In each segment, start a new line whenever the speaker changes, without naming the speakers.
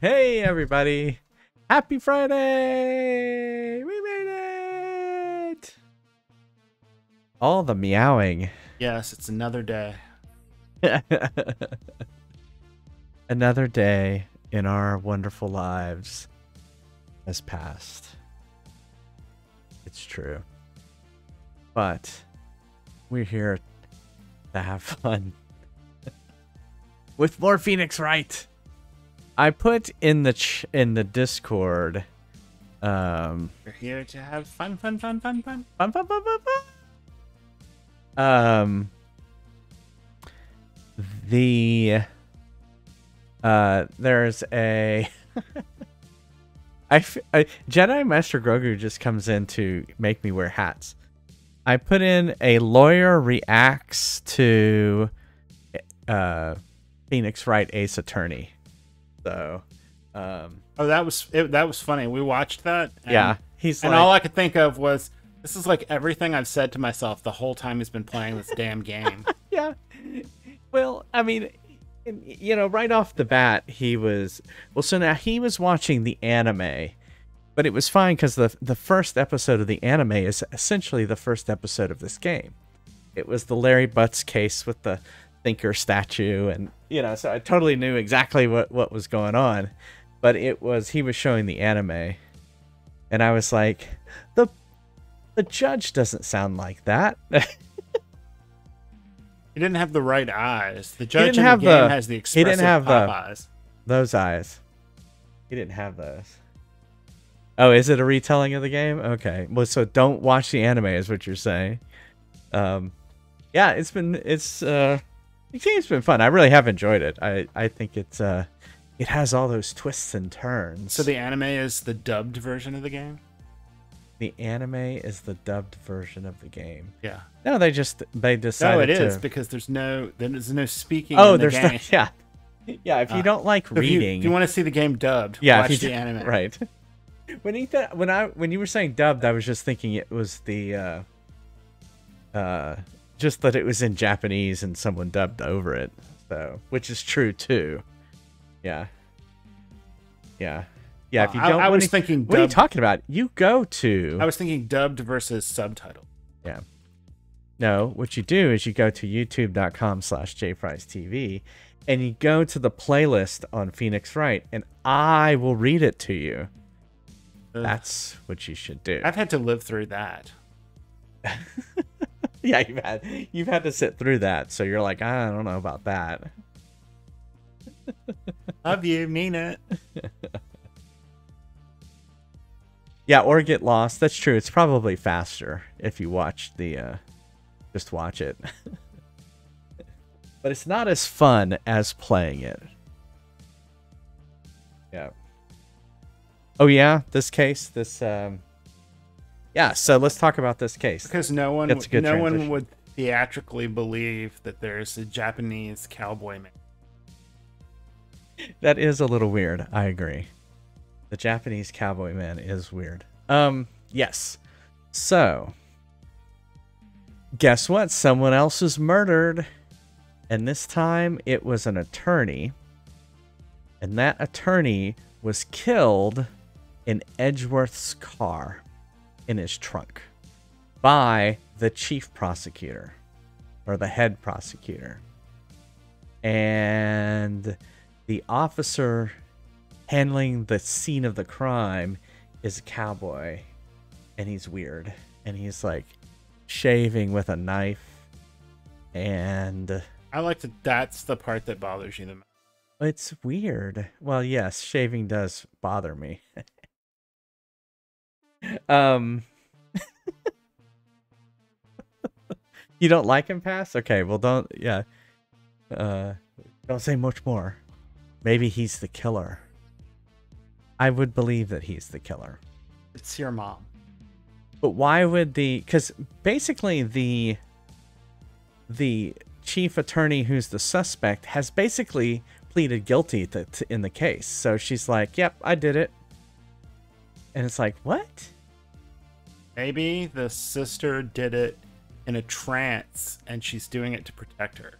Hey everybody! Happy Friday! We made it! All the meowing.
Yes, it's another day.
Another day in our wonderful lives has passed. It's true. But we're here to have fun. With more Phoenix Wright. I put in the Discord.
We're here to have fun.
Fun, fun, fun, fun. There's a Jedi Master Grogu just comes in to make me wear hats. I put in a lawyer reacts to Phoenix Wright Ace Attorney. So,
oh, that was funny. We watched that. And,
yeah,
and all I could think of was, this is like everything I've said to myself the whole time he's been playing this damn game.
Yeah. Well, I mean, you know, right off the bat, so now he was watching the anime, but it was fine because the first episode of the anime is essentially the first episode of this game. It was the Larry Butts case with the Thinker statue, and you know, so I totally knew exactly what was going on, but he was showing the anime, and I was like, the judge doesn't sound like that.
He didn't have the right eyes. The judge in the game has the expressive pop eyes.
Those eyes. He didn't have those. Oh, is it a retelling of the game? Okay, well, so don't watch the anime, is what you're saying. Yeah, the game's been fun. I really have enjoyed it. I think it has all those twists and turns.
So the anime is the dubbed version of the game?
The anime is the dubbed version of the game.
Yeah.
No, they decided
No, it is because there's no speaking.
Oh,
in the
there's
game.
no, yeah. Yeah, if you don't like reading,
if you want to see the game dubbed,
yeah,
watch the anime.
Right. When you were saying dubbed, I was just thinking it was the just that it was in Japanese and someone dubbed over it. So, which is true too. Yeah. Yeah. Yeah, if you don't,
I was thinking.
What are you talking about? You go to.
I was thinking dubbed versus subtitle.
Yeah. No, what you do is you go to youtube.com/jfriestv and you go to the playlist on Phoenix Wright, and I will read it to you. That's what you should do.
I've had to live through that.
Yeah, you've had to sit through that, so you're like, I don't know about that.
Love you, mean it.
Yeah, or get lost. That's true. It's probably faster if you watch just watch it. But it's not as fun as playing it. Yeah. Oh yeah, yeah, so let's talk about this case.
Because no one would theatrically believe that there's a Japanese cowboy man.
That is a little weird. I agree. The Japanese cowboy man is weird. Yes. So, guess what? Someone else was murdered. And this time it was an attorney. And that attorney was killed in Edgeworth's car, in his trunk, by the chief prosecutor, or the head prosecutor. And the officer handling the scene of the crime is a cowboy, and he's weird, and he's like shaving with a knife, and
I like that. That's the part that bothers you the most.
It's weird. Well, yes, shaving does bother me. You don't like him, Pass? Okay, well, don't say much more. Maybe he's the killer. I would believe that he's the killer.
It's your mom.
But why would because basically the chief attorney who's the suspect has basically pleaded guilty in the case. So she's like, yep, I did it. And it's like, what?
Maybe the sister did it in a trance and she's doing it to protect her.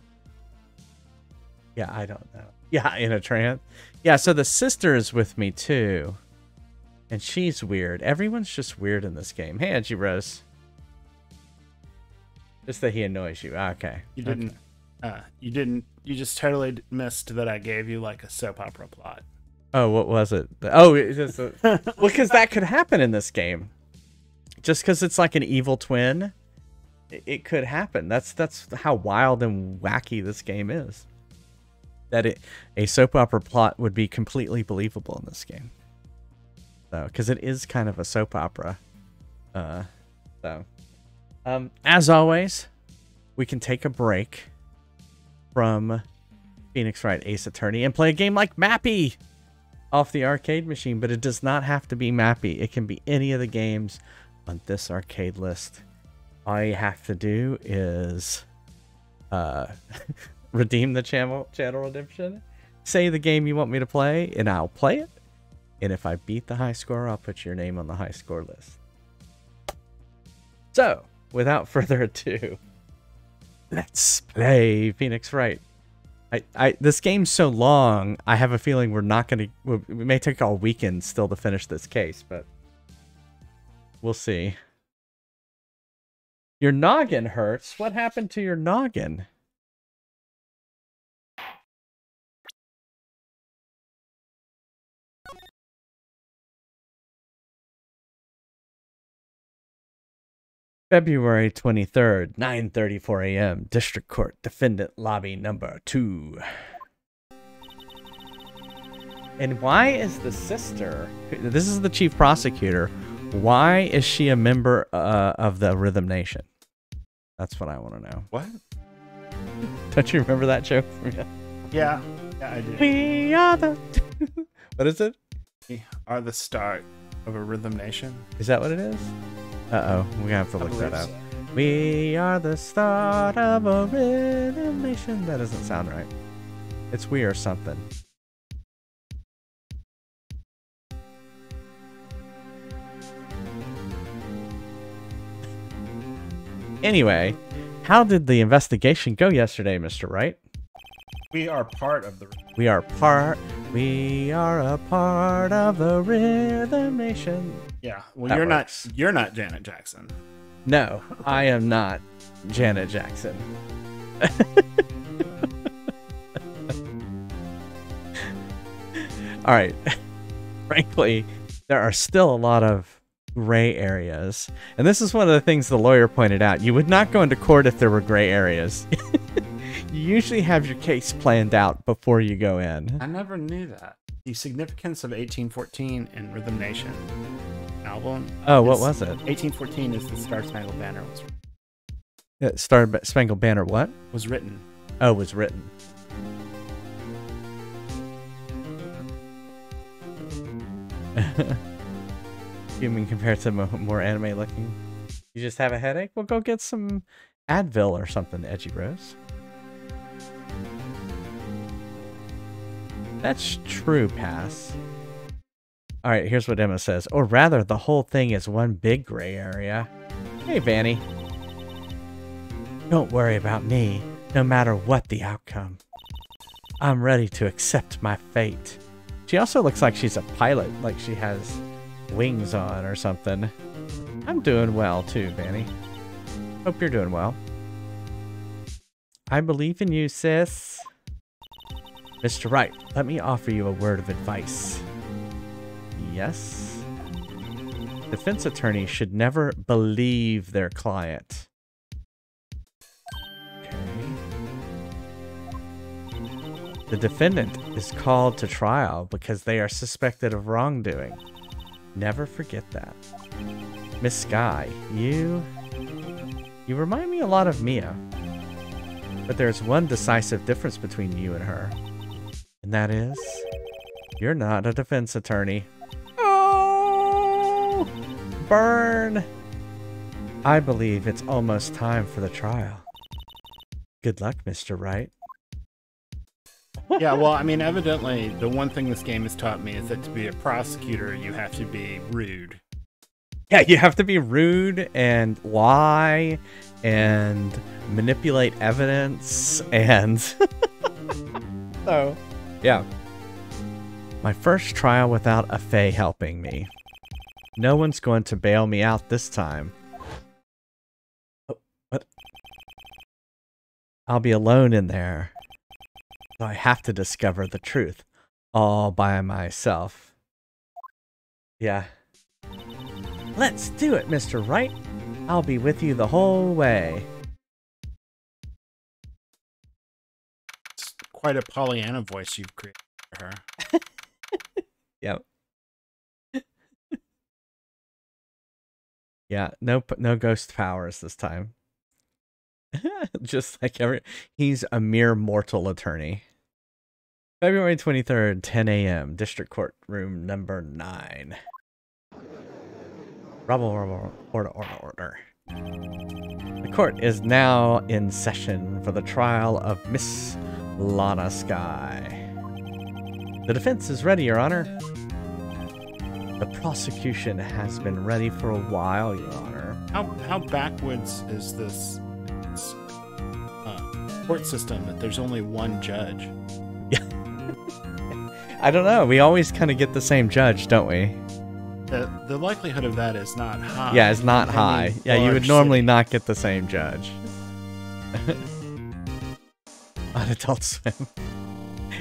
Yeah, I don't know. Yeah, in a trance. Yeah, so the sister is with me too. And she's weird. Everyone's just weird in this game. Hey, Edgy Rose. Just that he annoys you. Okay.
You didn't. You just totally missed that I gave you like a soap opera plot.
Oh, what was it? Oh, it's just well, because that could happen in this game. Just because it's like an evil twin, it could happen. That's how wild and wacky this game is. That a soap opera plot would be completely believable in this game. So, because it is kind of a soap opera. As always, we can take a break from Phoenix Wright Ace Attorney and play a game like Mappy off the arcade machine, but it does not have to be Mappy. It can be any of the games on this arcade list. All you have to do is redeem the channel redemption, say the game you want me to play, and I'll play it. And if I beat the high score, I'll put your name on the high score list. So, without further ado, let's play Phoenix Wright. This game's so long, I have a feeling we're not going to... We may take all weekend still to finish this case, but we'll see. Your noggin hurts? What happened to your noggin? February 23rd, 9:34 a.m. District Court, Defendant Lobby Number 2. And why is the sister... This is the chief prosecutor. Why is she a member of the Rhythm Nation? That's what I want to know.
What?
Don't you remember that joke from you?
Yeah, I do.
We are the... What is it?
We are the start of a Rhythm Nation.
Is that what it is? Uh-oh, we're gonna have to look that up. We are the start of a rhythm nation. That doesn't sound right. It's we or something. Anyway, how did the investigation go yesterday, Mr. Wright?
We are part of the...
We are a part of the Rhythm Nation.
Yeah, well,
That
you're not Janet Jackson.
No, I am not Janet Jackson. All right. Frankly, there are still a lot of gray areas. And this is one of the things the lawyer pointed out. You would not go into court if there were gray areas. You usually have your case planned out before you go in.
I never knew that. The significance of 1814 in Rhythm Nation album.
Oh, what was it?
1814 is the Star Spangled Banner was written.
Star Spangled Banner what?
Was written.
Oh, was written. You mean compared to more anime looking? You just have a headache? Well, go get some Advil or something, Edgy Rose. That's true, Pass. Alright, here's what Emma says. Or rather, the whole thing is one big gray area. Hey, Vanny. Don't worry about me, no matter what the outcome. I'm ready to accept my fate. She also looks like she's a pilot, like she has wings on or something. I'm doing well too, Vanny. Hope you're doing well. I believe in you, sis. Mr. Wright, let me offer you a word of advice. Yes? Defense attorneys should never believe their client. Okay. The defendant is called to trial because they are suspected of wrongdoing. Never forget that. Miss Sky, you remind me a lot of Mia. But there's one decisive difference between you and her. And that is, you're not a defense attorney. Oh! Burn! I believe it's almost time for the trial. Good luck, Mr. Wright.
Yeah, well, I mean, evidently, the one thing this game has taught me is that to be a prosecutor, you have to be rude.
Yeah, you have to be rude and lie and manipulate evidence and... So, yeah. My first trial without a Fae helping me. No one's going to bail me out this time. Oh, what? I'll be alone in there. So I have to discover the truth. All by myself. Yeah. Let's do it, Mr. Wright. I'll be with you the whole way.
It's quite a Pollyanna voice you've created for her.
Yep. Yeah, no ghost powers this time. Just like he's a mere mortal attorney. February 23rd, 10 a.m. District Court Room number 9. Order. The court is now in session for the trial of Miss Lana Skye. The defense is ready, Your Honor. The prosecution has been ready for a while, Your Honor.
How backwards is this court system that there's only one judge?
Yeah. I don't know. We always kind of get the same judge, don't we?
The likelihood of that is not high.
Yeah, it's not high. Yeah, you would normally not get the same judge. On Adult Swim.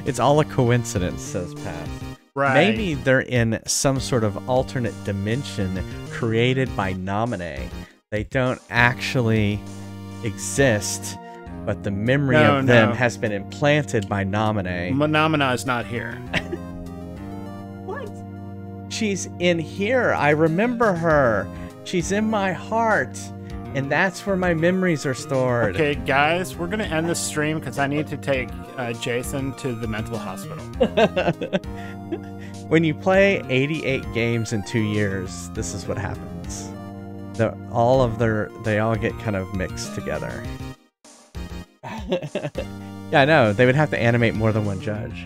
It's all a coincidence, says Pat.
Right.
Maybe they're in some sort of alternate dimension created by Nominee. They don't actually exist, but the memory of them has been implanted by Nominee.
Nominee is not here.
What? She's in here. I remember her. She's in my heart. And that's where my memories are stored.
Okay, guys, we're going to end this stream because I need to take Jason to the mental hospital.
When you play 88 games in 2 years, this is what happens. They all get kind of mixed together. Yeah, I know. They would have to animate more than one judge.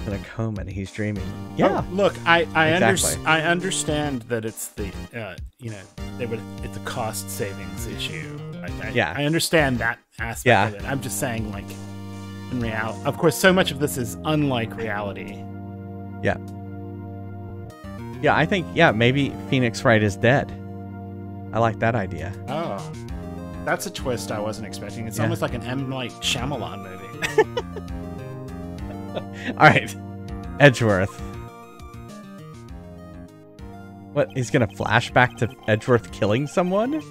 In a coma and he's dreaming. Yeah.
Oh, look, I
Exactly.
I understand that it's the it's a cost savings issue. I understand that aspect of it. I'm just saying, like, in reality, of course, so much of this is unlike reality.
Yeah. Yeah, I think maybe Phoenix Wright is dead. I like that idea.
Oh, that's a twist I wasn't expecting. It's almost like an M. Night Shyamalan movie.
All right, Edgeworth. What? He's gonna flash back to Edgeworth killing someone?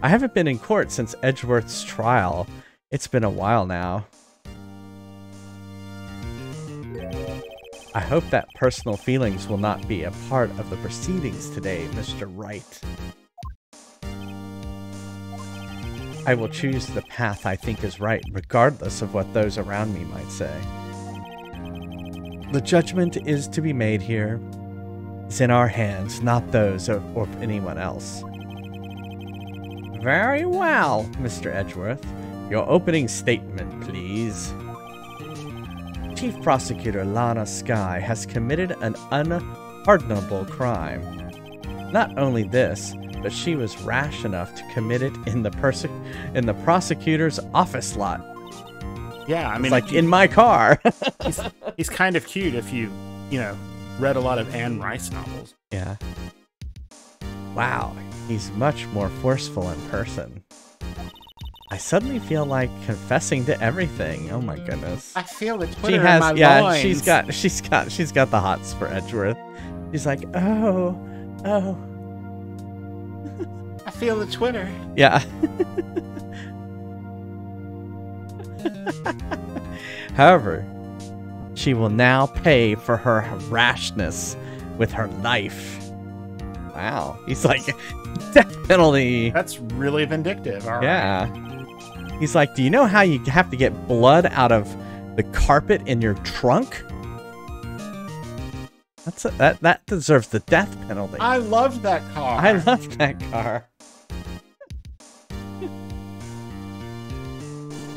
I haven't been in court since Edgeworth's trial. It's been a while now. I hope that personal feelings will not be a part of the proceedings today, Mr. Wright. I will choose the path I think is right, regardless of what those around me might say. The judgment is to be made here. It's in our hands, not those of anyone else. Very well, Mr. Edgeworth. Your opening statement, please. Chief Prosecutor Lana Skye has committed an unpardonable crime. Not only this, but she was rash enough to commit it in the prosecutor's office lot.
Yeah, I mean,
like in my car.
he's kind of cute if you read a lot of Anne Rice novels.
Yeah. Wow, he's much more forceful in person. I suddenly feel like confessing to everything. Oh my goodness.
I feel the Twitter in my loins.
she's got the hots for Edgeworth. She's like, oh.
I feel the Twitter.
Yeah. However, she will now pay for her rashness with her life. Wow. He's like, death penalty.
That's really vindictive. All right.
Yeah. He's like, do you know how you have to get blood out of the carpet in your trunk? That deserves the death penalty.
I loved that car.
I loved that car.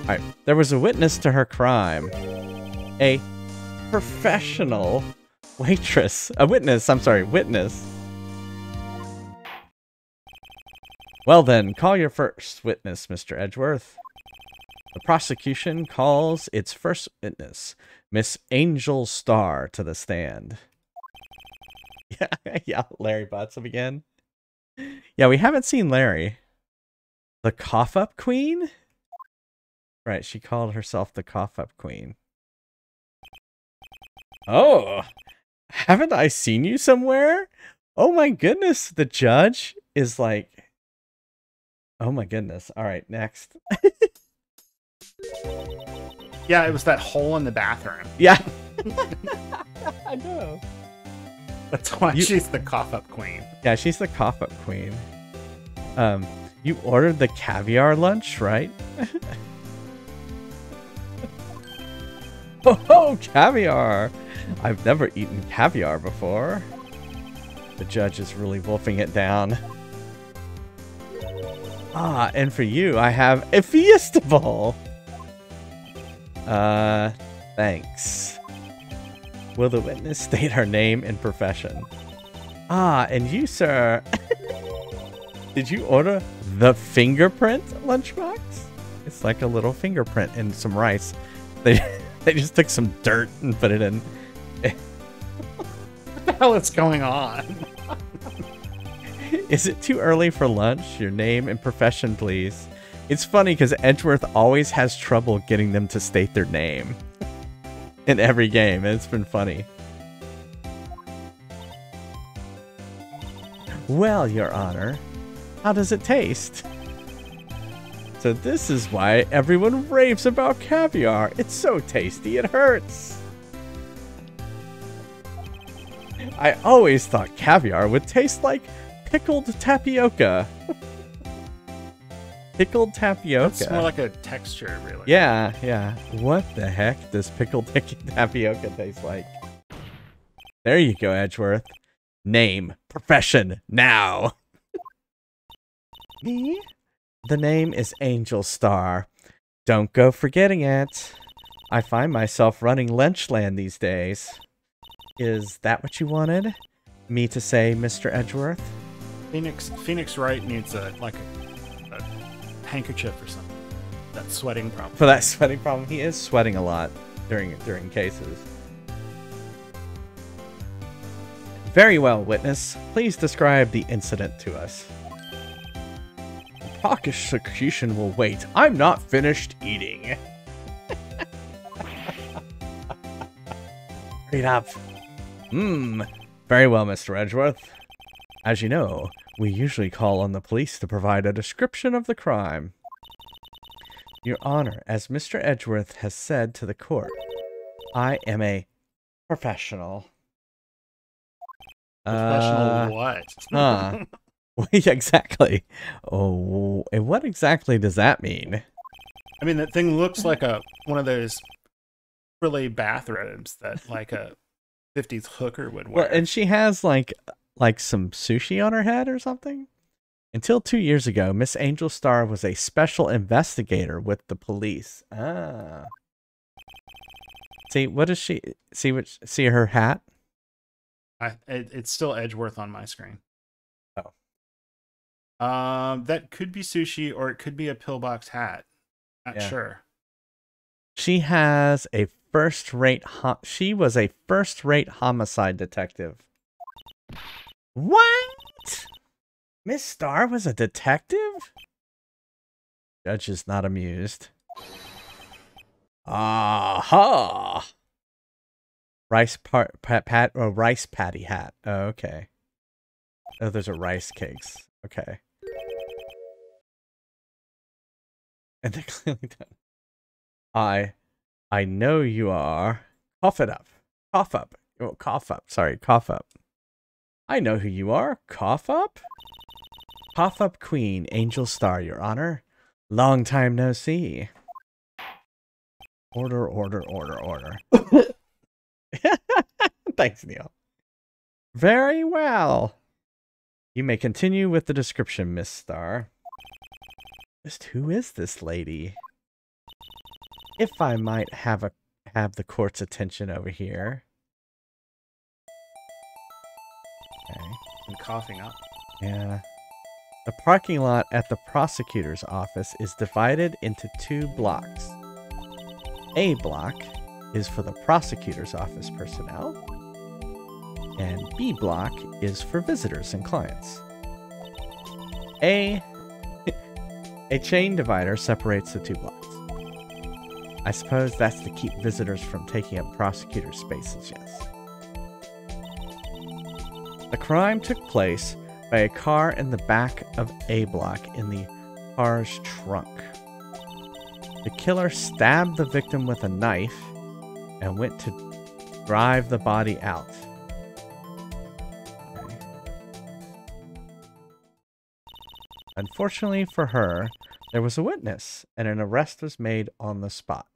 Alright, there was a witness to her crime. A professional waitress. Witness. Well then, call your first witness, Mr. Edgeworth. The prosecution calls its first witness, Miss Angel Star, to the stand. Yeah, Larry Botsom again. Yeah, we haven't seen Larry. The Cough-Up Queen? Right, she called herself the Cough-Up Queen. Oh, haven't I seen you somewhere? Oh my goodness, the judge is like... Oh my goodness. All right, next.
Yeah, it was that hole in the bathroom.
Yeah. I know.
That's why she's the cough-up queen.
Yeah, she's the cough-up queen. You ordered the caviar lunch, right? Oh, caviar! I've never eaten caviar before. The judge is really wolfing it down. Ah, and for you, I have a Fiesta Bowl. Thanks. Will the witness state her name and profession? Ah, and you, sir. Did you order the fingerprint lunchbox? It's like a little fingerprint and some rice. They just took some dirt and put it in.
What the hell is going on?
Is it too early for lunch? Your name and profession, please. It's funny because Edgeworth always has trouble getting them to state their name in every game. It's been funny. Well, Your Honor, how does it taste? So this is why everyone raves about caviar. It's so tasty, it hurts. I always thought caviar would taste like pickled tapioca. Pickled tapioca.
It's more like a texture, really.
Yeah, yeah. What the heck does pickled tapioca taste like? There you go, Edgeworth. Name, profession, now. Me? The name is Angel Star. Don't go forgetting it. I find myself running Lunchland these days. Is that what you wanted? Me to say, Mr. Edgeworth?
Phoenix Wright needs a handkerchief or something. That sweating problem.
For that sweating problem, he is sweating a lot during cases. Very well, witness. Please describe the incident to us. The prosecution will wait. I'm not finished eating. Read up. Very well, Mr. Edgeworth. As you know, we usually call on the police to provide a description of the crime. Your Honor, as Mr. Edgeworth has said to the court, I am a professional.
Professional what?
Yeah, exactly. Oh, and what exactly does that mean?
I mean, that thing looks like one of those frilly bathrobes that like a 50s hooker would wear.
Well, and she has like some sushi on her head or something? Until 2 years ago, Miss Angel Star was a special investigator with the police. Ah. See, what is she? See her hat?
It's still Edgeworth on my screen.
Oh.
That could be sushi or it could be a pillbox hat. Not sure.
She has a she was a first-rate homicide detective. What? Miss Star was a detective? Judge is not amused. Aha! Rice patty hat. Oh, okay. Oh, those are rice cakes. Okay. And they clearly don't. I know you are. Cough it up. Cough up. Oh, cough up. Sorry, cough up. I know who you are. Cough up? Cough up Queen, Angel Star, Your Honor. Long time no see. Order, order, order, order. Thanks, Neil. Very well. You may continue with the description, Miss Star. Just who is this lady? If I might have the court's attention over here. Okay.
I'm coughing up.
Yeah. The parking lot at the prosecutor's office is divided into 2 blocks. A block is for the prosecutor's office personnel, and B block is for visitors and clients. A chain divider separates the 2 blocks. I suppose that's to keep visitors from taking up prosecutor spaces, yes. The crime took place by a car in the back of A block in the car's trunk. The killer stabbed the victim with a knife and went to drive the body out. Okay. Unfortunately for her, there was a witness, and an arrest was made on the spot.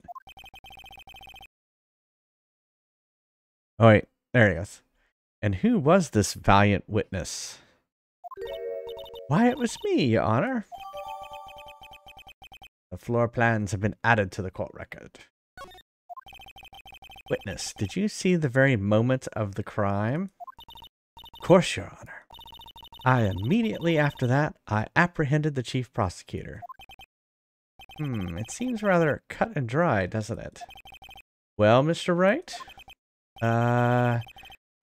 Oh wait, there he goes. And who was this valiant witness? Why, it was me, Your Honor. The floor plans have been added to the court record. Witness, did you see the very moment of the crime? Of course, Your Honor. Immediately after that, I apprehended the chief prosecutor. It seems rather cut and dry, doesn't it? Well, Mr. Wright? I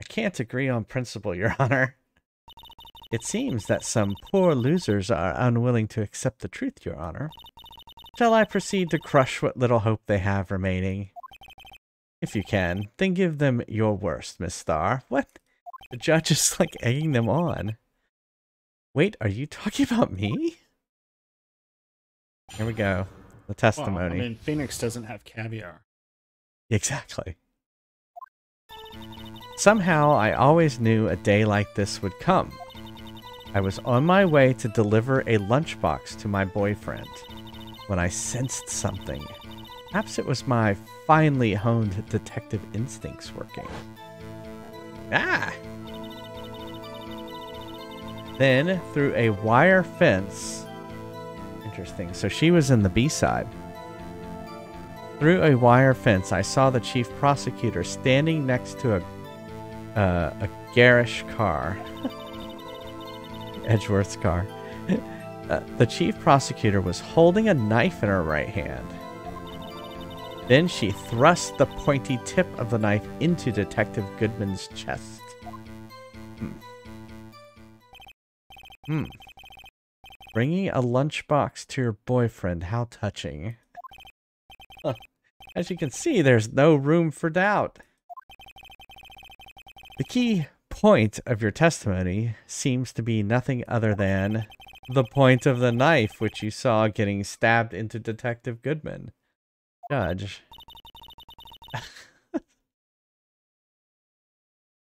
can't agree on principle, Your Honor. It seems that some poor losers are unwilling to accept the truth, Your Honor. Shall I proceed to crush what little hope they have remaining? If you can, then give them your worst, Miss Starr. What? The judge is like egging them on. Wait, are you talking about me? Here we go. The testimony.
Well, I mean, Phoenix doesn't have caviar.
Exactly. Somehow, I always knew a day like this would come. I was on my way to deliver a lunchbox to my boyfriend when I sensed something. Perhaps it was my finely honed detective instincts working. Ah! Then, through a wire fence... Interesting. So she was in the B-side. Through a wire fence, I saw the chief prosecutor standing next to a garish car. Edgeworth's car. The chief prosecutor was holding a knife in her right hand. Then she thrust the pointy tip of the knife into Detective Goodman's chest. Bringing a lunchbox to your boyfriend, how touching. As you can see, there's no room for doubt. The key point of your testimony seems to be nothing other than the point of the knife which you saw getting stabbed into Detective Goodman. Judge.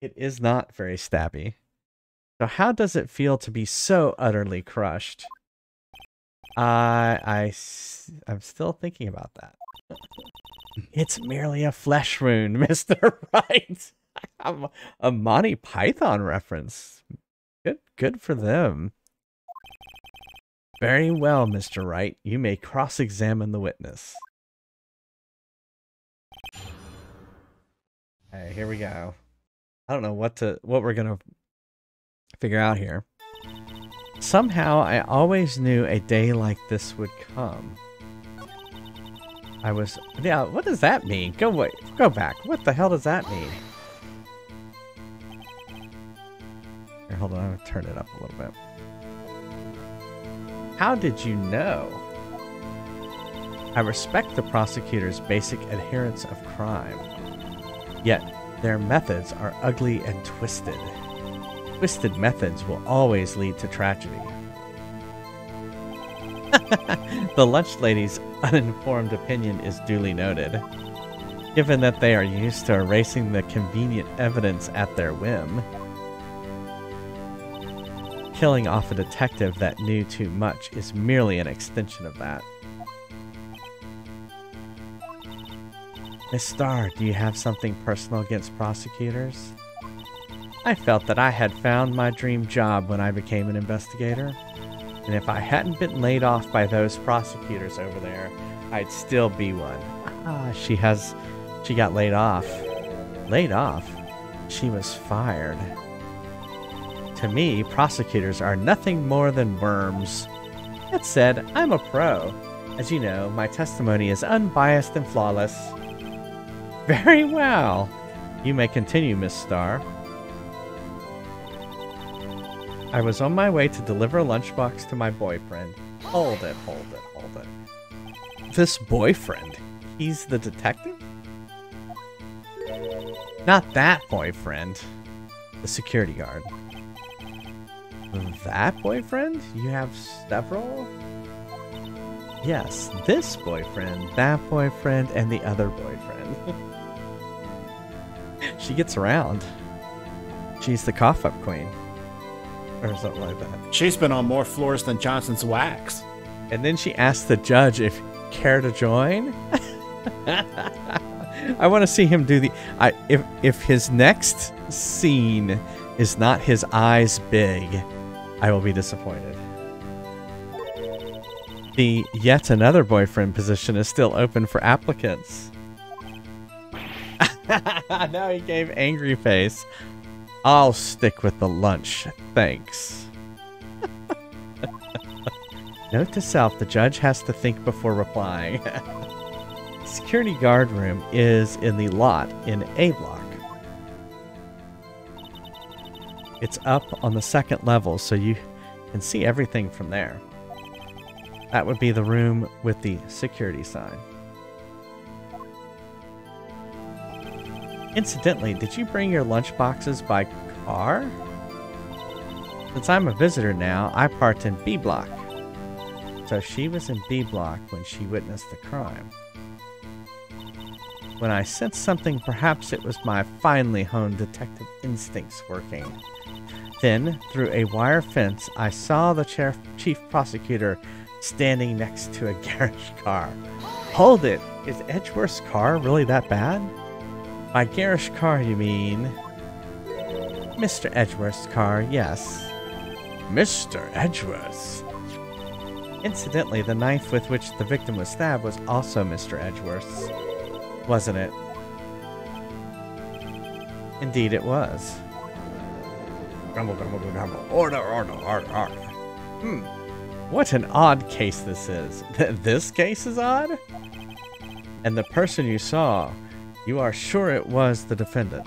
It is not very stabby. So how does it feel to be so utterly crushed? I'm still thinking about that. It's merely a flesh wound, Mr. Wright. A Monty Python reference. Good for them. Very well, Mr. Wright. You may cross-examine the witness. Okay, here we go. I don't know what we're gonna figure out here. Somehow, I always knew a day like this would come. Yeah, what does that mean? Go back. What the hell does that mean? Here, hold on, I'm gonna turn it up a little bit. How did you know? I respect the prosecutor's basic adherence of crime. Yet, their methods are ugly and twisted. Twisted methods will always lead to tragedy. The lunch lady's uninformed opinion is duly noted, given that they are used to erasing the convenient evidence at their whim. Killing off a detective that knew too much is merely an extension of that. Miss Starr, do you have something personal against prosecutors? I felt that I had found my dream job when I became an investigator. And if I hadn't been laid off by those prosecutors over there, I'd still be one. She got laid off. Laid off? She was fired. To me, prosecutors are nothing more than worms. That said, I'm a pro. As you know, my testimony is unbiased and flawless. Very well. You may continue, Miss Starr. I was on my way to deliver a lunchbox to my boyfriend. Hold it. This boyfriend? He's the detective? Not that boyfriend. The security guard. That boyfriend? You have several? Yes, this boyfriend, that boyfriend, and the other boyfriend. She gets around. She's the cough-up queen. Or something like that.
She's been on more floors than Johnson's wax.
And then she asked the judge if care to join. I want to see him do the... if his next scene is not his eyes big, I will be disappointed. The yet another boyfriend position is still open for applicants. Now he gave angry face. I'll stick with the lunch, thanks. Note to self, the judge has to think before replying. Security guard room is in the lot in A block. It's up on the second level, so you can see everything from there. That would be the room with the security sign. Incidentally, did you bring your lunch boxes by car? Since I'm a visitor now, I parked in B block. So she was in B block when she witnessed the crime. When I sensed something, perhaps it was my finely honed detective instincts working. Then, through a wire fence, I saw the chief prosecutor standing next to a garage car. Hold it! Is Edgeworth's car really that bad? By garish car, you mean? Mr. Edgeworth's car, yes. Mr. Edgeworth? Incidentally, the knife with which the victim was stabbed was also Mr. Edgeworth's, wasn't it? Indeed it was. Grumble, grumble, grumble. Order, order, order, order. What an odd case this is. This case is odd? And the person you saw, you are sure it was the defendant?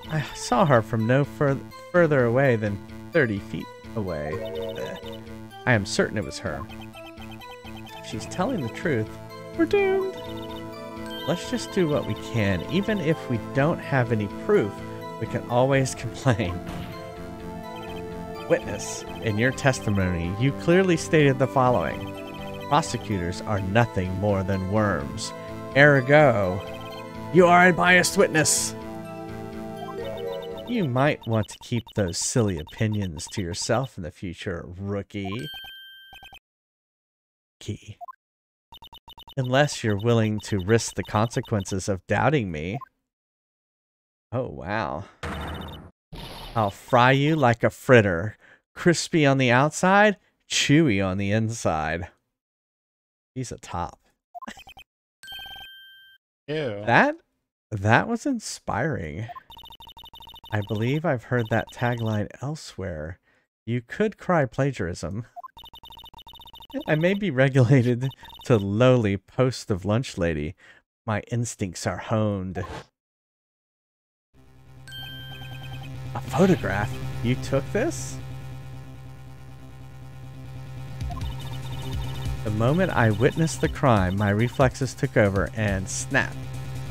I saw her from no further away than 30 feet away. I am certain it was her. If she's telling the truth, we're doomed. Let's just do what we can. Even if we don't have any proof, we can always complain. Witness, in your testimony, you clearly stated the following. Prosecutors are nothing more than worms. Ergo, you are a biased witness. You might want to keep those silly opinions to yourself in the future, rookie. Unless you're willing to risk the consequences of doubting me. Oh, wow. I'll fry you like a fritter. Crispy on the outside, chewy on the inside. He's a top.
Ew.
That was inspiring. I believe I've heard that tagline elsewhere. You could cry plagiarism. I may be regulated to lowly post of lunch lady. My instincts are honed. A photograph? You took this? The moment I witnessed the crime, my reflexes took over and snap,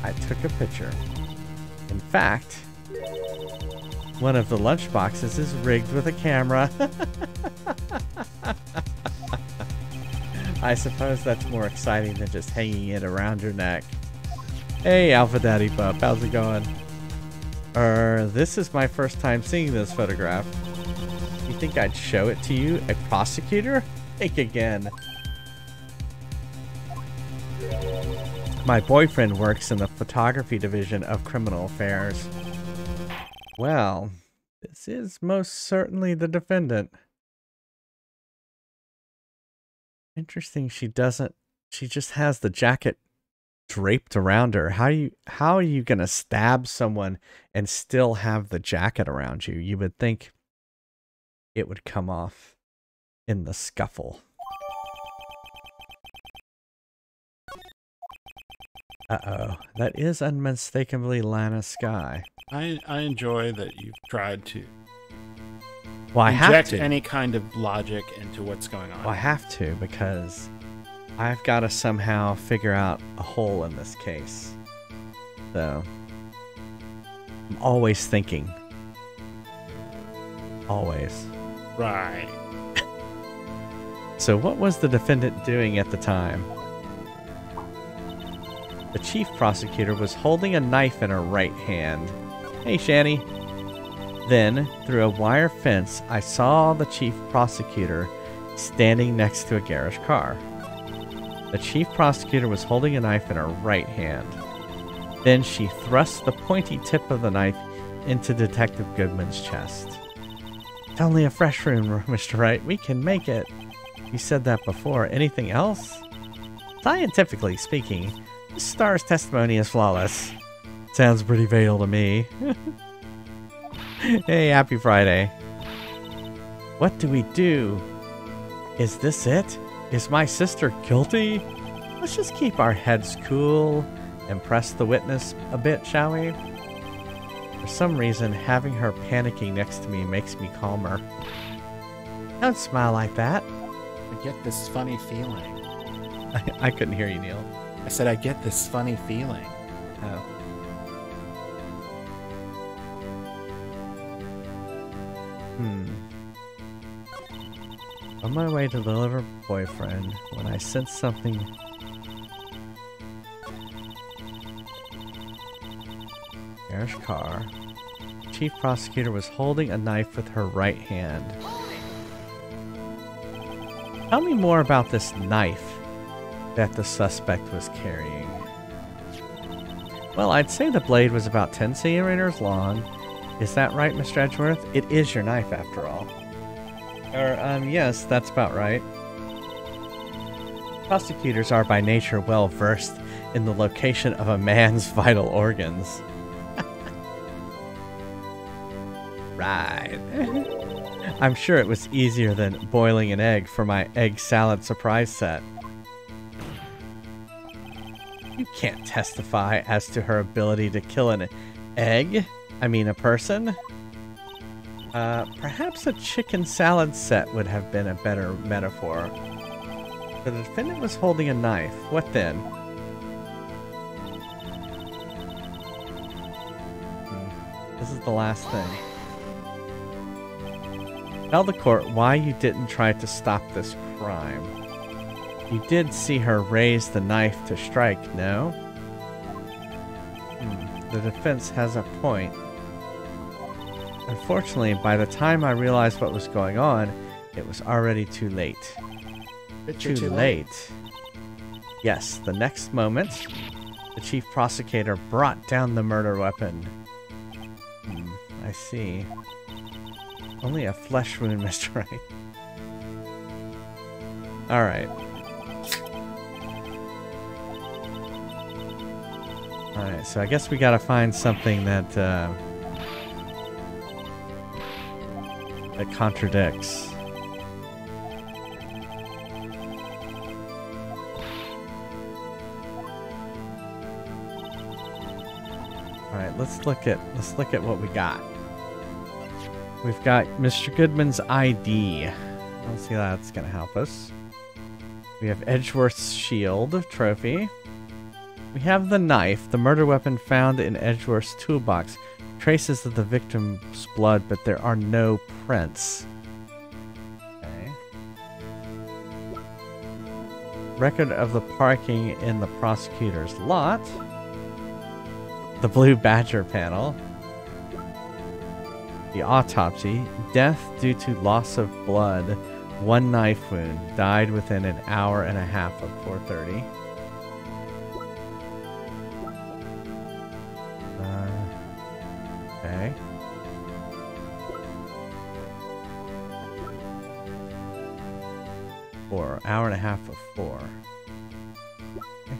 I took a picture. In fact, one of the lunch boxes is rigged with a camera. I suppose that's more exciting than just hanging it around your neck. Hey, Alpha Daddy Pup, how's it going? This is my first time seeing this photograph. You think I'd show it to you, a prosecutor? Think again. My boyfriend works in the photography division of criminal affairs. Well, this is most certainly the defendant. Interesting, she just has the jacket draped around her. How are you gonna stab someone and still have the jacket around you? You would think it would come off in the scuffle. Uh-oh. That is unmistakably Lana Skye.
I enjoy that you've tried to
inject
any kind of logic into what's going on.
Well, I have to, because I've got to somehow figure out a hole in this case. So, I'm always thinking. Always.
Right.
So what was the defendant doing at the time? The chief prosecutor was holding a knife in her right hand. Hey, Shani. Then, through a wire fence, I saw the chief prosecutor standing next to a garage car. The chief prosecutor was holding a knife in her right hand. Then she thrust the pointy tip of the knife into Detective Goodman's chest. It's only a fresh room, Mr. Wright. We can make it. You said that before. Anything else? Scientifically speaking, this star's testimony is flawless. Sounds pretty vague to me. Hey, happy Friday. What do we do? Is this it? Is my sister guilty? Let's just keep our heads cool and press the witness a bit, shall we? For some reason, having her panicking next to me makes me calmer. Don't smile like that.
I get this funny feeling.
I couldn't hear you, Neil.
I said I get this funny feeling.
Oh. On my way to deliver boyfriend, when I sensed something... Garage car. Chief prosecutor was holding a knife with her right hand. Tell me more about this knife that the suspect was carrying. Well, I'd say the blade was about 10 centimeters long. Is that right, Mr. Edgeworth? It is your knife, after all. Yes, that's about right. Prosecutors are by nature well versed in the location of a man's vital organs. Right. I'm sure it was easier than boiling an egg for my egg salad surprise set. You can't testify as to her ability to kill an egg. I mean, a person. Perhaps a chicken salad set would have been a better metaphor. The defendant was holding a knife. What then? This is the last thing. Tell the court why you didn't try to stop this crime. You did see her raise the knife to strike, no? The defense has a point. Unfortunately, by the time I realized what was going on, it was already too late. Too late. Yes, the next moment, the chief prosecutor brought down the murder weapon. I see. Only a flesh wound, Mr. Wright. Alright. Alright, so I guess we gotta find something that, that contradicts. Alright, let's look at what we got. We've got Mr. Goodman's ID. Let's see how that's gonna help us. We have Edgeworth's shield trophy. We have the knife, the murder weapon found in Edgeworth's toolbox. Traces of the victim's blood, but there are no prints. Okay. Record of the parking in the prosecutor's lot. The blue badger panel. The autopsy. Death due to loss of blood. One knife wound. Died within an hour and a half of 4:30. Okay. Hour and a half of 4. Okay.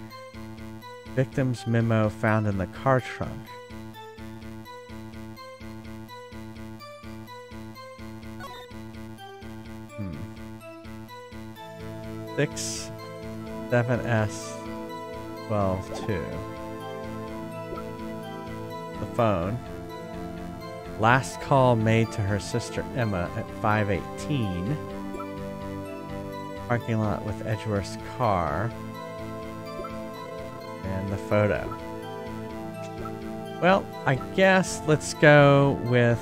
Victim's memo found in the car trunk. 7S122. The phone. Last call made to her sister Emma at 5:18. Parking lot with Edgeworth's car. And the photo. Well, I guess let's go with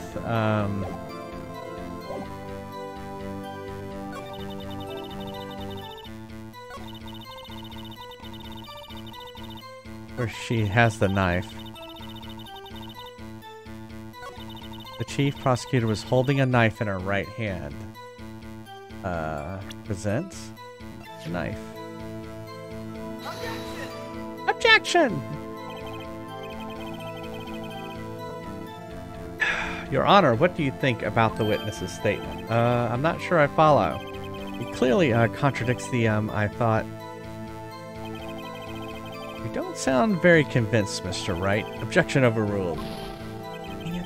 where she has the knife. The chief prosecutor was holding a knife in her right hand. Presents a knife. Objection! Your Honor, what do you think about the witness's statement? I'm not sure I follow. It clearly contradicts the, I thought. You don't sound very convinced, Mr. Wright. Objection overruled. Dang it.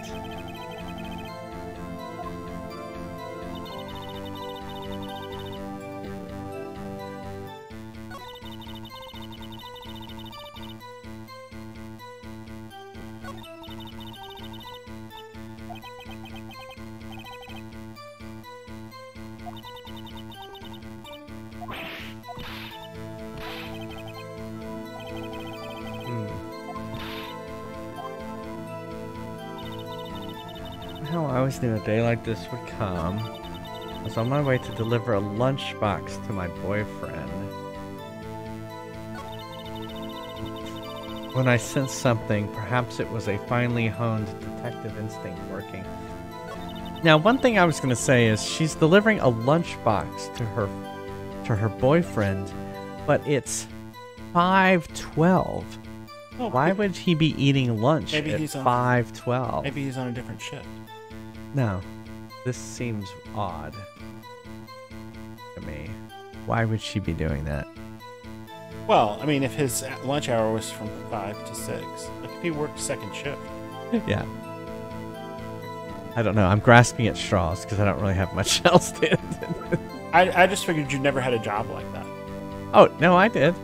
I always knew a day like this would come. I was on my way to deliver a lunchbox to my boyfriend when I sensed something. Perhaps it was a finely honed detective instinct working. Now, one thing I was going to say is she's delivering a lunchbox to her boyfriend, but it's 5:12. Oh, why would he be eating lunch at 5:12?
Maybe he's on a different shift.
No, this seems odd to me. Why would she be doing that?
Well, I mean, if his lunch hour was from 5 to 6, like if he worked second shift.
Yeah. I don't know. I'm grasping at straws because I don't really have much else to.
I just figured you never had a job like that.
Oh, no, I did.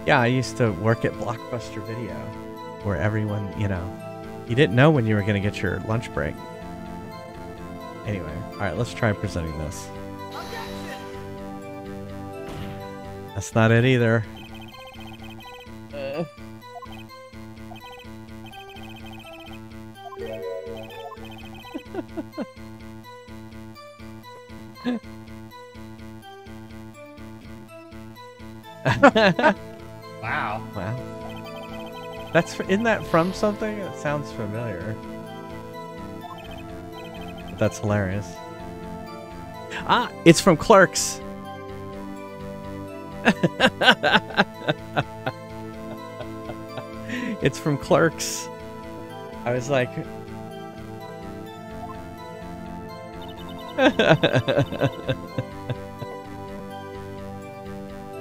Yeah, I used to work at Blockbuster Video, where everyone, you didn't know when you were going to get your lunch break. Anyway, all right, let's try presenting this. That's not it either.
Wow.
Wow. Isn't that from something? It sounds familiar. But that's hilarious. Ah, it's from Clerks. It's from Clerks. I was like...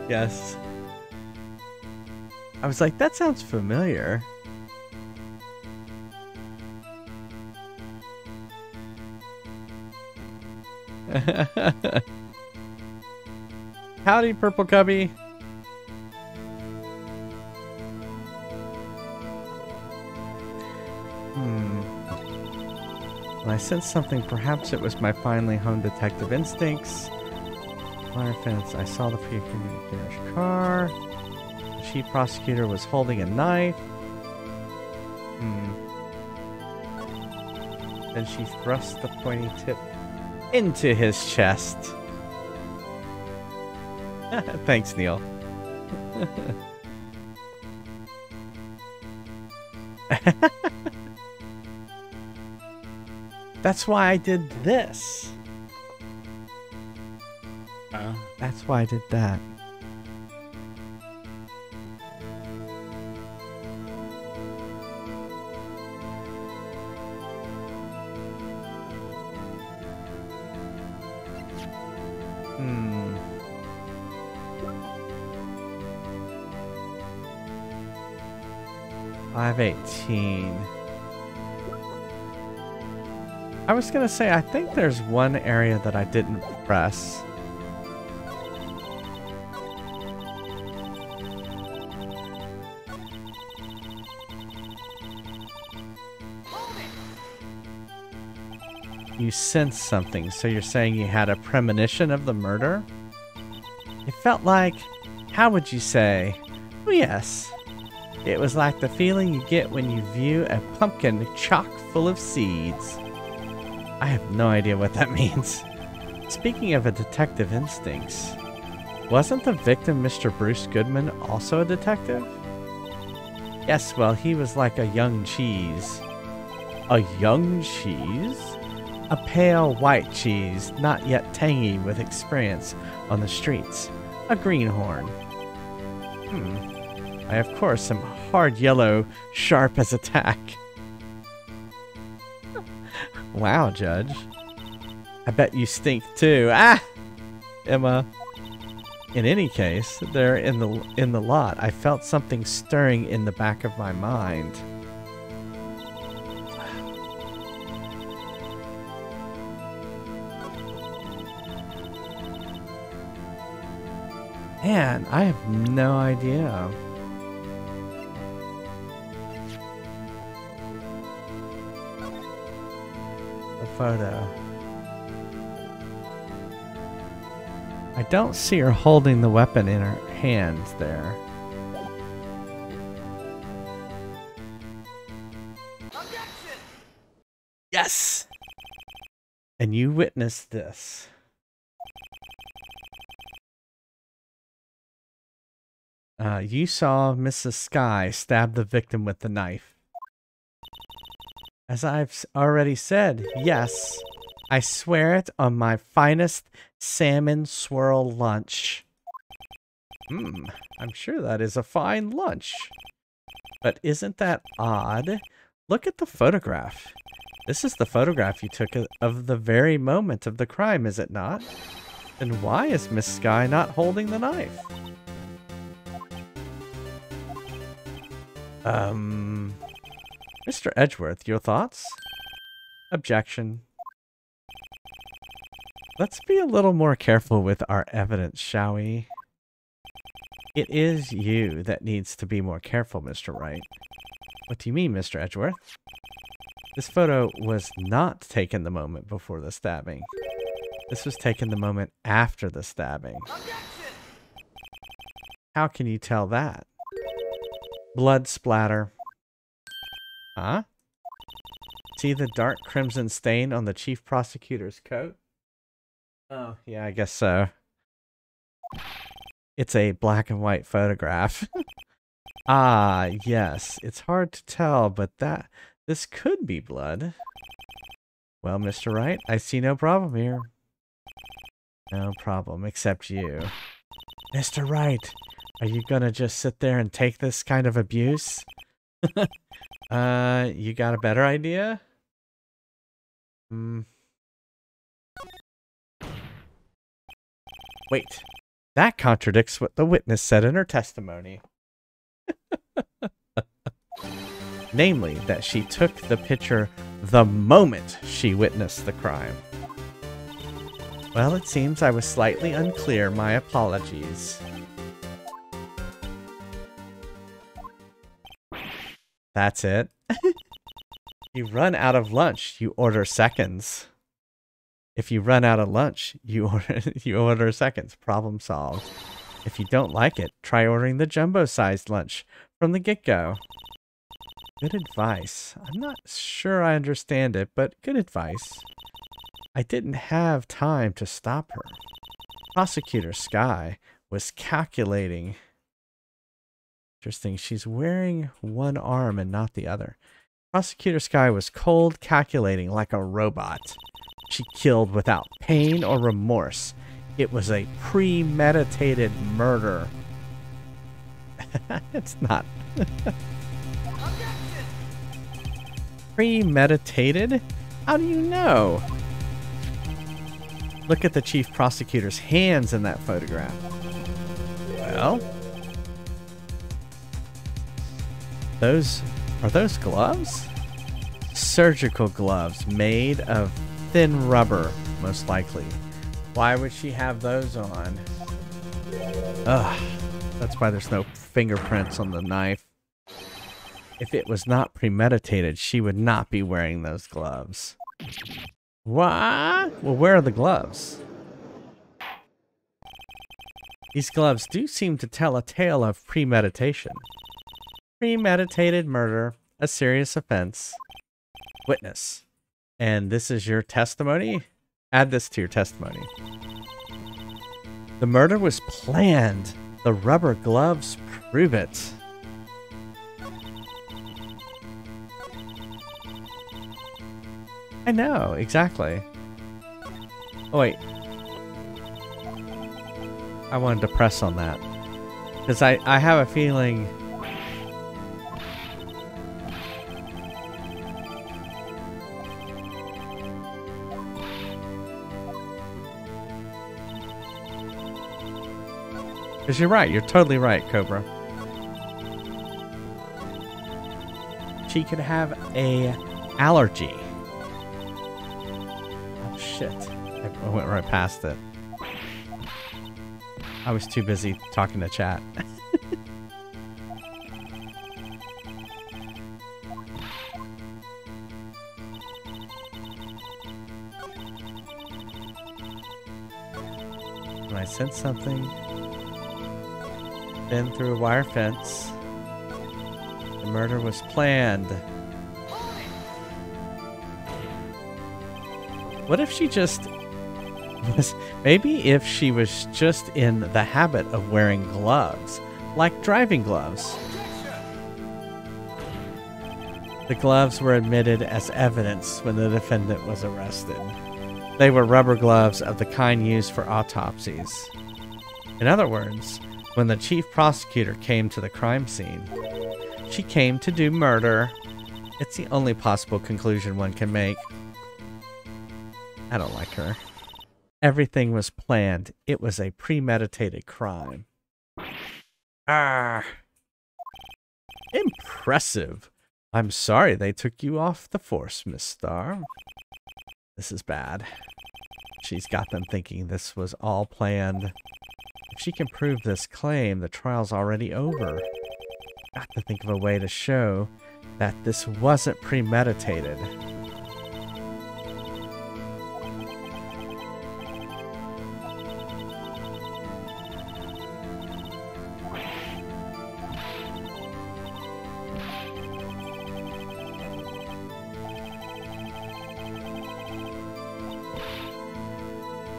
Yes. I was like, that sounds familiar. Howdy, Purple Cubby. When I sensed something, perhaps it was my finely honed detective instincts. Wire fence. I saw the finished car. The chief prosecutor was holding a knife. Then she thrust the pointy tip into his chest. Thanks, Neil. That's why I did this. That's why I did that. Hmm. 518. I was gonna say, I think there's one area that I didn't press. You sensed something, so you're saying you had a premonition of the murder? It felt like, how would you say? Oh, yes. It was like the feeling you get when you view a pumpkin chock full of seeds. I have no idea what that means. Speaking of a detective instincts, wasn't the victim Mr. Bruce Goodman also a detective? Yes, well, he was like a young cheese. A young cheese? A pale white cheese, not yet tangy with experience on the streets. A greenhorn. I, of course, am hard yellow, sharp as a tack. Wow, Judge. I bet you stink too. Ah! Emma. In any case, there in the lot, I felt something stirring in the back of my mind. Man, I have no idea. The photo. I don't see her holding the weapon in her hands there. Objection! Yes! And you witnessed this. You saw Mrs. Skye stab the victim with the knife. As I've already said, yes, I swear it on my finest salmon swirl lunch. I'm sure that is a fine lunch. But isn't that odd? Look at the photograph. This is the photograph you took of the very moment of the crime, is it not? Then why is Miss Skye not holding the knife? Mr. Edgeworth, your thoughts? Objection. Let's be a little more careful with our evidence, shall we? It is you that needs to be more careful, Mr. Wright. What do you mean, Mr. Edgeworth? This photo was not taken the moment before the stabbing. This was taken the moment after the stabbing. Objection! How can you tell that? Blood splatter. Huh? See the dark crimson stain on the chief prosecutor's coat? Oh, yeah, I guess so. It's a black and white photograph. Ah, yes. It's hard to tell, but this could be blood. Well, Mr. Wright, I see no problem here. No problem, except you. Mr. Wright, are you gonna just sit there and take this kind of abuse? You got a better idea? Wait, that contradicts what the witness said in her testimony. Namely, that she took the picture the moment she witnessed the crime. Well, it seems I was slightly unclear. My apologies. That's it. You run out of lunch, you order seconds. If you run out of lunch, you order seconds. Problem solved. If you don't like it, try ordering the jumbo-sized lunch from the get-go. Good advice. I'm not sure I understand it, but good advice. I didn't have time to stop her. Prosecutor Skye was calculating. Interesting. She's wearing one arm and not the other. Prosecutor Skye was cold, calculating like a robot. She killed without pain or remorse. It was a premeditated murder. It's not. Premeditated? How do you know? Look at the chief prosecutor's hands in that photograph. Well, are those gloves? Surgical gloves made of thin rubber, most likely. Why would she have those on? Ugh, that's why there's no fingerprints on the knife. If it was not premeditated, she would not be wearing those gloves. What? Well, where are the gloves? These gloves do seem to tell a tale of premeditation. Premeditated murder, a serious offense. Witness. And this is your testimony? Add this to your testimony. The murder was planned. The rubber gloves prove it. I know, exactly. Oh, wait. I wanted to press on that. Because I have a feeling... Because you're right. You're totally right, Cobra. She could have a allergy. Oh, shit. I went right past it. I was too busy talking to chat. When I sense something... Then through a wire fence. The murder was planned. What if she just was... Maybe if she was just in the habit of wearing gloves. Like driving gloves. The gloves were admitted as evidence when the defendant was arrested. They were rubber gloves of the kind used for autopsies. In other words... When the chief prosecutor came to the crime scene, she came to do murder. It's the only possible conclusion one can make. I don't like her. Everything was planned. It was a premeditated crime. Ah. Impressive. I'm sorry they took you off the force, Miss Starr. This is bad. She's got them thinking this was all planned. If she can prove this claim, the trial's already over. Got to think of a way to show that this wasn't premeditated.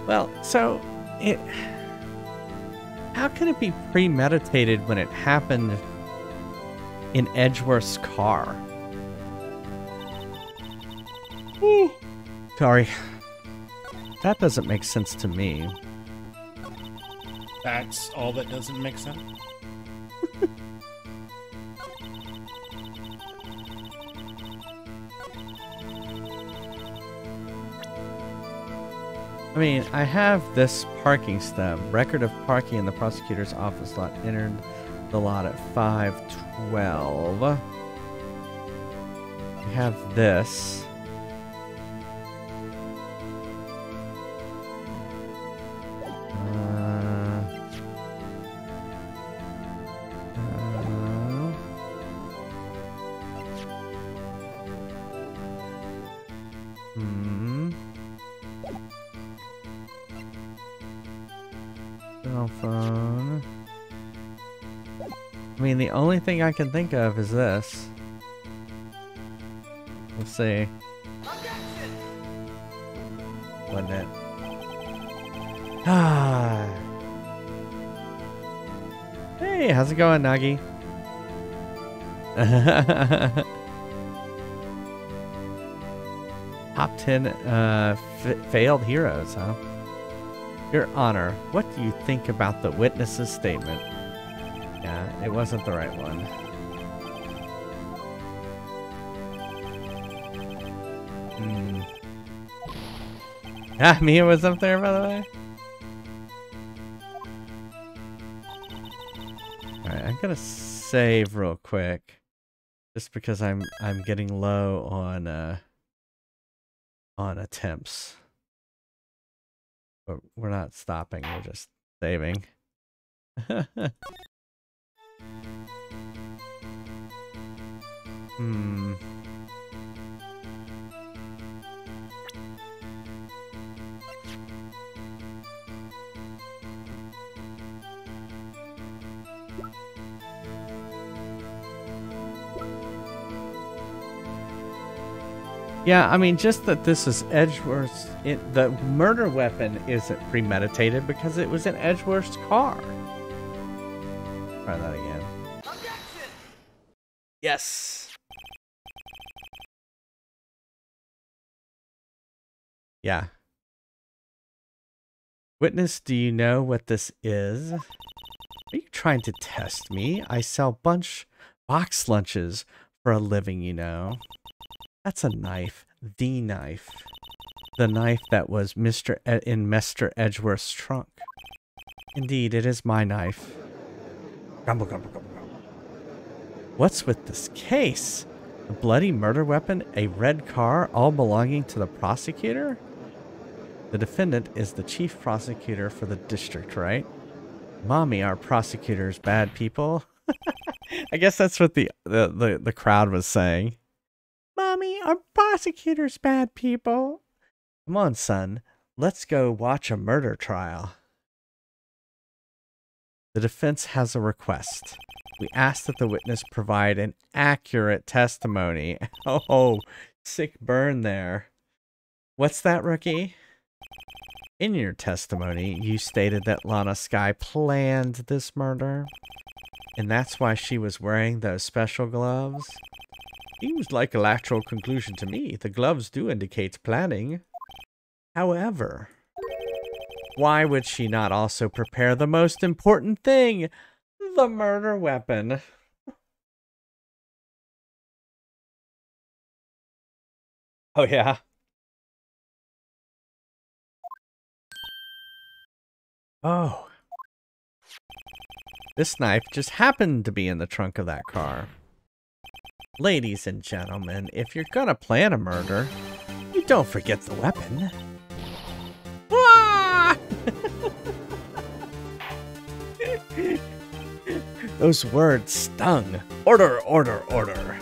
Well, so it... How can it be premeditated when it happened in Edgeworth's car? Ooh. Sorry. That doesn't make sense to me.
That's all that doesn't make sense?
I mean, I have this parking stub. Record of parking in the prosecutor's office lot. Entered the lot at 5:12. I have this. Cell phone. I mean, the only thing I can think of is this. Let's see. Wasn't it? Ah. Hey, how's it going, Nagi? Top 10 failed heroes, huh? Your Honor, what do you think about the witness's statement? Yeah, it wasn't the right one. Ah, Mia was up there, by the way. Alright, I'm gonna save real quick. Just because I'm getting low on attempts. But we're not stopping, we're just saving. Yeah, I mean, just that this is Edgeworth's... the murder weapon isn't premeditated because it was in Edgeworth's car. Try that again. Objection! Yes! Yeah. Witness, do you know what this is? Are you trying to test me? I sell box lunches for a living, you know. That's a knife. The knife. The knife that was in Mr. Edgeworth's trunk. Indeed, it is my knife. Grumble, grumble, grumble, grumble. What's with this case? A bloody murder weapon, a red car, all belonging to the prosecutor? The defendant is the chief prosecutor for the district, right? Mommy, our prosecutors bad people. I guess that's what the crowd was saying. Mommy, our prosecutors bad people. Come on, son. Let's go watch a murder trial. The defense has a request. We ask that the witness provide an accurate testimony. Oh, sick burn there. What's that, rookie? In your testimony, you stated that Lana Skye planned this murder. And that's why she was wearing those special gloves? Seems like a lateral conclusion to me. The gloves do indicate planning. However, why would she not also prepare the most important thing? The murder weapon. Oh, yeah. Oh. This knife just happened to be in the trunk of that car. Ladies and gentlemen, if you're gonna plan a murder, you don't forget the weapon. Ah! Those words stung. Order, order, order.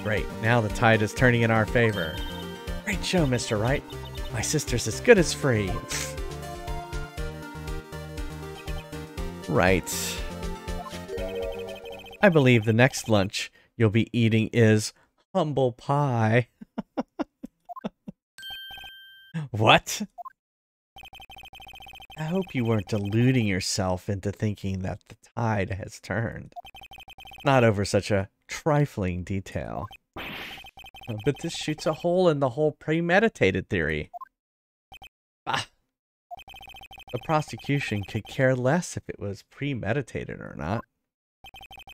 Great, now the tide is turning in our favor. Great show, Mr. Wright. My sister's as good as free. Right. I believe the next lunch you'll be eating is humble pie. What? I hope you weren't deluding yourself into thinking that the tide has turned. Not over such a trifling detail. But this shoots a hole in the whole premeditated theory. Ah. The prosecution could care less if it was premeditated or not.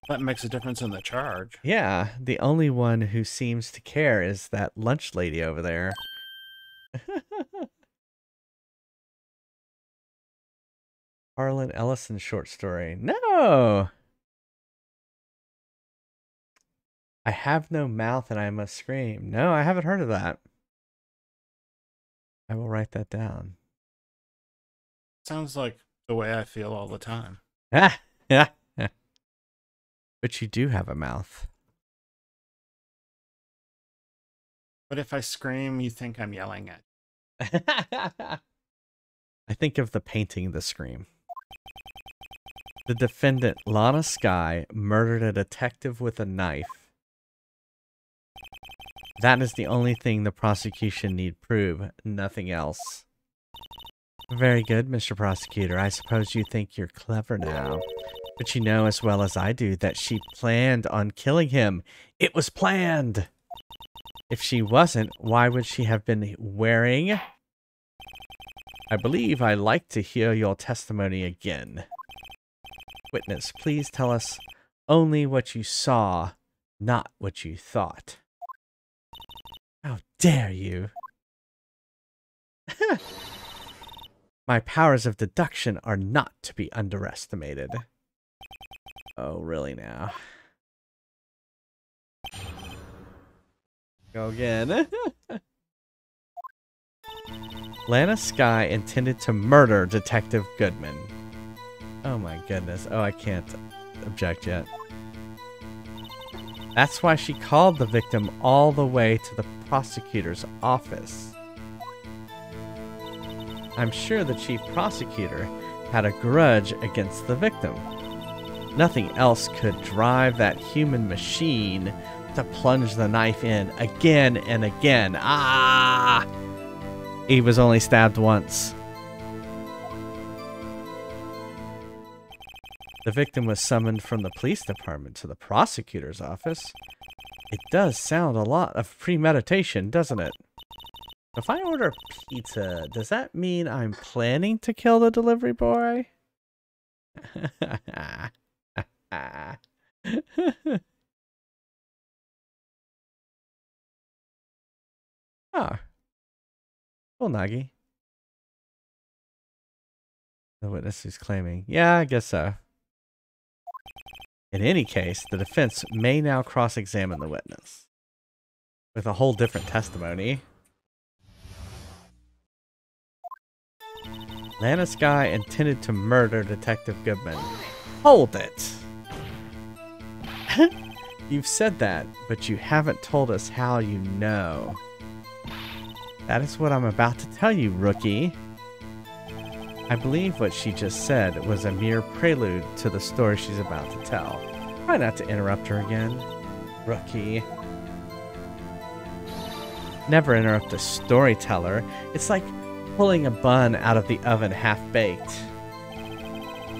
That makes a difference in the charge.
Yeah, the only one who seems to care is that lunch lady over there. Harlan Ellison short story. No! I have no mouth and I must scream. No, I haven't heard of that. I will write that down.
Sounds like the way I feel all the time.
Ah, yeah. But you do have a mouth.
But if I scream, you think I'm yelling at
I think of the painting The Scream. The defendant, Lana Skye, murdered a detective with a knife. That is the only thing the prosecution need prove, nothing else. Very good, Mr. Prosecutor. I suppose you think you're clever now. But you know as well as I do that she planned on killing him. It was planned! If she wasn't, why would she have been wearing... I believe I'd like to hear your testimony again. Witness, please tell us only what you saw, not what you thought. How dare you? My powers of deduction are not to be underestimated. Oh, really now? Go again. Lana Skye intended to murder Detective Goodman. Oh my goodness. Oh, I can't object yet. That's why she called the victim all the way to the prosecutor's office. I'm sure the chief prosecutor had a grudge against the victim. Nothing else could drive that human machine to plunge the knife in again and again. Ah! He was only stabbed once. The victim was summoned from the police department to the prosecutor's office. It does sound a lot of premeditation, doesn't it? If I order pizza, does that mean I'm planning to kill the delivery boy? Oh. Well, Nagi. The witness is claiming. Yeah, I guess so. In any case, the defense may now cross-examine the witness with a whole different testimony. Landeskog intended to murder Detective Goodman. Hold it! You've said that, but you haven't told us how you know. That is what I'm about to tell you, rookie. I believe what she just said was a mere prelude to the story she's about to tell. Try not to interrupt her again, rookie. Never interrupt a storyteller. It's like pulling a bun out of the oven half-baked.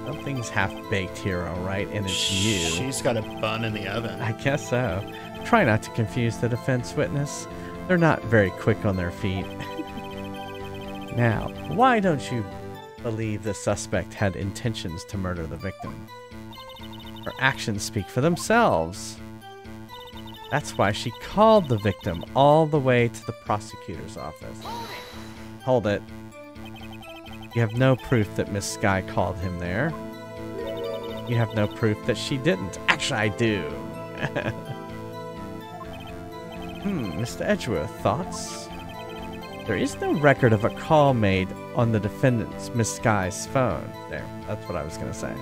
Something's half-baked here, alright, and it's you.
She's got a bun in the oven.
I guess so. Try not to confuse the defense witness. They're not very quick on their feet. Now, why don't you believe the suspect had intentions to murder the victim? Her actions speak for themselves. That's why she called the victim all the way to the prosecutor's office. Hold it. You have no proof that Miss Skye called him there. You have no proof that she didn't. Actually, I do. Mr. Edgeworth, thoughts? There is no record of a call made on the defendant's Miss Skye's phone. There, that's what I was going to say.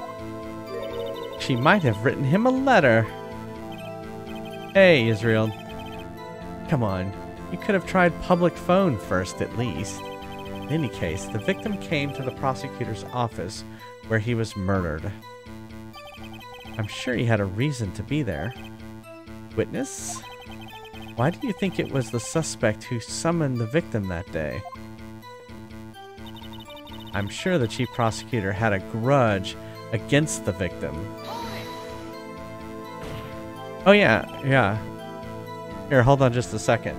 She might have written him a letter. Hey, Israel. Come on. You could have tried public phone first, at least. In any case, the victim came to the prosecutor's office where he was murdered. I'm sure he had a reason to be there. Witness? Why do you think it was the suspect who summoned the victim that day? I'm sure the chief prosecutor had a grudge against the victim. Oh yeah. Here, hold on just a second.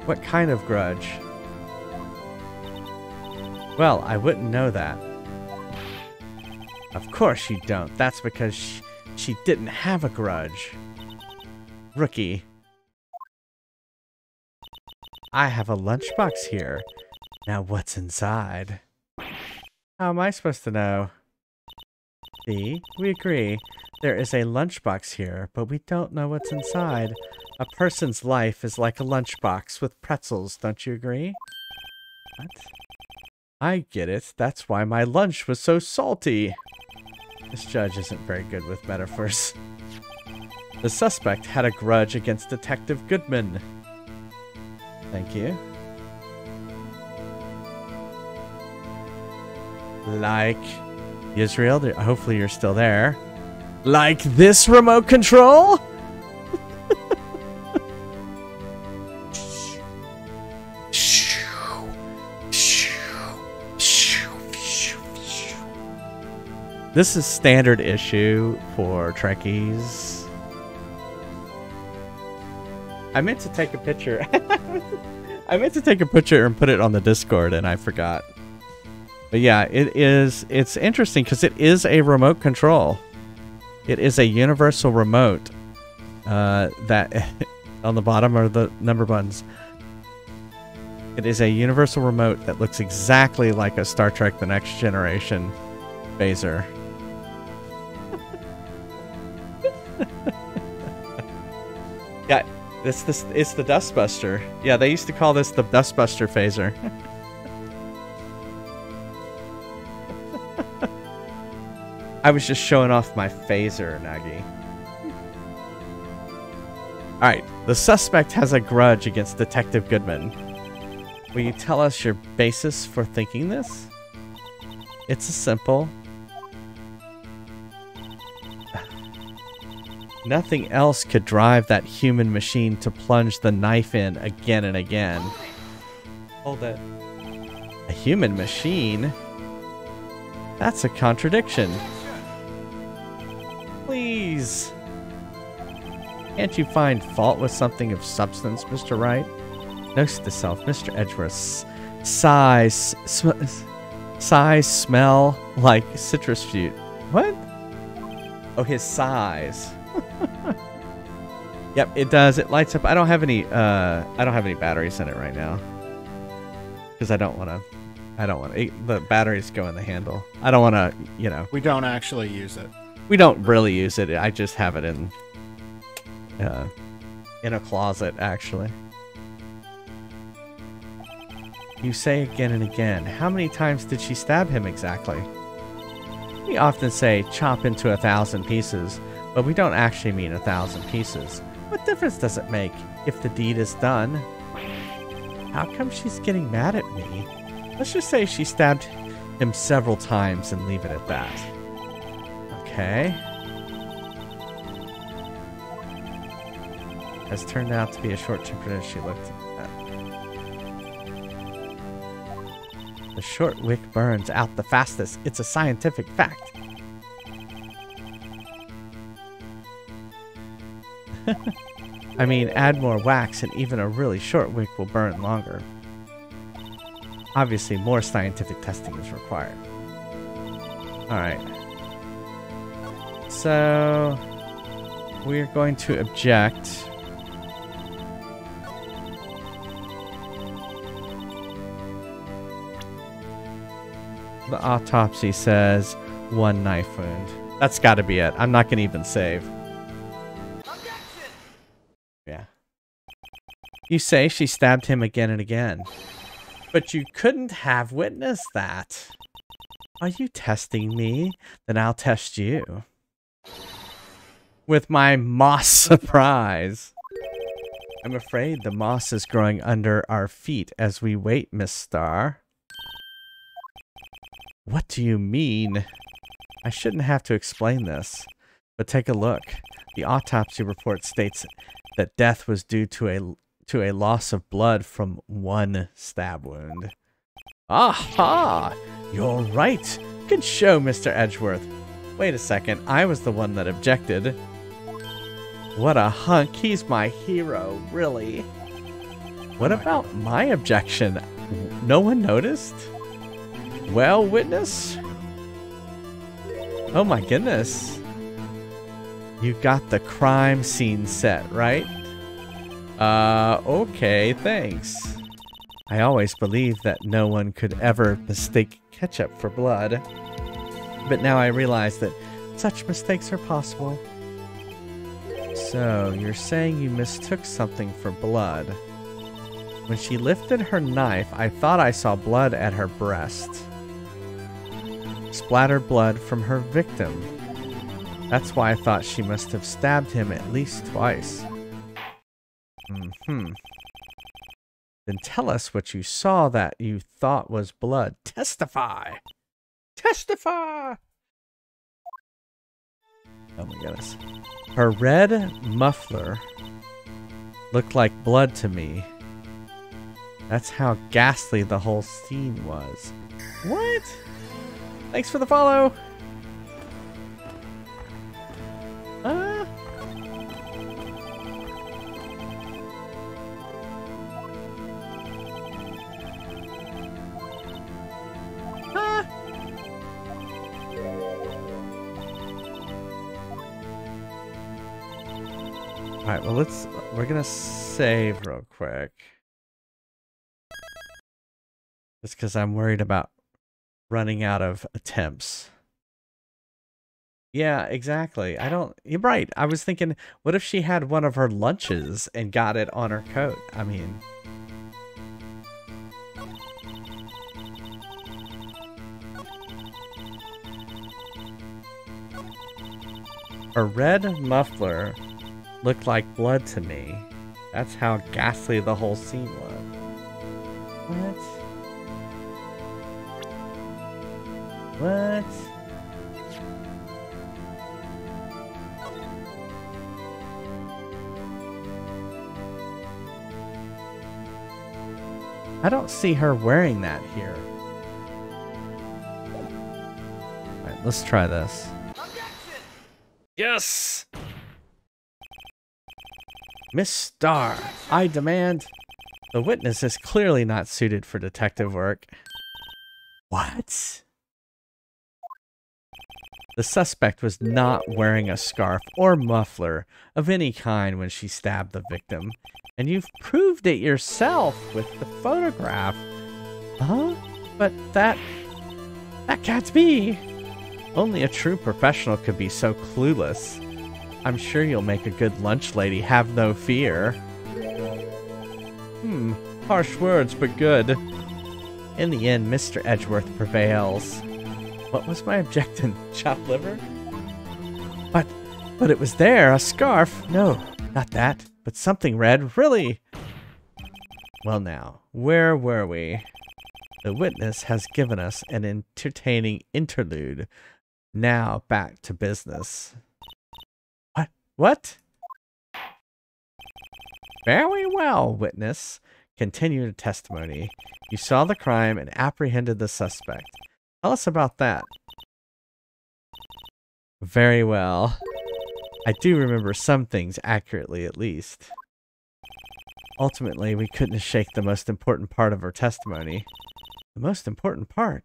What kind of grudge? Well, I wouldn't know that. Of course you don't. That's because she didn't have a grudge. Rookie. I have a lunchbox here. Now what's inside? How am I supposed to know? See, we agree. There is a lunchbox here, but we don't know what's inside. A person's life is like a lunchbox with pretzels, don't you agree? What? I get it. That's why my lunch was so salty. This judge isn't very good with metaphors. The suspect had a grudge against Detective Goodman. Thank you. Like Israel, hopefully you're still there. Like this remote control? This is standard issue for Trekkies. I meant to take a picture. I meant to take a picture and put it on the Discord, and I forgot. But yeah, it's interesting because it is a remote control. It is a universal remote that on the bottom are the number buttons. It is a universal remote that looks exactly like a Star Trek The Next Generation phaser. Yeah, it's the Dustbuster. Yeah, they used to call this the Dustbuster phaser. I was just showing off my phaser, Nagi. Alright, the suspect has a grudge against Detective Goodman. Will you tell us your basis for thinking this? It's a simple. Nothing else could drive that human machine to plunge the knife in again and again. Hold it. A human machine? That's a contradiction. Please. Can't you find fault with something of substance, Mr. Wright? Notes to self, Mr. Edgeworth's size smell like citrus fruit. What? Oh, his size. Yep, it does. It lights up. I don't have any batteries in it right now. Because I don't want to. The batteries go in the handle. I don't want to, you know.
We don't actually use it.
We don't really use it. I just have it in a closet, actually. You say again and again. How many times did she stab him exactly? We often say chop into 1,000 pieces, but we don't actually mean 1,000 pieces. What difference does it make if the deed is done? How come she's getting mad at me? Let's just say she stabbed him several times and leave it at that. Okay. Has turned out to be a short-tempered as she looked at. The short wick burns out the fastest. It's a scientific fact. I mean, add more wax and even a really short wick will burn longer. Obviously, more scientific testing is required. Alright. So, we're going to object. The autopsy says 1 knife wound. That's got to be it. I'm not going to even save. Yeah. You say she stabbed him again and again. But you couldn't have witnessed that. Are you testing me? Then I'll test you. With my moss surprise. I'm afraid the moss is growing under our feet as we wait, Miss Starr. What do you mean? I shouldn't have to explain this, but take a look. The autopsy report states that death was due to a loss of blood from 1 stab wound. Aha! You're right. Good show, Mr. Edgeworth. Wait a second, I was the one that objected. What a hunk, he's my hero, really. What about my objection? No one noticed? Well, witness? Oh my goodness. You got the crime scene set, right? Okay, thanks. I always believed that no one could ever mistake ketchup for blood. But now I realize that such mistakes are possible. So, you're saying you mistook something for blood. When she lifted her knife, I thought I saw blood at her breast. Splattered blood from her victim. That's why I thought she must have stabbed him at least twice. Then tell us what you saw that you thought was blood. Testify! Testify! Oh my goodness. Her red muffler looked like blood to me. That's how ghastly the whole scene was. What? Thanks for the follow! Alright, well we're gonna save real quick. Just because I'm worried about running out of attempts. Yeah, exactly. You're right. I was thinking, what if she had one of her lunches and got it on her coat? I mean... Her red muffler looked like blood to me. That's how ghastly the whole scene was. What? What? I don't see her wearing that here. Alright, let's try this. Yes! Miss Starr, I demand... The witness is clearly not suited for detective work. What? The suspect was not wearing a scarf or muffler of any kind when she stabbed the victim. And you've proved it yourself with the photograph. Huh? But that can't be. Only a true professional could be so clueless. I'm sure you'll make a good lunch lady, have no fear. Harsh words, but good. In the end, Mr. Edgeworth prevails. What was my objection? Chopped liver? But it was there, a scarf. No, not that, but something red, really. Well now, where were we? The witness has given us an entertaining interlude. Now back to business. What? Very well, witness. Continued testimony. You saw the crime and apprehended the suspect. Tell us about that. Very well. I do remember some things accurately, at least. Ultimately, we couldn't shake the most important part of her testimony. The most important part?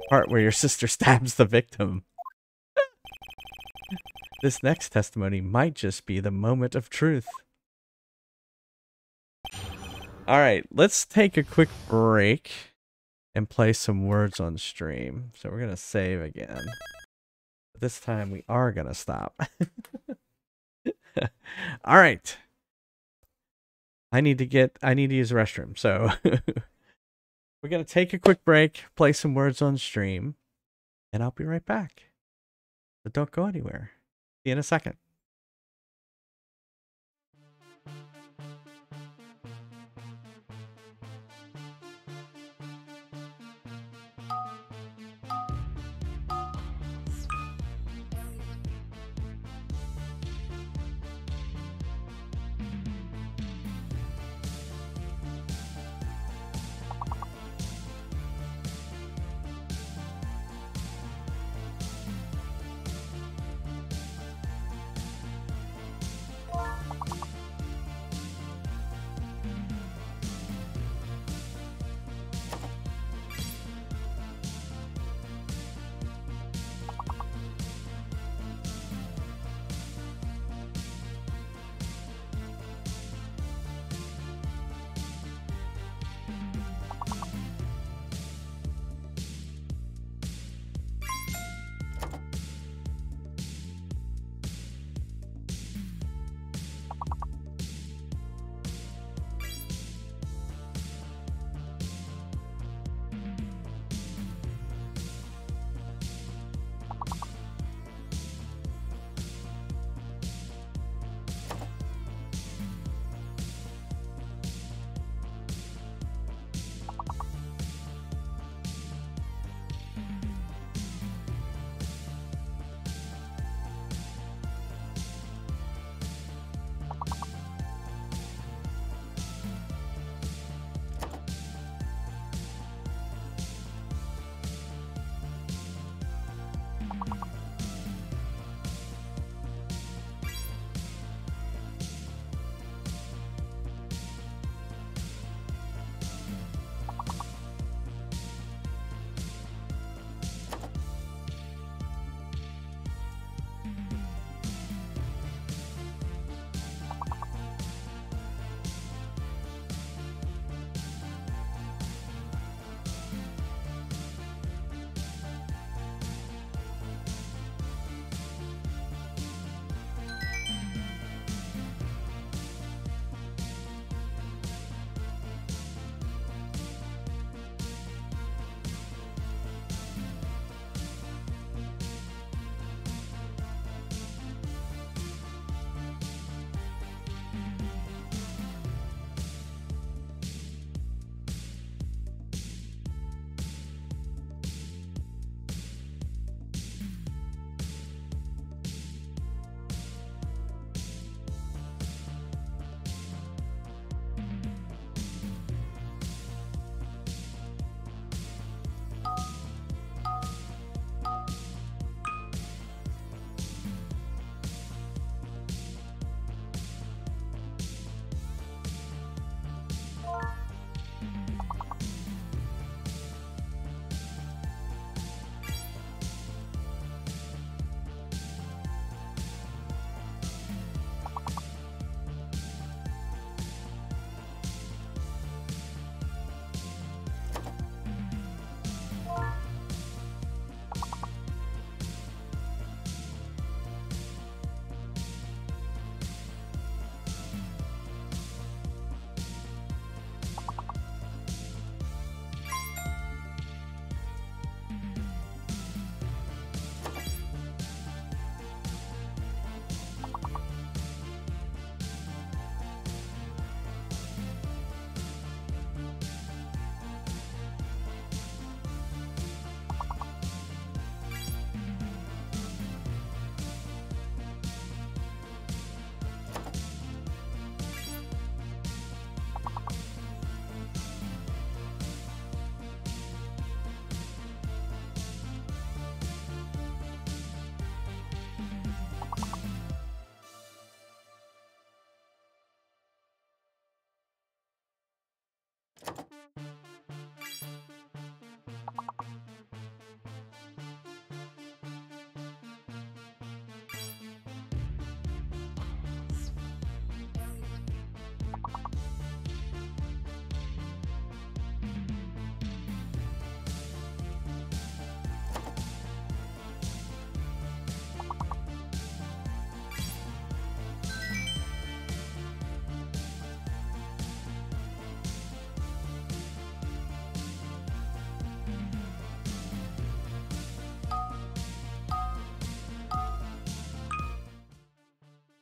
Part where your sister stabs the victim. This next testimony might just be the moment of truth. Alright, let's take a quick break and play some words on stream. So we're going to save again. But this time we are going to stop. Alright. I need to use the restroom. So we're going to take a quick break, play some words on stream, and I'll be right back. But don't go anywhere. See you in a second.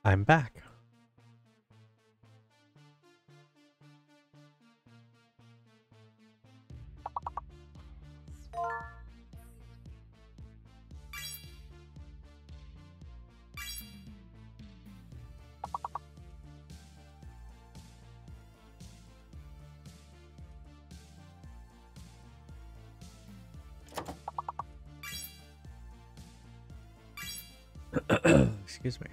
I'm back. Excuse me.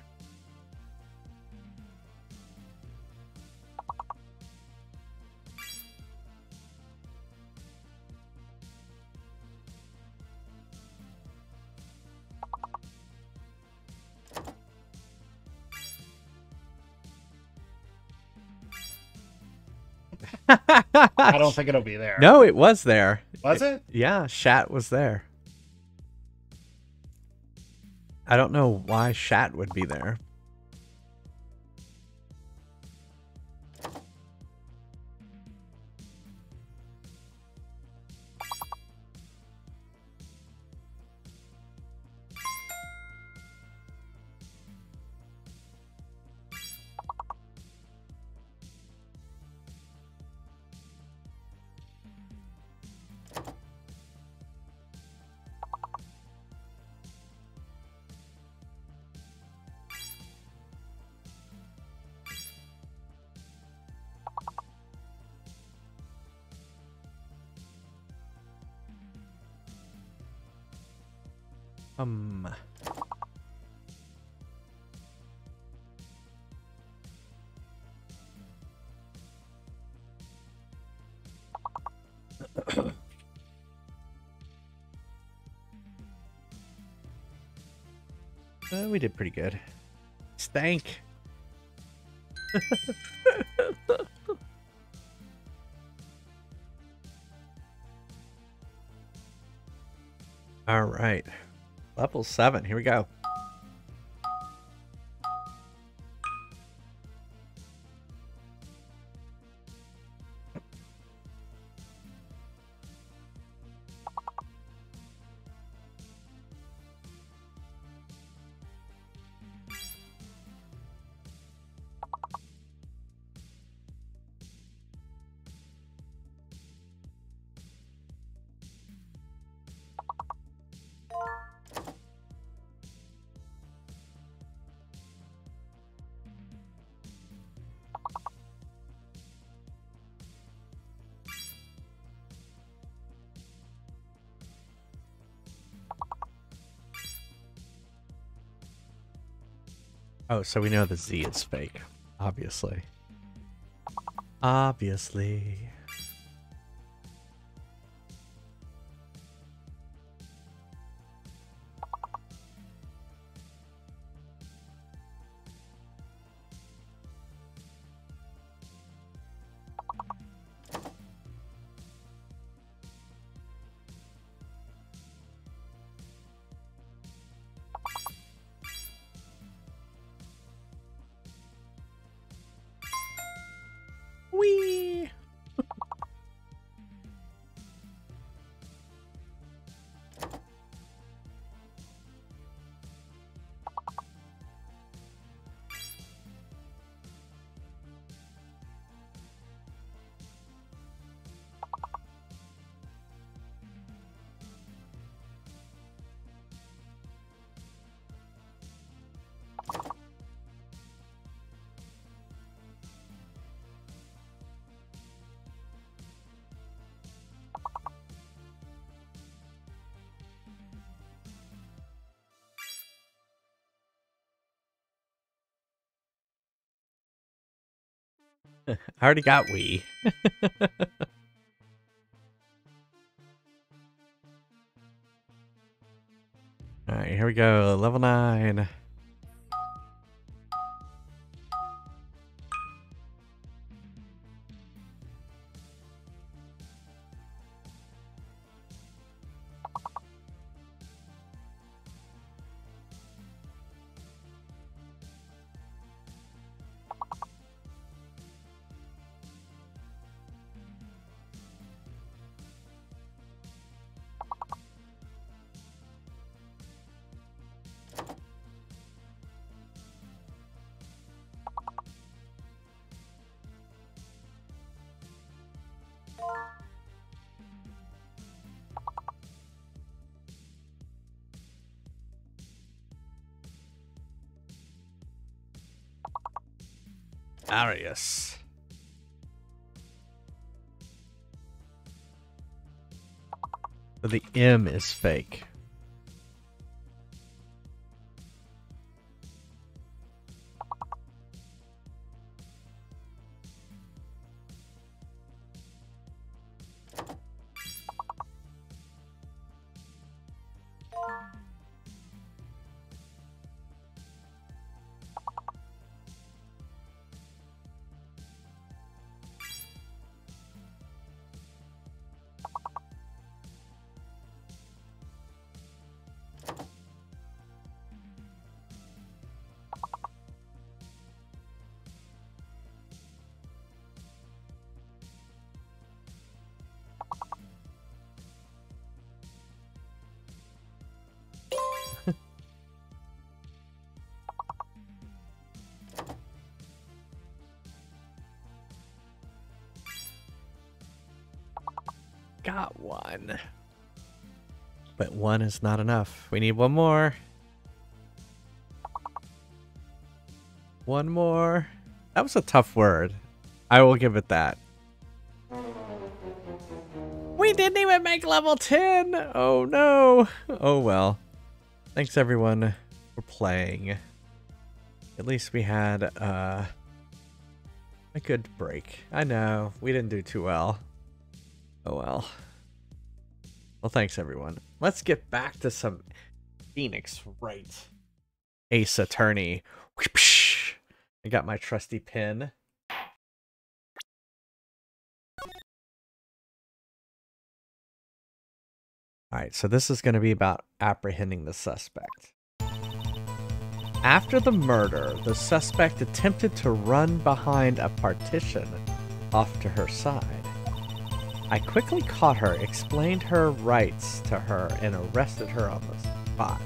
I don't think it'll be there.
No, it was there.
Was it?
Yeah, Shat was there. I don't know why Shat would be there. We did pretty good. Stank. All right. Level 7. Here we go. Oh, so we know the Z is fake, obviously. Obviously. Whee! I already got Wii. Alright, here we go. Level 9. Arius. So the M is fake. Got one. But one is not enough. We need one more. One more. That was a tough word. I will give it that. We didn't even make level 10. Oh no. Oh well. Thanks everyone for playing. At least we had a good break. I know we didn't do too well. Oh well. Well, thanks everyone. Let's get back to some Phoenix Wright. Ace Attorney. I got my trusty pin. Alright, so this is going to be about apprehending the suspect. After the murder, the suspect attempted to run behind a partition off to her side. I quickly caught her, explained her rights to her, and arrested her on the spot.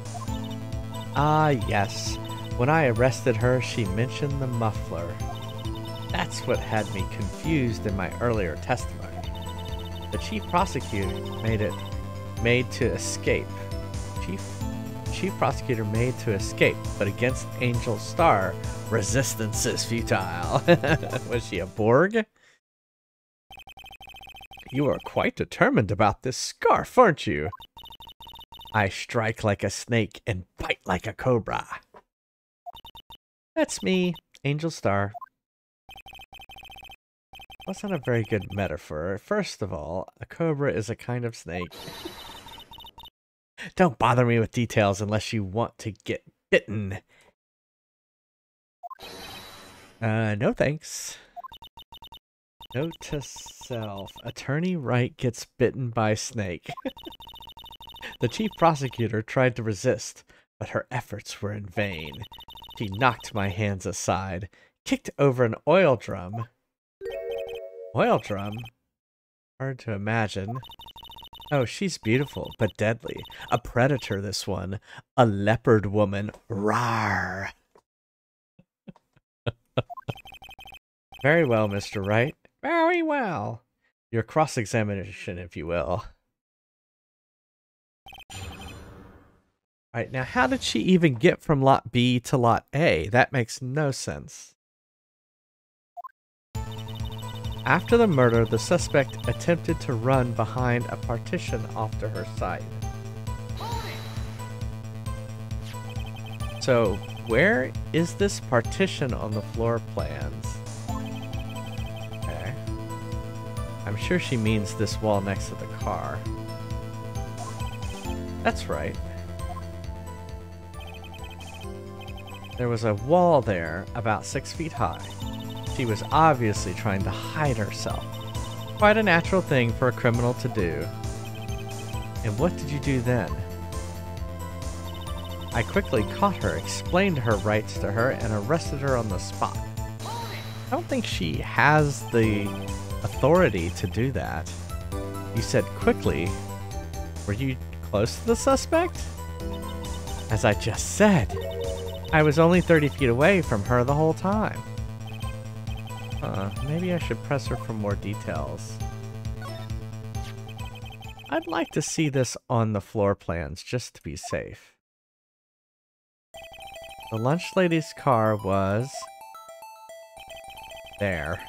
Ah, yes. When I arrested her, she mentioned the muffler. That's what had me confused in my earlier testimony. The chief prosecutor made to escape. Chief prosecutor made to escape, but against Angel Star, resistance is futile. Was she a Borg? You are quite determined about this scarf, aren't you? I strike like a snake and bite like a cobra. That's me, Angel Star. That's not a very good metaphor. First of all, a cobra is a kind of snake. Don't bother me with details unless you want to get bitten. No thanks. Note to self. Attorney Wright gets bitten by snake. The chief prosecutor tried to resist, but her efforts were in vain. She knocked my hands aside, kicked over an oil drum. Oil drum? Hard to imagine. Oh, she's beautiful, but deadly. A predator, this one. A leopard woman. Rawr! Very well, Mr. Wright. Very well. Your cross-examination, if you will. Alright, now how did she even get from lot B to lot A? That makes no sense. After the murder, the suspect attempted to run behind a partition off to her side. So, where is this partition on the floor plans? Okay. I'm sure she means this wall next to the car. That's right. There was a wall there about 6 feet high. She was obviously trying to hide herself. Quite a natural thing for a criminal to do. And what did you do then? I quickly caught her, explained her rights to her, and arrested her on the spot. I don't think she has the authority to do that. You said quickly. Were you close to the suspect? As I just said, I was only 30 feet away from her the whole time. Maybe I should press her for more details. I'd like to see this on the floor plans, just to be safe. The lunch lady's car was there.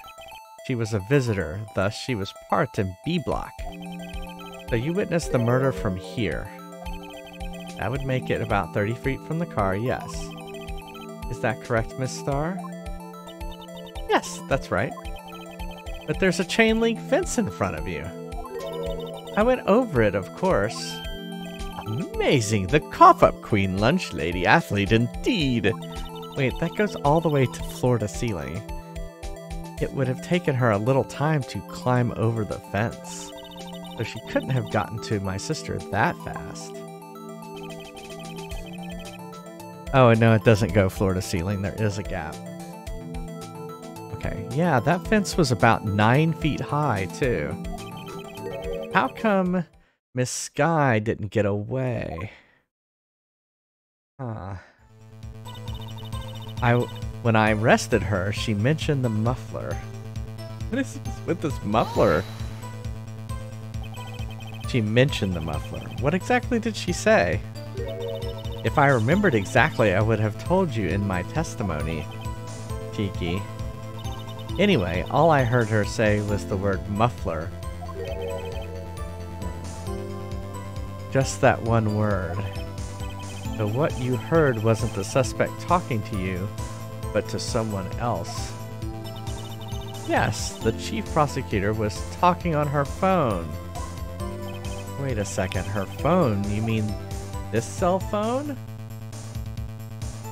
She was a visitor, thus she was parked in B block. So you witnessed the murder from here. That would make it about 30 feet from the car, yes. Is that correct, Miss Starr? Yes, that's right. But there's a chain link fence in front of you. I went over it, of course. Amazing! The cough-up queen lunch lady athlete indeed! Wait, that goes all the way to floor to ceiling. It would have taken her a little time to climb over the fence. So she couldn't have gotten to my sister that fast. Oh, no, it doesn't go floor to ceiling. There is a gap. Okay, yeah, that fence was about 9 feet high, too. How come Miss Sky didn't get away? Huh. When I arrested her, she mentioned the muffler. What is this with this muffler? She mentioned the muffler. What exactly did she say? If I remembered exactly, I would have told you in my testimony. Cheeky. Anyway, all I heard her say was the word muffler. Just that one word. So what you heard wasn't the suspect talking to you, but to someone else. Yes, the chief prosecutor was talking on her phone. Wait a second, her phone? You mean this cell phone?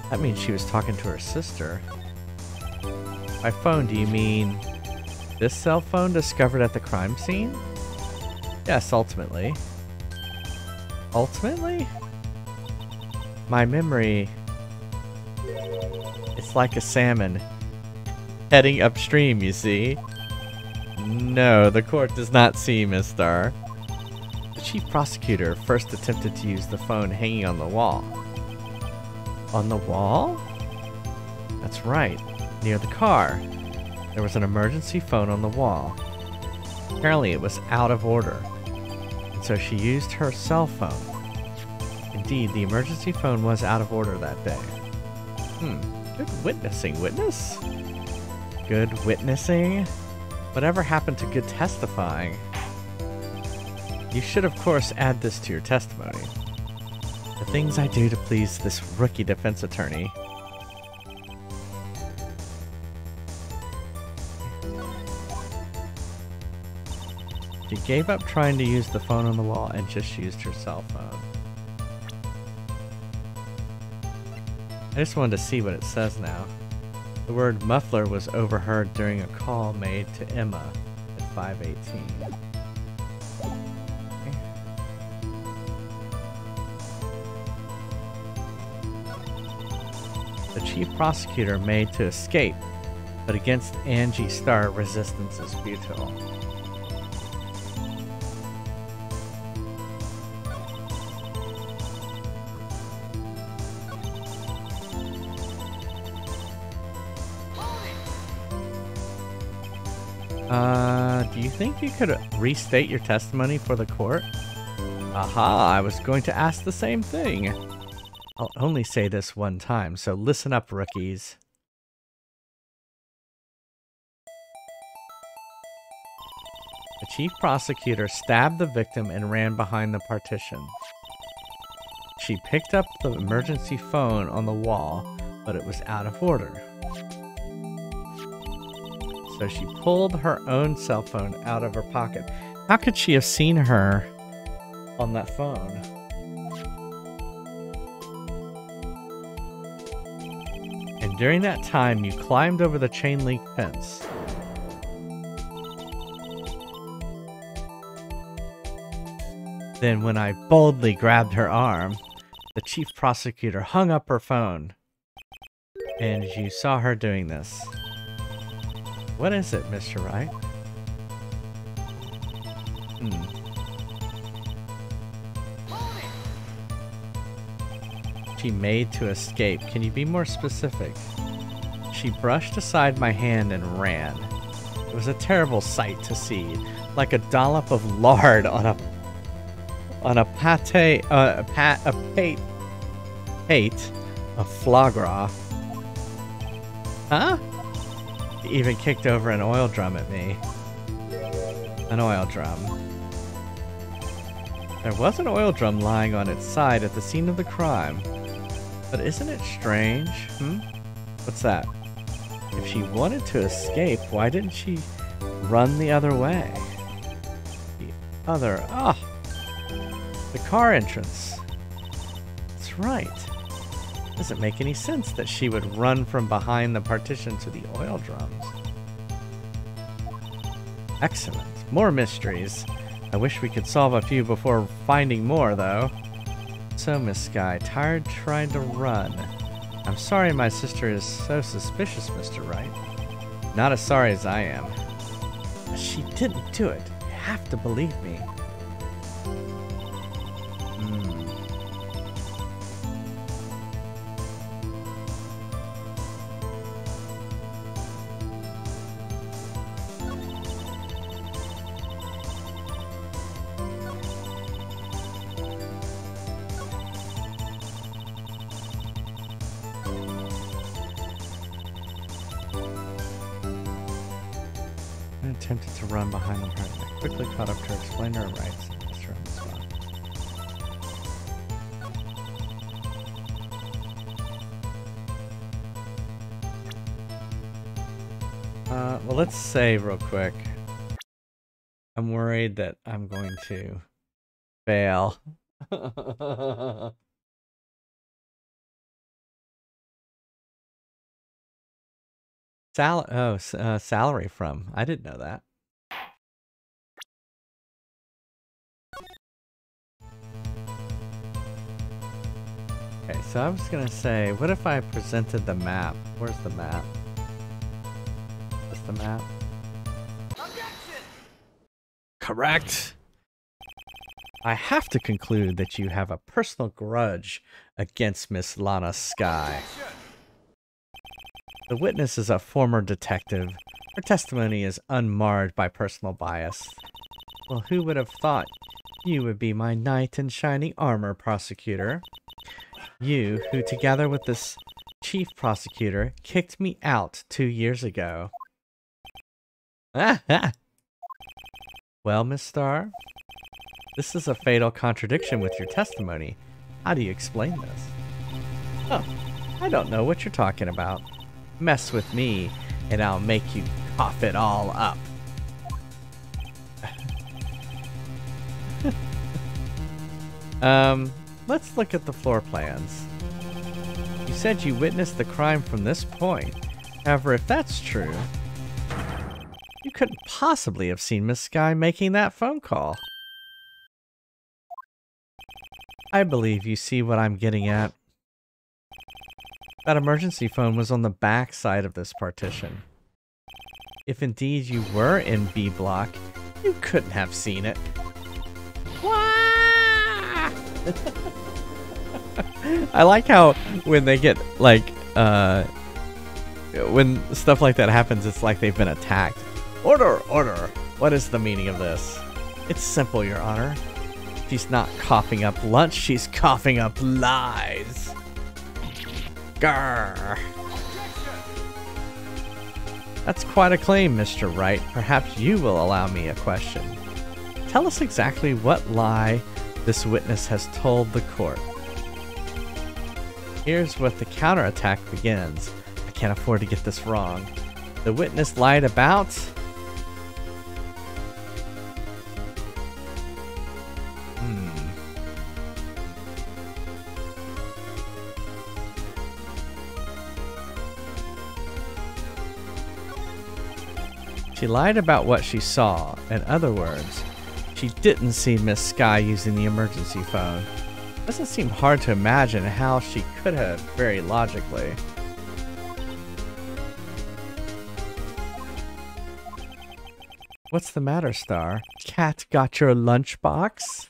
That means she was talking to her sister. By phone, do you mean this cell phone discovered at the crime scene? Yes, ultimately. Ultimately? My memory... It's like a salmon heading upstream, you see? No, the court does not see, Miss Starr. The chief prosecutor first attempted to use the phone hanging on the wall. On the wall? That's right, near the car. There was an emergency phone on the wall. Apparently it was out of order, and so she used her cell phone. Indeed, the emergency phone was out of order that day. Good witnessing, witness? Good witnessing? Whatever happened to good testifying? You should, of course, add this to your testimony. The things I do to please this rookie defense attorney. She gave up trying to use the phone on the wall and just used her cell phone. I just wanted to see what it says now. The word muffler was overheard during a call made to Emma at 5:18. The chief prosecutor made to escape, but against Angie Starr, resistance is futile. Do you think you could restate your testimony for the court? Aha, I was going to ask the same thing. I'll only say this one time, so listen up, rookies. The chief prosecutor stabbed the victim and ran behind the partition. She picked up the emergency phone on the wall, but it was out of order. So she pulled her own cell phone out of her pocket. How could she have seen her on that phone? during that time, you climbed over the chain link fence. Then when I boldly grabbed her arm, the chief prosecutor hung up her phone. And you saw her doing this. What is it, Mr. Wright? She made to escape. Can you be more specific? She brushed aside my hand and ran. It was a terrible sight to see, like a dollop of lard on a pate of foie gras. Huh? He even kicked over an oil drum at me. An oil drum. There was an oil drum lying on its side at the scene of the crime. But isn't it strange? What's that? If she wanted to escape, why didn't she run the other way? The car entrance. That's right. Doesn't make any sense that she would run from behind the partition to the oil drums. Excellent. More mysteries. I wish we could solve a few before finding more, though. So, Miss Sky, tired trying to run. I'm sorry my sister is so suspicious, Mr. Wright. Not as sorry as I am. She didn't do it. You have to believe me. Attempted to run behind them. I quickly caught up to her, explained her rights, and asked her on the spot. Well, let's say real quick. I'm worried that I'm going to fail. Salary from. I didn't know that. Okay, so I was gonna say, what if I presented the map? Where's the map? What's the map? Objection! Correct! I have to conclude that you have a personal grudge against Miss Lana Sky. Objection! The witness is a former detective. Her testimony is unmarred by personal bias. Well, who would have thought you would be my knight in shining armor, prosecutor? You, who together with this chief prosecutor, kicked me out 2 years ago. Well, Miss Starr, this is a fatal contradiction with your testimony. How do you explain this? Oh, I don't know what you're talking about. Mess with me, and I'll make you cough it all up. Let's look at the floor plans. You said you witnessed the crime from this point. However, if that's true, you couldn't possibly have seen Miss Sky making that phone call. I believe you see what I'm getting at. That emergency phone was on the back side of this partition. If indeed you were in B block, you couldn't have seen it. I like how when they get like when stuff like that happens, it's like they've been attacked. Order, order. What is the meaning of this? It's simple, Your Honor. She's not coughing up lunch, she's coughing up lies. Grr. That's quite a claim, Mr. Wright. Perhaps you will allow me a question. Tell us exactly what lie this witness has told the court. Here's what the counterattack begins. I can't afford to get this wrong. The witness lied about... She lied about what she saw. In other words, she didn't see Miss Sky using the emergency phone. Doesn't seem hard to imagine how she could have, very logically. What's the matter, Star? Cat got your lunchbox?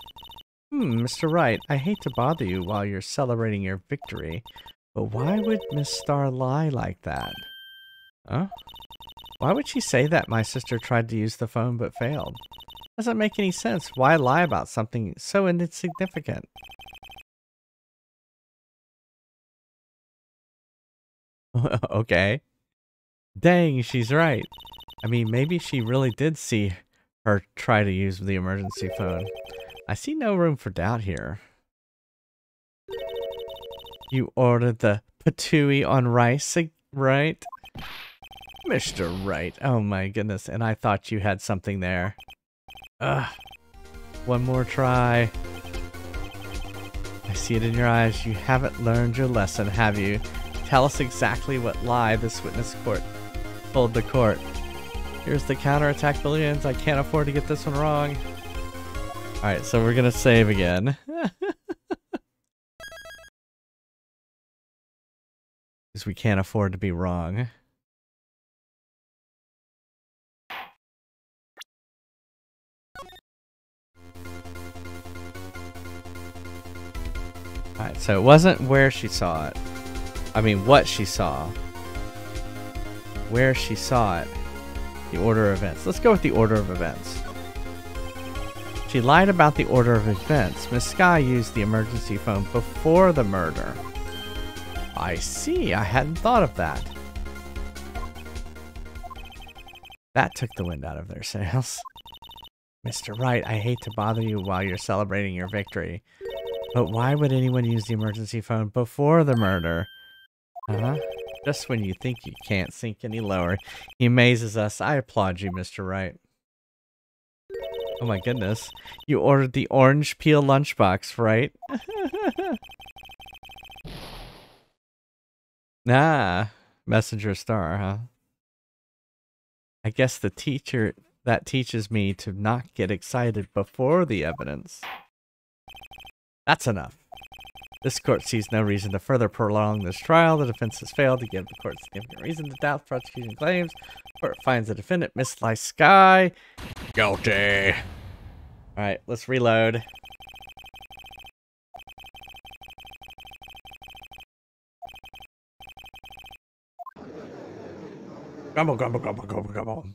Mr. Wright, I hate to bother you while you're celebrating your victory, but why would Miss Star lie like that? Huh? Why would she say that my sister tried to use the phone but failed? Doesn't make any sense. Why lie about something so insignificant? Okay. Dang, she's right. I mean, maybe she really did see her try to use the emergency phone. I see no room for doubt here. You ordered the patooey on rice, right? Mr. Wright, oh my goodness, and I thought you had something there. Ugh. One more try. I see it in your eyes. You haven't learned your lesson, have you? Tell us exactly what lie this witness court told the court. Here's the counterattack billions. I can't afford to get this one wrong. Alright, so we're gonna save again. Because we can't afford to be wrong. Alright, so it wasn't where she saw it. I mean, what she saw. Where she saw it. The order of events. Let's go with the order of events. She lied about the order of events. Miss Sky used the emergency phone before the murder. I see. I hadn't thought of that. That took the wind out of their sails. Mr. Wright, I hate to bother you while you're celebrating your victory. But why would anyone use the emergency phone before the murder? Huh? Just when you think you can't sink any lower. He amazes us. I applaud you, Mr. Wright. Oh my goodness. You ordered the orange peel lunchbox, right? Nah. Messenger Star, huh? I guess the teacher that teaches me to not get excited before the evidence. That's enough. This court sees no reason to further prolong this trial. The defense has failed to give the court significant reason to doubt the prosecution claims. The court finds the defendant, Miss Sky, guilty. Alright, let's reload. Grumble, grumble, grumble, grumble, grumble.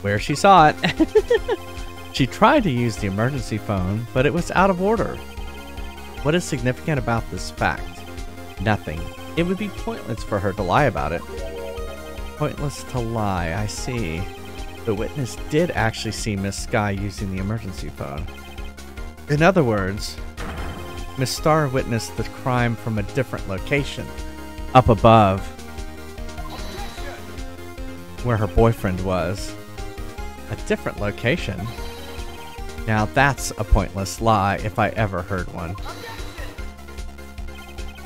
Where she saw it. She tried to use the emergency phone, but it was out of order. What is significant about this fact? Nothing. It would be pointless for her to lie about it. Pointless to lie, I see. The witness did actually see Miss Sky using the emergency phone. In other words, Miss Star witnessed the crime from a different location, up above, where her boyfriend was. A different location? Now that's a pointless lie if I ever heard one.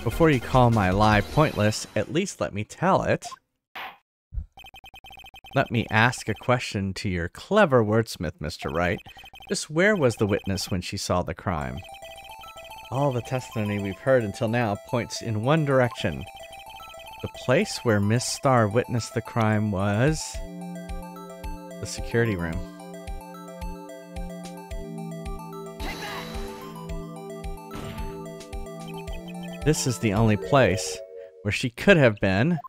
Before you call my lie pointless, at least let me tell it. Let me ask a question to your clever wordsmith, Mr. Wright. Just where was the witness when she saw the crime? All the testimony we've heard until now points in one direction. The place where Miss Star witnessed the crime was the security room. This is the only place where she could have been.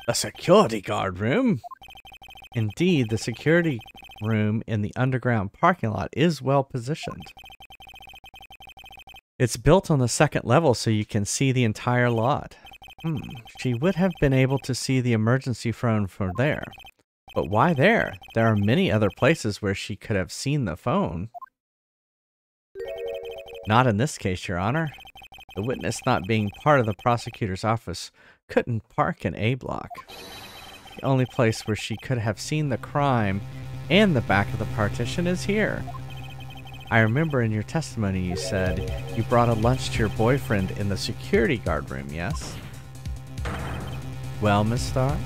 The security guard room? Indeed, the security room in the underground parking lot is well positioned. It's built on the second level so you can see the entire lot. She would have been able to see the emergency phone from there. But why there? There are many other places where she could have seen the phone. Not in this case, Your Honor. The witness, not being part of the prosecutor's office, couldn't park in A block. only place where she could have seen the crime and the back of the partition is here. I remember in your testimony you said you brought a lunch to your boyfriend in the security guard room, yes? Well, Miss Starr?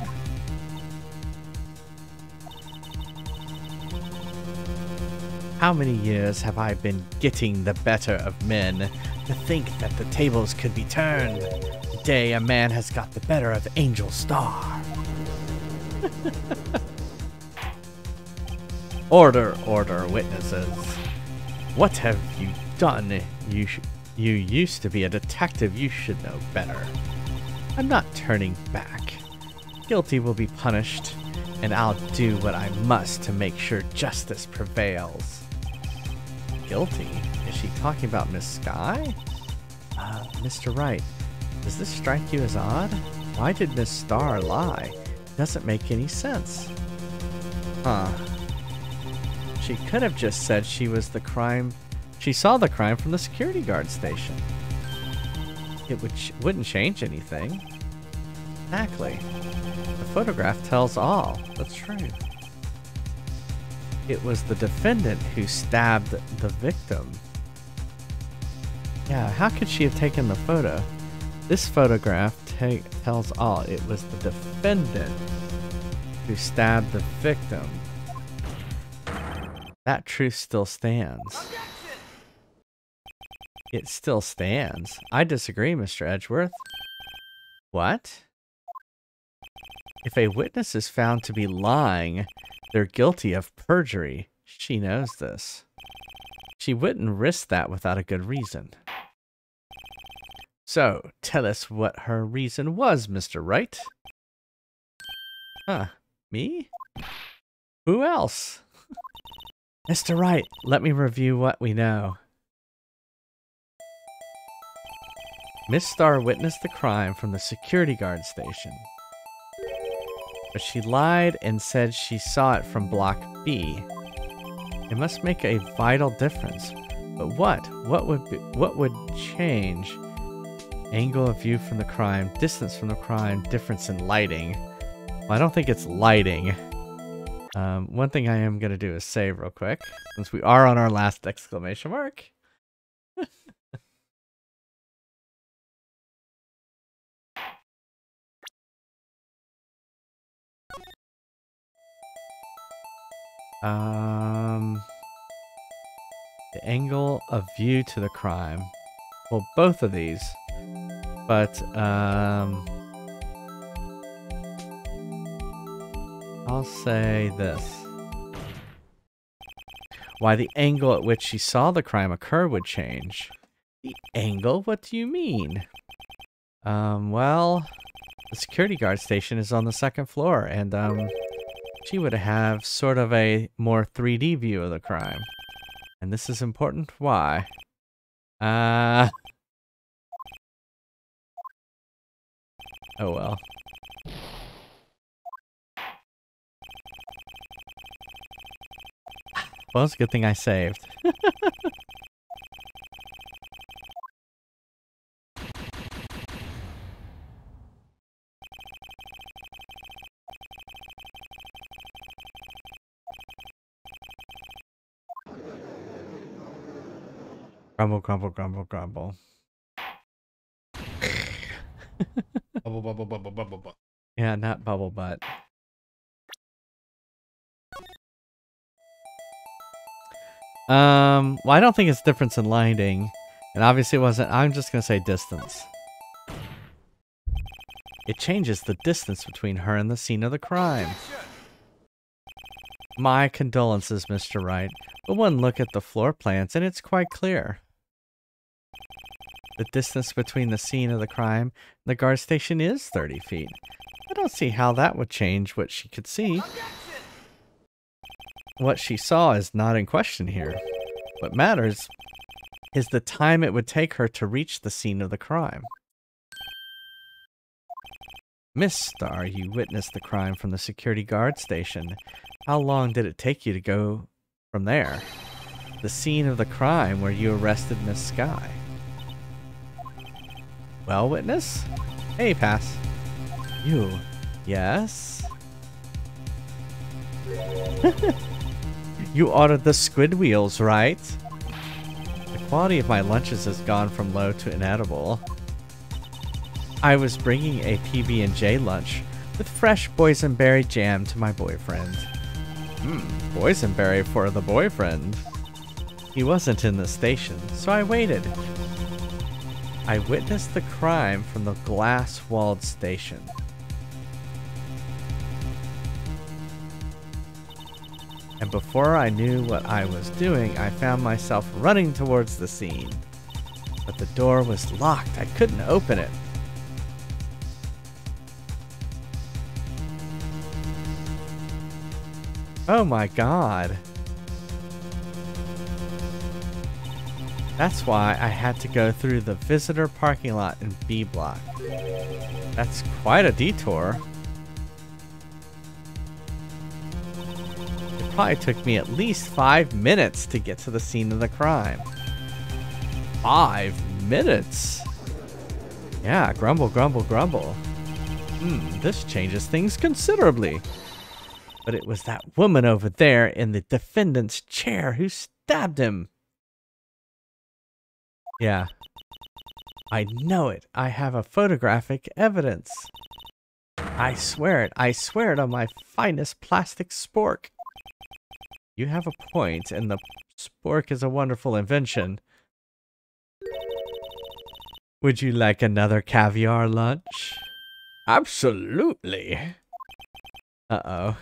How many years have I been getting the better of men to think that the tables could be turned? Today a man has got the better of Angel Starr. Order, order, witnesses. What have you done? You used to be a detective. You should know better. I'm not turning back. Guilty will be punished, and I'll do what I must to make sure justice prevails. Guilty? Is she talking about Miss Sky? Mr. Wright, does this strike you as odd? Why did Miss Starr lie? Doesn't make any sense. Huh. She could have just said she was the crime. She saw the crime from the security guard station. It wouldn't change anything. Exactly. The photograph tells all. That's true. It was the defendant who stabbed the victim. Yeah, how could she have taken the photo? This photograph tells all. It was the defendant who stabbed the victim. That truth still stands. Objection! It still stands. I disagree, Mr. Edgeworth. What? If a witness is found to be lying, they're guilty of perjury. She knows this. She wouldn't risk that without a good reason. So, tell us what her reason was, Mr. Wright. Huh. Me? Who else? Mr. Wright, let me review what we know. Miss Starr witnessed the crime from the security guard station. But she lied and said she saw it from Block B. It must make a vital difference. But what? What would change? Angle of view from the crime, distance from the crime, difference in lighting. Well, I don't think it's lighting. One thing I am going to do is save real quick, since we are on our last exclamation mark. The angle of view to the crime. Well, both of these. But, I'll say this. Why the angle at which she saw the crime occur would change. The angle? What do you mean? Well, the security guard station is on the second floor, and, she would have sort of a more 3D view of the crime. And this is important. Why? Oh well. Well, it's a good thing I saved. Grumble, grumble, grumble, grumble.
Bubble, bubble, bubble, bubble, bubble.
Yeah, not bubble butt. Well, I don't think it's difference in lighting. And obviously it wasn't. I'm just going to say distance. It changes the distance between her and the scene of the crime. My condolences, Mr. Wright. But one look at the floor plans and it's quite clear. The distance between the scene of the crime and the guard station is 30 feet. I don't see how that would change what she could see. What she saw is not in question here. What matters is the time it would take her to reach the scene of the crime. Miss Starr, you witnessed the crime from the security guard station. How long did it take you to go from there? The scene of the crime where you arrested Miss Sky. Well, witness? Hey, pass. You. Yes? You ordered the squid wheels, right? The quality of my lunches has gone from low to inedible. I was bringing a PB&J lunch with fresh boysenberry jam to my boyfriend. Boysenberry for the boyfriend. He wasn't in the station, so I waited. I witnessed the crime from the glass-walled station. And before I knew what I was doing, I found myself running towards the scene. But the door was locked. I couldn't open it. Oh my god. That's why I had to go through the visitor parking lot in B block. That's quite a detour. It probably took me at least 5 minutes to get to the scene of the crime. 5 minutes? Yeah, grumble, grumble, grumble. This changes things considerably. But it was that woman over there in the defendant's chair who stabbed him. Yeah. I know it. I have a photographic evidence. I swear it. I swear it on my finest plastic spork. You have a point, and the spork is a wonderful invention. Would you like another caviar lunch? Absolutely. Uh-oh.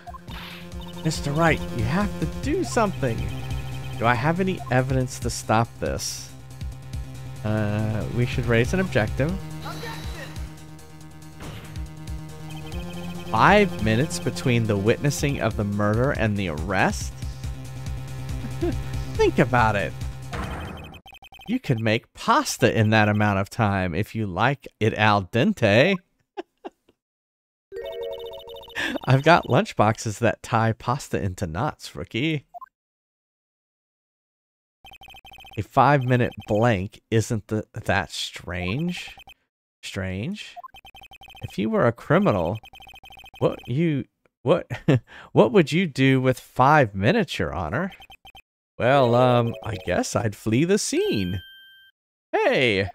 Mr. Wright, you have to do something. Do I have any evidence to stop this? We should raise an objective. 5 minutes between the witnessing of the murder and the arrest? Think about it. You could make pasta in that amount of time if you like it al dente. I've got lunchboxes that tie pasta into knots, rookie. A 5-minute blank isn't that strange? Strange? If you were a criminal, what would you do with 5 minutes, Your Honor? Well, I guess I'd flee the scene. Hey!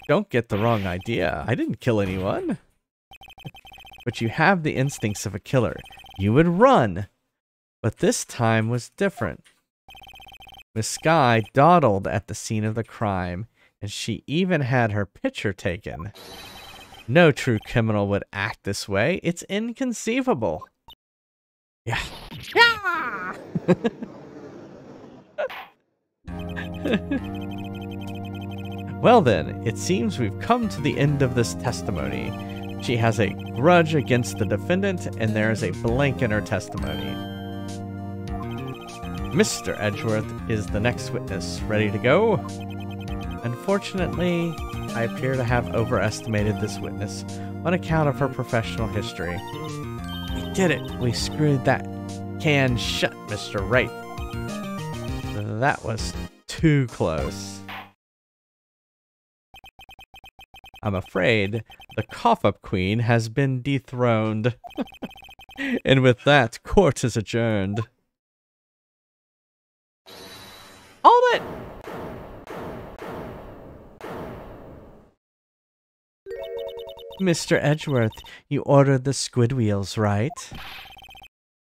Don't get the wrong idea. I didn't kill anyone. But you have the instincts of a killer. You would run. But this time was different. Miss Skye dawdled at the scene of the crime, and she even had her picture taken. No true criminal would act this way. It's inconceivable. Yeah. Yeah! Well then, it seems we've come to the end of this testimony. She has a grudge against the defendant, and there is a blank in her testimony. Mr. Edgeworth is the next witness. Ready to go? Unfortunately, I appear to have overestimated this witness on account of her professional history. We did it! We screwed that can shut, Mr. Wright. That was too close. I'm afraid the cough-up queen has been dethroned. And with that, court is adjourned. Hold it! Mr. Edgeworth, you ordered the squid wheels, right?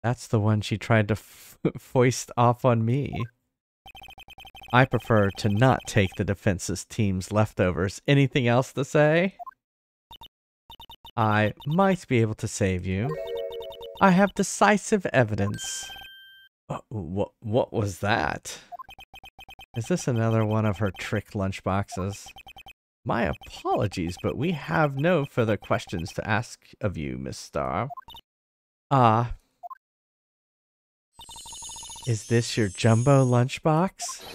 That's the one she tried to foist off on me. I prefer to not take the defense's team's leftovers. Anything else to say? I might be able to save you. I have decisive evidence. What was that? Is this another one of her trick lunchboxes? My apologies, but we have no further questions to ask of you, Miss Starr. Is this your jumbo lunchbox?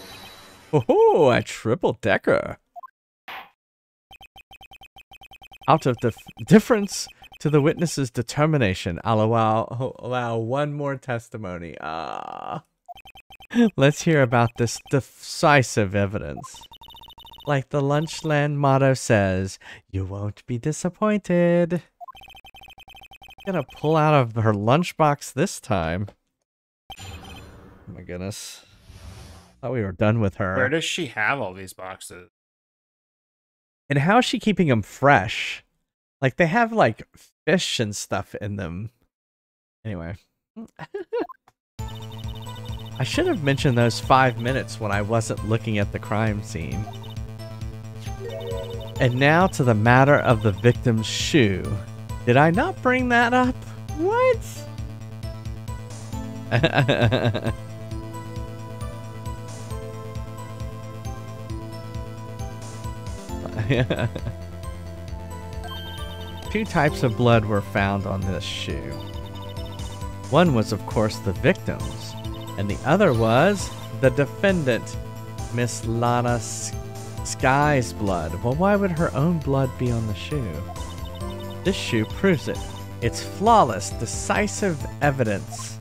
Oh, a triple-decker. Out of difference to the witness's determination, I'll allow one more testimony. Let's hear about this decisive evidence. Like the Lunchland motto says, you won't be disappointed. Gonna pull out of her lunchbox this time. Oh my goodness. Thought we were done with her.
Where does she have all these boxes?
And how is she keeping them fresh? Like, they have, like, fish and stuff in them. Anyway. I should have mentioned those 5 minutes when I wasn't looking at the crime scene. And now to the matter of the victim's shoe. Did I not bring that up? What? Two types of blood were found on this shoe. One was, of course, the victim's, and the other was the defendant, Miss Lana Sky's blood. Well, why would her own blood be on the shoe? This shoe proves it. It's flawless, decisive evidence.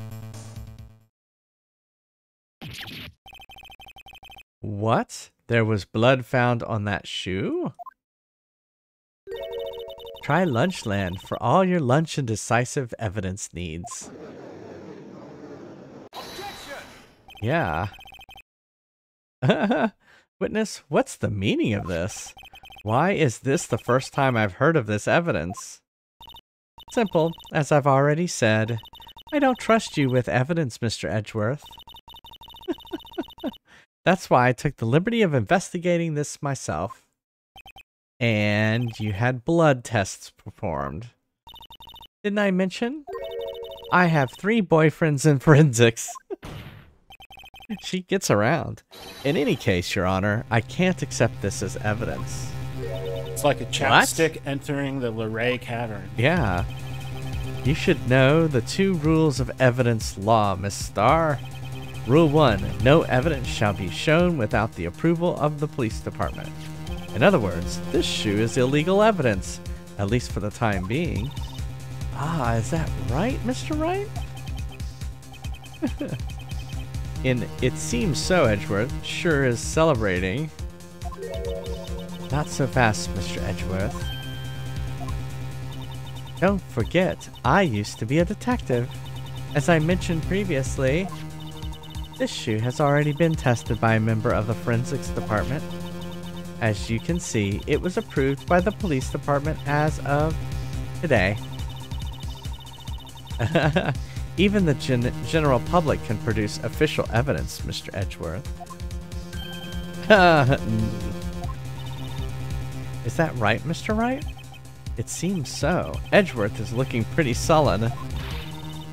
What? There was blood found on that shoe? Try Lunchland for all your lunch and decisive evidence needs. Objection! Yeah. Witness, what's the meaning of this? Why is this the first time I've heard of this evidence? Simple, as I've already said. I don't trust you with evidence, Mr. Edgeworth. That's why I took the liberty of investigating this myself. And you had blood tests performed. Didn't I mention? I have 3 boyfriends in forensics. She gets around. In any case, Your Honor, I can't accept this as evidence.
It's like a chapstick entering the Luray Cavern.
Yeah. You should know the 2 rules of evidence law, Miss Starr. Rule 1, no evidence shall be shown without the approval of the police department. In other words, this shoe is illegal evidence, at least for the time being. Ah, is that right, Mr. Wright? And it seems so, Edgeworth. Sure is celebrating. Not so fast, Mr. Edgeworth. Don't forget, I used to be a detective. As I mentioned previously, this shoe has already been tested by a member of the forensics department. As you can see, it was approved by the police department as of today. Even the general public can produce official evidence, Mr. Edgeworth. Is that right, Mr. Wright? It seems so. Edgeworth is looking pretty sullen.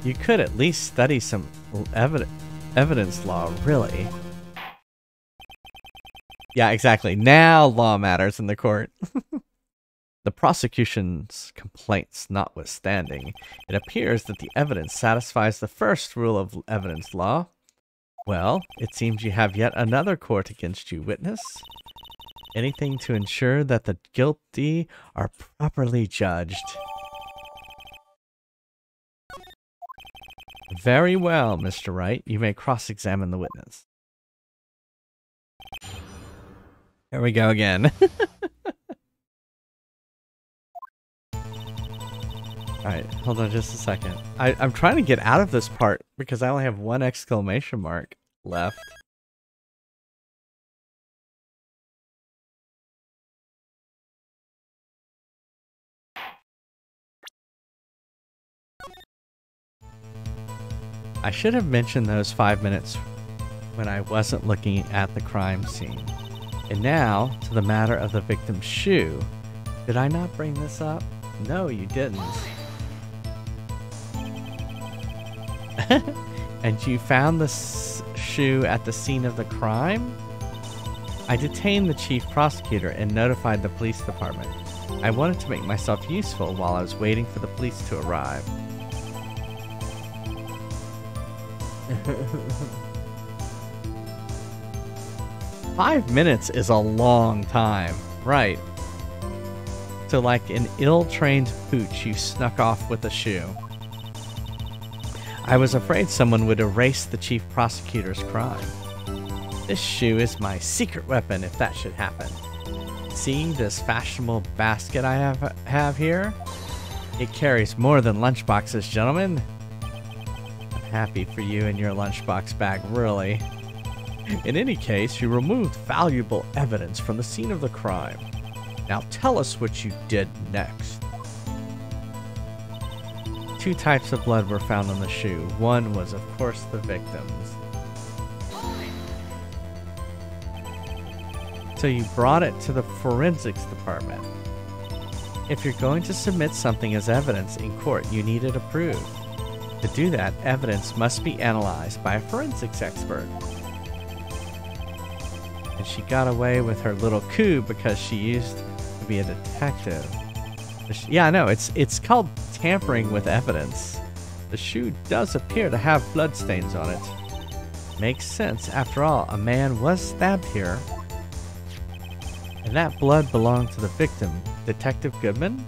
You could at least study some evidence law, really. Yeah, exactly. Now law matters in the court. The prosecution's complaints notwithstanding, it appears that the evidence satisfies the first rule of evidence law. Well, it seems you have yet another court against you, witness. Anything to ensure that the guilty are properly judged. Very well, Mr. Wright. You may cross-examine the witness. Here we go again. Alright, hold on just a second. I'm trying to get out of this part because I only have 1 exclamation mark left. I should have mentioned those 5 minutes when I wasn't looking at the crime scene. And now, to the matter of the victim's shoe. Did I not bring this up? No, you didn't. And you found the shoe at the scene of the crime? I detained the chief prosecutor and notified the police department. I wanted to make myself useful while I was waiting for the police to arrive. 5 minutes is a long time, right? So like an ill-trained pooch, you snuck off with a shoe. I was afraid someone would erase the chief prosecutor's crime. This shoe is my secret weapon if that should happen. See this fashionable basket I have here? It carries more than lunchboxes, gentlemen. I'm happy for you and your lunchbox bag, really. In any case, you removed valuable evidence from the scene of the crime. Now tell us what you did next. 2 types of blood were found on the shoe. One was, of course, the victim's. So you brought it to the forensics department. If you're going to submit something as evidence in court, you need it approved. To do that, evidence must be analyzed by a forensics expert. And she got away with her little coup because she used to be a detective. Yeah, no, it's called tampering with evidence. The shoe does appear to have bloodstains on it. Makes sense. After all, a man was stabbed here. And that blood belonged to the victim, Detective Goodman?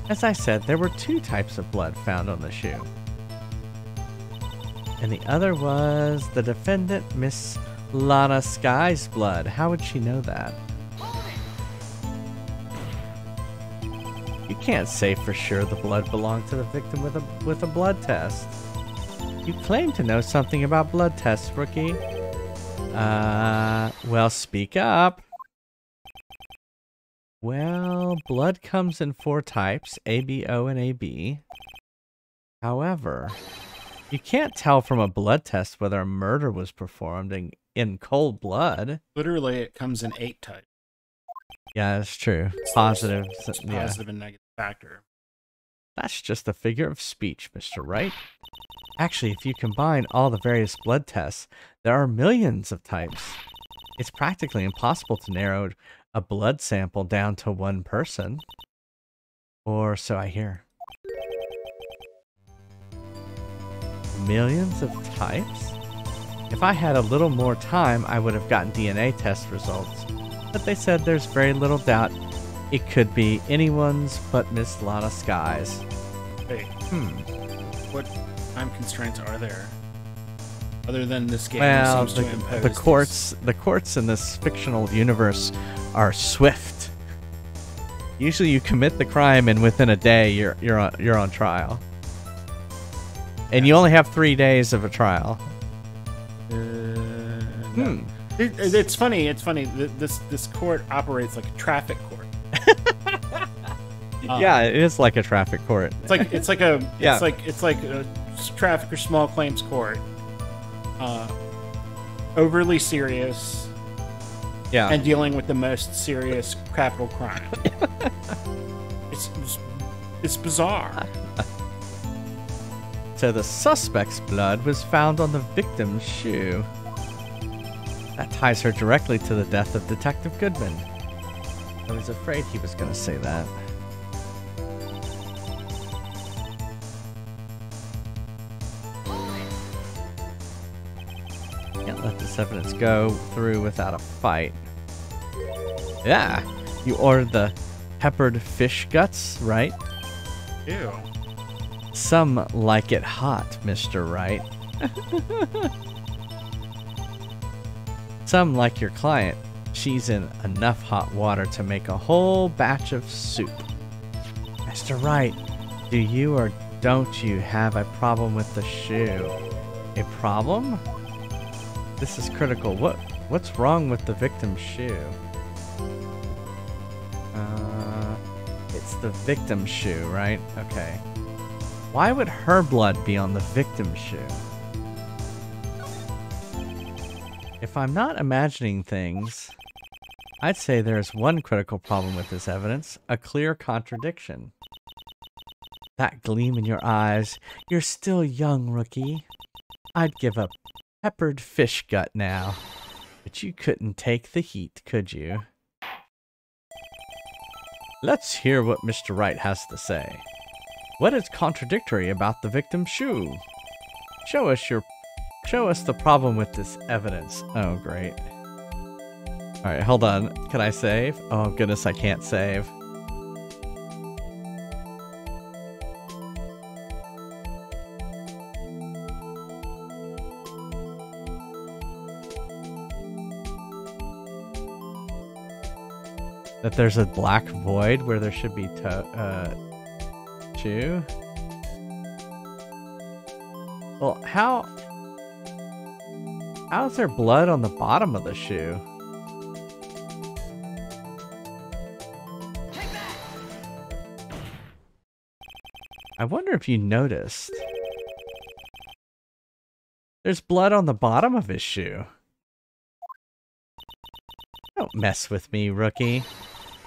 As I said, there were 2 types of blood found on the shoe. And the other was the defendant, Miss Lana Sky's blood. How would she know that? You can't say for sure the blood belonged to the victim with a blood test. You claim to know something about blood tests, rookie. Well, speak up. Well, blood comes in 4 types, A, B, O, and AB. However, you can't tell from a blood test whether a murder was performed in cold blood.
Literally, it comes in 8 types.
Yeah, that's true. Positive.
It's positive and negative factor.
That's just a figure of speech, Mr. Wright. Actually, if you combine all the various blood tests, there are millions of types. It's practically impossible to narrow a blood sample down to one person. Or so I hear. Millions of types? If I had a little more time, I would have gotten DNA test results. But they said there's very little doubt it could be anyone's but Miss Lana Sky's.
Hey, what time constraints are there? Other than this game seems to impose
the courts in this fictional universe are swift. Usually you commit the crime and within a day you're on trial. And you only have 3 days of a trial.
No. It's funny. This court operates like a traffic court.
Yeah, it is like a traffic court.
It's like a traffic or small claims court. Overly serious.
Yeah.
And dealing with the most serious capital crime. It's bizarre.
So the suspect's blood was found on the victim's shoe. That ties her directly to the death of Detective Goodman. I was afraid he was going to say that. Can't let this evidence go through without a fight. Yeah, you ordered the peppered fish guts, right?
Ew.
Some like it hot, Mr. Wright. Some like your client. She's in enough hot water to make a whole batch of soup. Mr. Wright, do you or don't you have a problem with the shoe? A problem? This is critical. What's wrong with the victim's shoe? It's the victim's shoe, right? Okay. Why would her blood be on the victim's shoe? If I'm not imagining things, I'd say there's one critical problem with this evidence, a clear contradiction. That gleam in your eyes, you're still young, rookie. I'd give a peppered fish gut now, but you couldn't take the heat, could you? Let's hear what Mr. Wright has to say. What is contradictory about the victim's shoe? Show us the problem with this evidence. Oh, great. Alright, hold on. Can I save? Oh, goodness, I can't save. That there's a black void where there should be got you. Well, how's there blood on the bottom of the shoe? I wonder if you noticed. There's blood on the bottom of his shoe. Don't mess with me, rookie.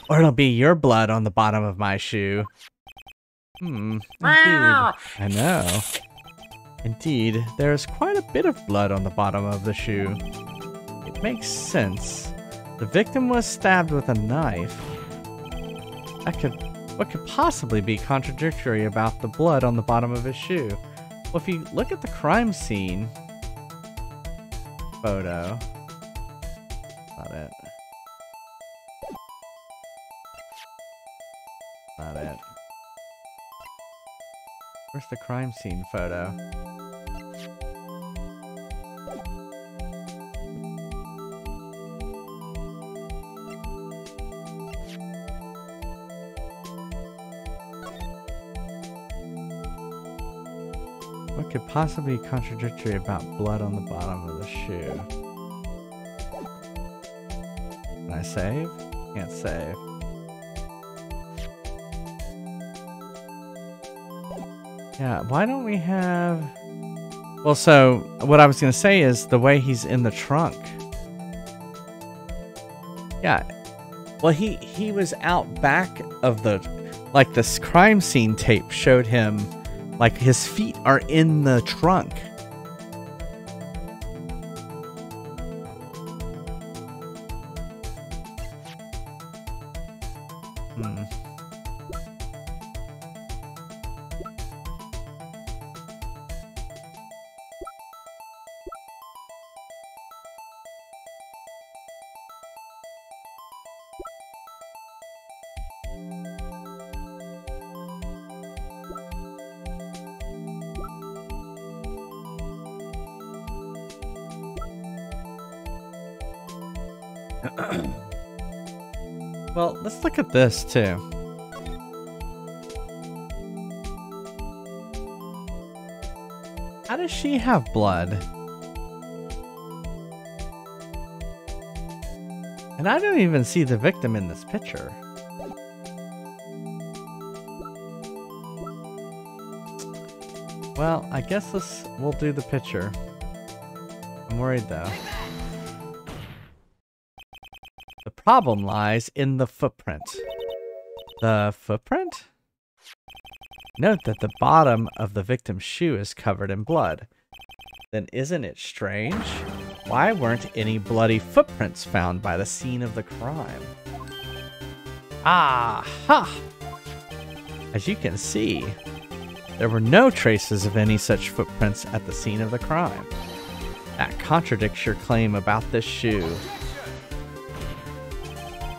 Or it'll be your blood on the bottom of my shoe. Indeed. I know. Indeed, there's quite a bit of blood on the bottom of the shoe. It makes sense. The victim was stabbed with a knife. What could possibly be contradictory about the blood on the bottom of his shoe? Well, if you look at the crime scene photo, not it. Not it. Where's the crime scene photo? What could possibly be contradictory about blood on the bottom of the shoe? Can I save? Can't save. Yeah, why don't we have... Well, so, what I was going to say is the way he's in the trunk. Yeah. Well, he was out back of the... Like, this crime scene tape showed him, like, his feet are in the trunk. Well, let's look at this too. How does she have blood? And I don't even see the victim in this picture. Well, I guess we'll do the picture. I'm worried though. The problem lies in the footprint. The footprint? Note that the bottom of the victim's shoe is covered in blood. Then isn't it strange? Why weren't any bloody footprints found by the scene of the crime? Aha! As you can see, there were no traces of any such footprints at the scene of the crime. That contradicts your claim about this shoe.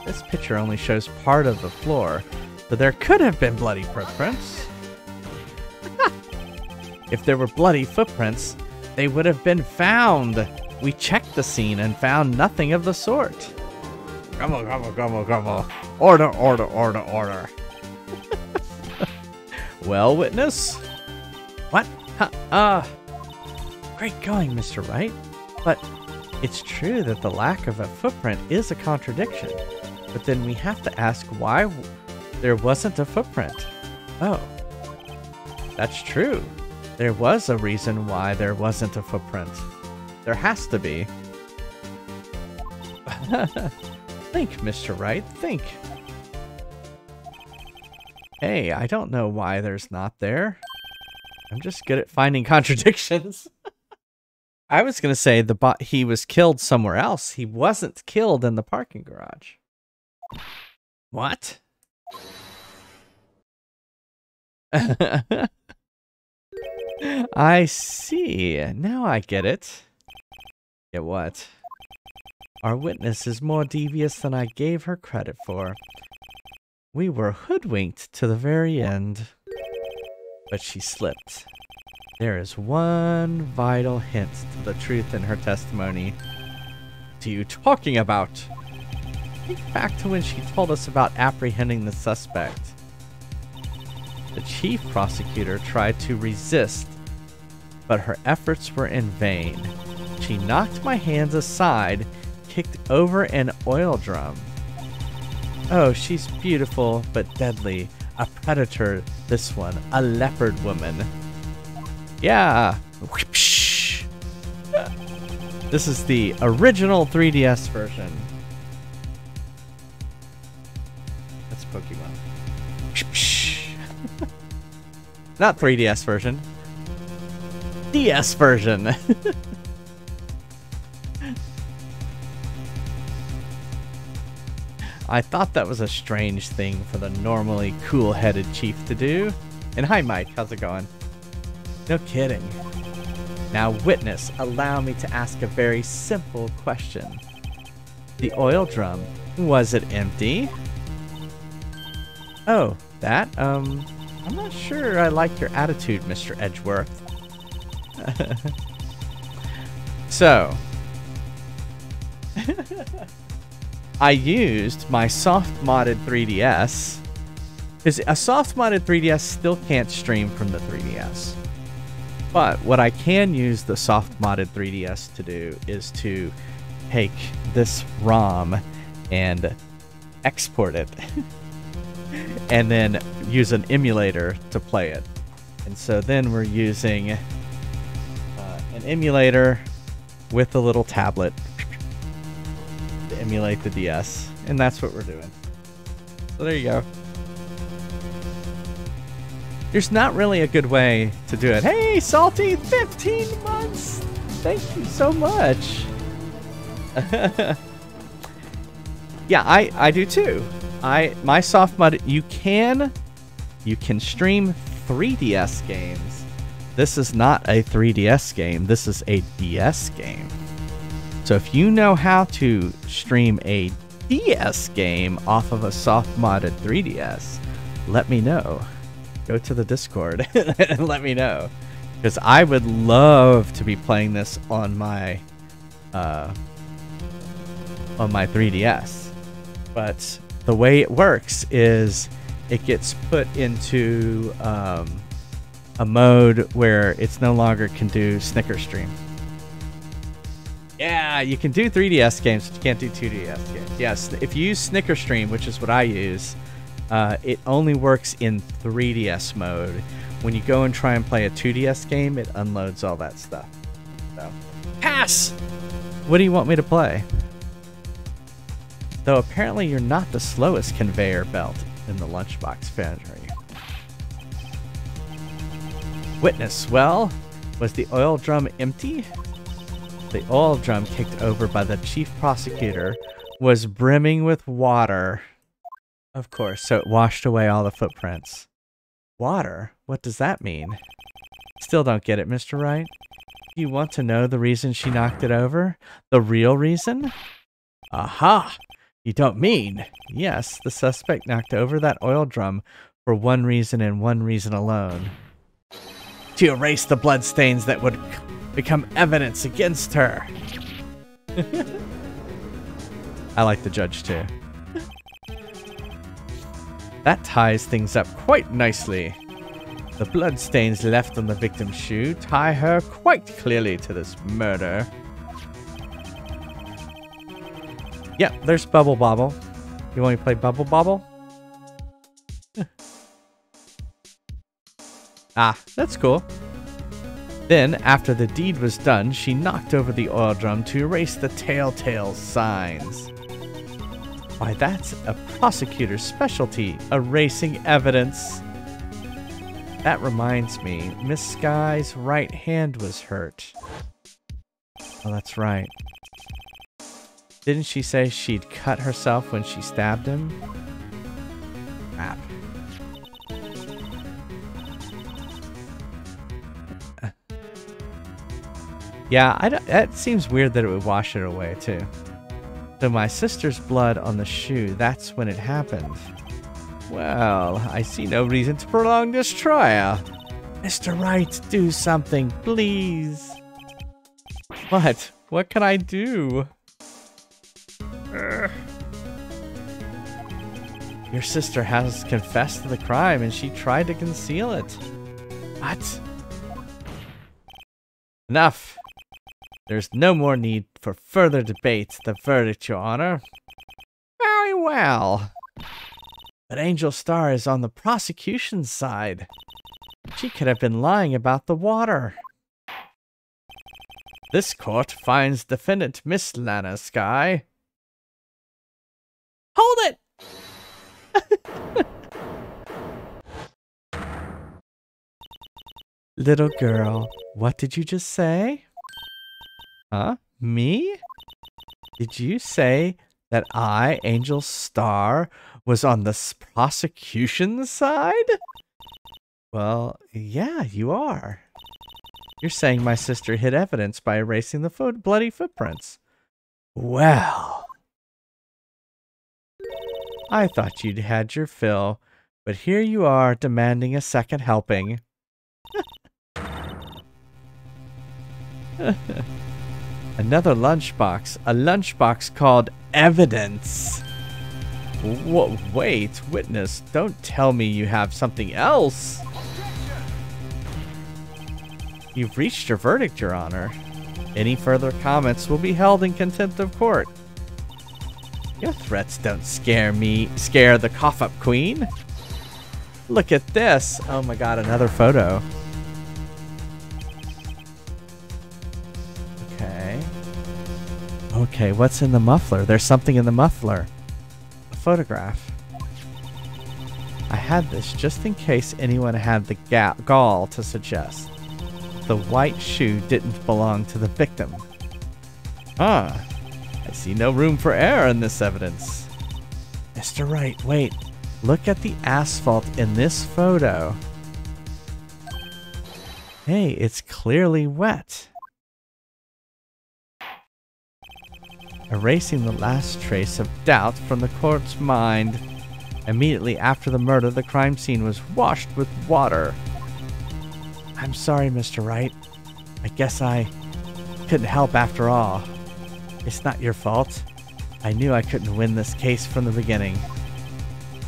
This picture only shows part of the floor, but there could have been bloody footprints. If there were bloody footprints, they would have been found. We checked the scene and found nothing of the sort. Grumble, grumble, grumble, grumble. Order, order, order, order. Well, witness? What? Great going, Mr. Wright. But it's true that the lack of a footprint is a contradiction. But then we have to ask why there wasn't a footprint. Oh, that's true. There was a reason why there wasn't a footprint. There has to be. Think, Mr. Wright, think. Hey, I don't know why there's not there. I'm just good at finding contradictions. I was going to say he was killed somewhere else. He wasn't killed in the parking garage. What? I see. Now I get it. Get what? Our witness is more devious than I gave her credit for. We were hoodwinked to the very end. But she slipped. There is one vital hint to the truth in her testimony. What are you talking about? Think back to when she told us about apprehending the suspect. The chief prosecutor tried to resist, but her efforts were in vain. She knocked my hands aside, kicked over an oil drum. Oh, she's beautiful but deadly. A predator, this one. A leopard woman. Yeah. This is the original 3DS version. That's Pokemon. Not 3DS version. DS version. I thought that was a strange thing for the normally cool-headed chief to do. And hi, Mike. How's it going? No kidding. Now, witness, allow me to ask a very simple question. The oil drum, was it empty? Oh, that? I'm not sure I like your attitude, Mr. Edgeworth. So, I used my soft-modded 3DS, because a soft-modded 3DS still can't stream from the 3DS. But what I can use the soft-modded 3DS to do is to take this ROM and export it, and then use an emulator to play it. And so then we're using an emulator with a little tablet to emulate the DS, and that's what we're doing. So there you go. There's not really a good way to do it. Hey, Salty, 15 months! Thank you so much. Yeah, I do too. My soft mod, you can stream 3DS games. This is not a 3DS game. This is a DS game. So if you know how to stream a DS game off of a soft modded 3DS, let me know. Go to the Discord and let me know, because I would love to be playing this on my 3DS. But the way it works is it gets put into a mode where it's no longer can do Snicker Stream. Yeah, you can do 3DS games, but you can't do 2DS games. Yes, if you use Snicker Stream, which is what I use, it only works in 3DS mode. When you go and try and play a 2DS game, it unloads all that stuff. So, pass! What do you want me to play? Though apparently you're not the slowest conveyor belt in the lunchbox foundry. Witness, well, was the oil drum empty? The oil drum kicked over by the chief prosecutor was brimming with water. Of course, so it washed away all the footprints. Water? What does that mean? Still don't get it, Mr. Wright. You want to know the reason she knocked it over? The real reason? Aha! You don't mean? Yes, the suspect knocked over that oil drum for one reason and one reason alone. To erase the bloodstains that would become evidence against her. I like the judge too. That ties things up quite nicely. The bloodstains left on the victim's shoe tie her quite clearly to this murder. Yep, there's Bubble Bobble. You want me to play Bubble Bobble? Ah, that's cool. Then, after the deed was done, she knocked over the oil drum to erase the telltale signs. Why, that's a prosecutor's specialty, erasing evidence. That reminds me, Miss Sky's right hand was hurt. Oh, that's right. Didn't she say she'd cut herself when she stabbed him? Crap. Yeah, that seems weird that it would wash it away, too. So my sister's blood on the shoe, that's when it happened. Well, I see no reason to prolong this trial. Mr. Wright, do something, please. What? What can I do? Your sister has confessed to the crime and she tried to conceal it. What? Enough. There's no more need for further debate. The verdict, Your Honor. Very well. But Angel Star is on the prosecution's side. She could have been lying about the water. This court finds defendant Miss Lana Sky. Hold it! Little girl, what did you just say? Huh? Me? Did you say that I, Angel Star, was on the prosecution side? Well, yeah, you are. You're saying my sister hid evidence by erasing the bloody footprints. Well, I thought you'd had your fill, but here you are demanding a second helping. Another lunchbox. A lunchbox called evidence. Wait, witness, don't tell me you have something else. You've reached your verdict, Your Honor. Any further comments will be held in contempt of court. Your threats don't scare the cough-up queen. Look at this. Oh my god, another photo. Okay, what's in the muffler? There's something in the muffler. A photograph. I had this just in case anyone had the gall to suggest the white shoe didn't belong to the victim. I see no room for error in this evidence. Mr. Wright, wait. Look at the asphalt in this photo. Hey, it's clearly wet. Erasing the last trace of doubt from the court's mind. Immediately after the murder, the crime scene was washed with water. I'm sorry, Mr. Wright. I guess I couldn't help after all. It's not your fault. I knew I couldn't win this case from the beginning.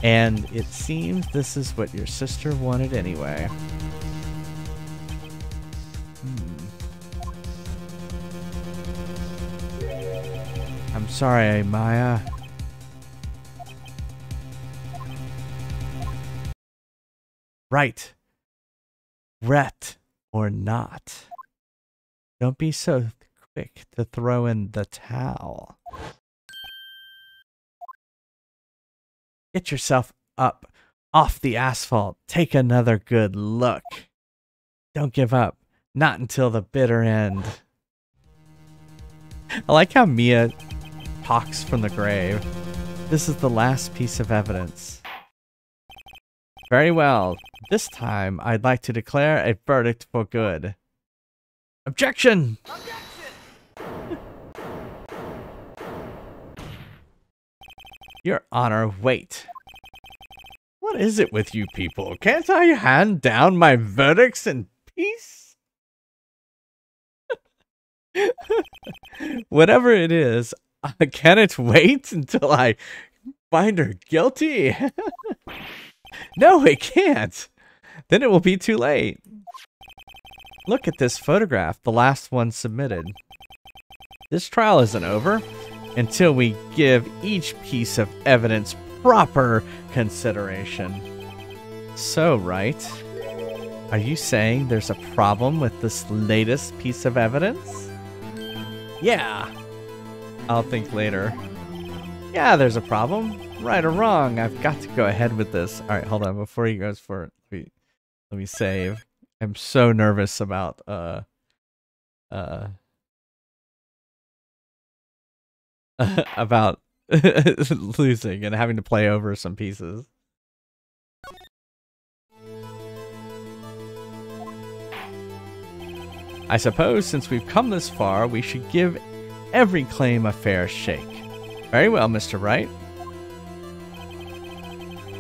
And it seems this is what your sister wanted anyway. I'm sorry, Maya. Right. Ret or not. Don't be so quick to throw in the towel. Get yourself up off the asphalt. Take another good look. Don't give up. Not until the bitter end. I like how Mia talks from the grave. This is the last piece of evidence. Very well. This time, I'd like to declare a verdict for good. Objection! Objection! Your Honor, wait. What is it with you people? Can't I hand down my verdicts in peace? Whatever it is, can it wait until I find her guilty? No, it can't. Then it will be too late. Look at this photograph, the last one submitted. This trial isn't over until we give each piece of evidence proper consideration. So, Wright, are you saying there's a problem with this latest piece of evidence? Yeah. I'll think later. Yeah, there's a problem. Right or wrong, I've got to go ahead with this. Alright, hold on. Before he goes for it, let me save. I'm so nervous about about losing and having to play over some pieces. I suppose since we've come this far, we should give every claim a fair shake. Very well, Mr. Wright.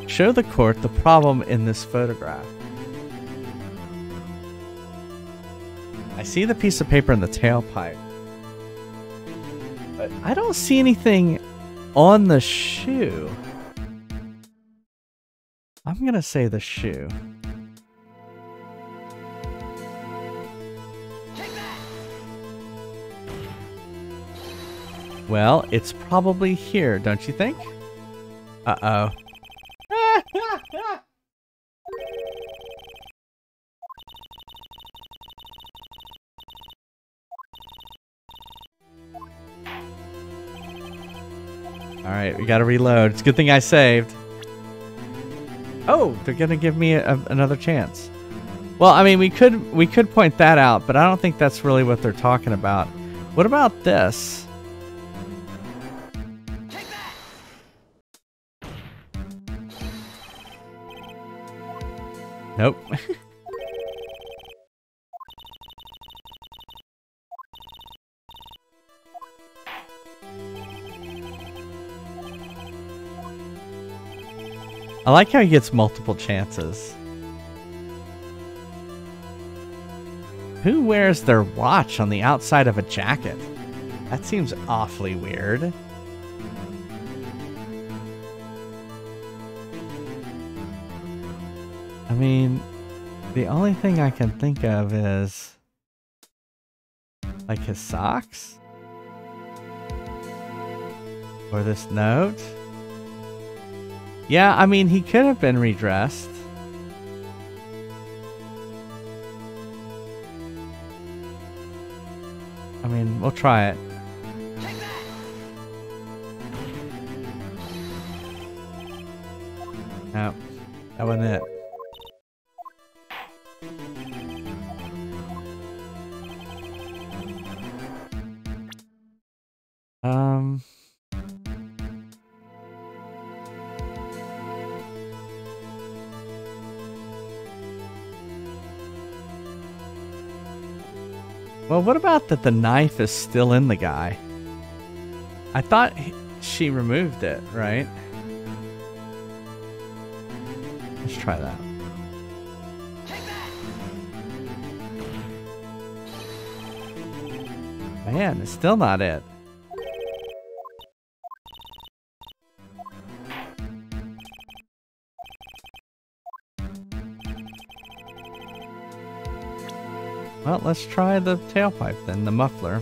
Show the court the problem in this photograph. I see the piece of paper in the tailpipe, but I don't see anything on the shoe. I'm gonna say the shoe. Well, it's probably here, don't you think? Uh-oh. Alright, we gotta reload. It's a good thing I saved. Oh, they're gonna give me another chance. Well, I mean, we could point that out, but I don't think that's really what they're talking about. What about this? Nope. I like how he gets multiple chances. Who wears their watch on the outside of a jacket? That seems awfully weird. I mean, the only thing I can think of is like his socks? Or this note? Yeah, I mean, he could have been redressed. I mean, we'll try it. No, that wasn't it. Well, what about that the knife is still in the guy? I thought she removed it, right? Let's try that. Man, it's still not it. Well, let's try the tailpipe then, the muffler.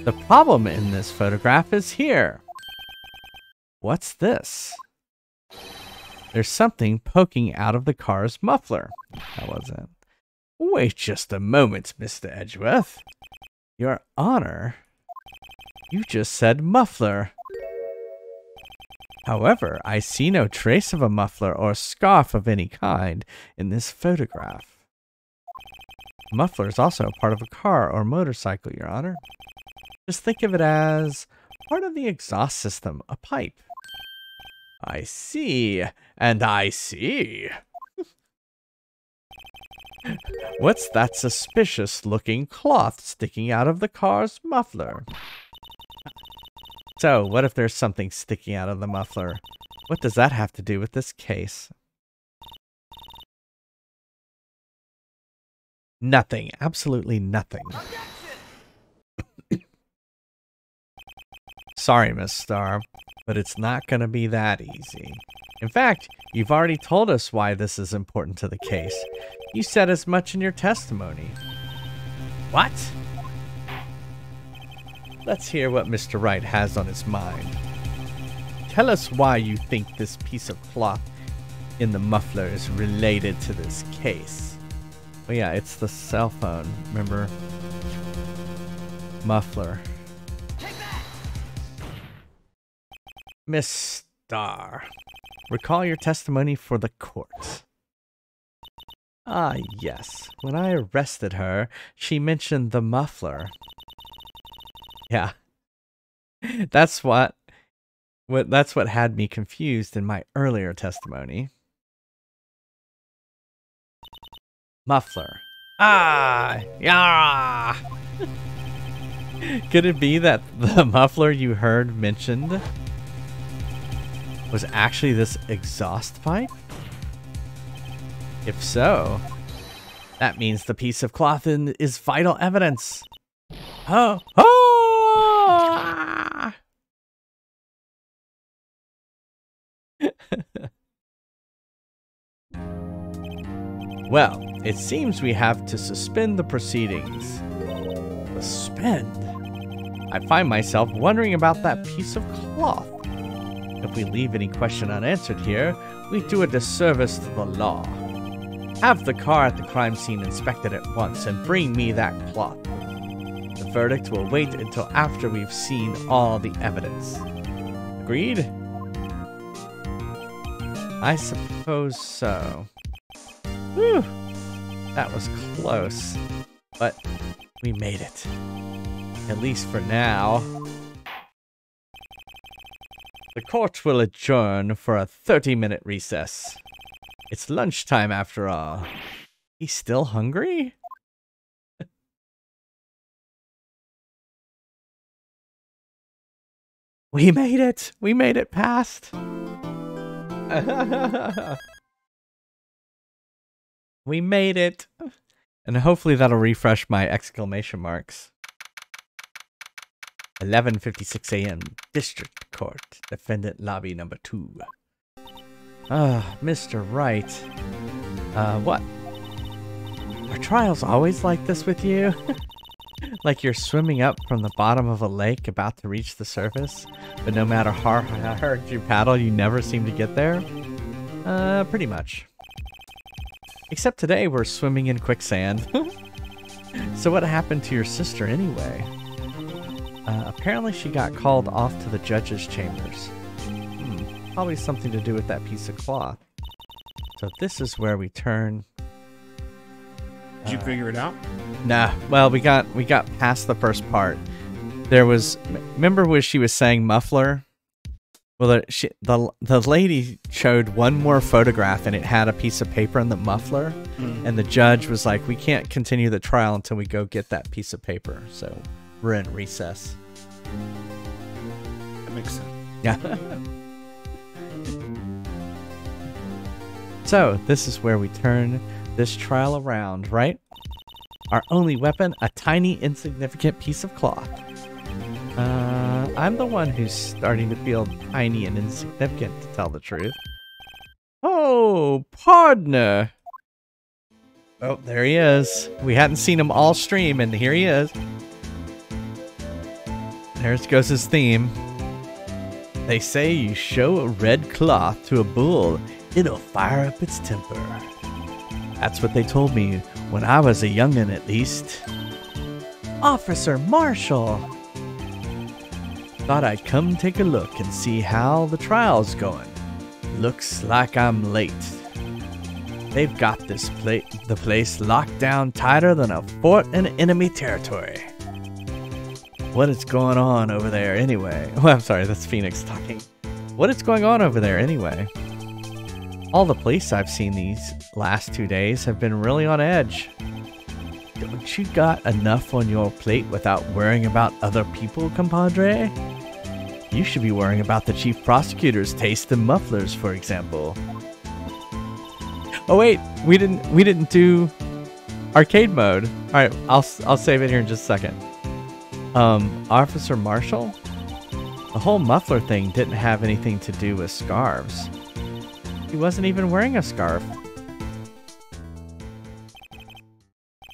The problem in this photograph is here. What's this? There's something poking out of the car's muffler. That wasn't. Wait just a moment, Mr. Edgeworth. Your Honor, you just said muffler. However, I see no trace of a muffler or scarf of any kind in this photograph. A muffler is also part of a car or motorcycle, Your Honor. Just think of it as part of the exhaust system, a pipe. I see, and I see. What's that suspicious-looking cloth sticking out of the car's muffler? So, what if there's something sticking out of the muffler? What does that have to do with this case? Nothing. Absolutely nothing. Sorry, Miss Starr, but it's not going to be that easy. In fact, you've already told us why this is important to the case. You said as much in your testimony. What? Let's hear what Mr. Wright has on his mind. Tell us why you think this piece of cloth in the muffler is related to this case. Oh yeah, it's the cell phone, remember? Muffler. Miss Starr, recall your testimony for the court. Ah, yes. When I arrested her, she mentioned the muffler. Yeah. That's what had me confused in my earlier testimony. Muffler. Ah, yeah. Could it be that the muffler you heard mentioned was actually this exhaust pipe? If so, that means the piece of cloth is vital evidence. Oh! Oh! Well, it seems we have to suspend the proceedings. Suspend? I find myself wondering about that piece of cloth. If we leave any question unanswered here, we do a disservice to the law. Have the car at the crime scene inspected at once and bring me that cloth. The verdict will wait until after we've seen all the evidence. Agreed? I suppose so. Whew. That was close. But we made it. At least for now. The court will adjourn for a 30-minute recess. It's lunchtime after all. He's still hungry? We made it! We made it past! We made it! And hopefully that'll refresh my exclamation marks. 11:56 a.m. District Court. Defendant Lobby number 2. Mr. Wright. What? Are trials always like this with you? Like you're swimming up from the bottom of a lake about to reach the surface, but no matter how hard you paddle, you never seem to get there? Pretty much. Except today we're swimming in quicksand. So what happened to your sister anyway? Apparently she got called off to the judge's chambers. Probably something to do with that piece of cloth. So this is where we turn.
Did you figure it out?
Nah. Well, we got past the first part. There was, remember where she was saying muffler? Well, the lady showed one more photograph and it had a piece of paper in the muffler, and the judge was like, "We can't continue the trial until we go get that piece of paper." So we're in recess.
That makes sense.
Yeah. So this is where we turn this trial around, right? Our only weapon, a tiny, insignificant piece of cloth. I'm the one who's starting to feel tiny and insignificant, to tell the truth. Oh, partner! Oh, there he is. We hadn't seen him all stream, and here he is. There goes his theme. They say you show a red cloth to a bull, it'll fire up its temper. That's what they told me when I was a youngin', at least. Officer Marshall! Thought I'd come take a look and see how the trial's going. Looks like I'm late. They've got the place locked down tighter than a fort in enemy territory. What is going on over there anyway? Oh, I'm sorry, that's Phoenix talking. What is going on over there anyway? All the police I've seen these last 2 days have been really on edge. Don't you got enough on your plate without worrying about other people, compadre? You should be worrying about the chief prosecutor's taste in mufflers, for example. Oh wait, we didn't do arcade mode. All right, I'll save it here in just a second. Officer Marshall? The whole muffler thing didn't have anything to do with scarves. He wasn't even wearing a scarf.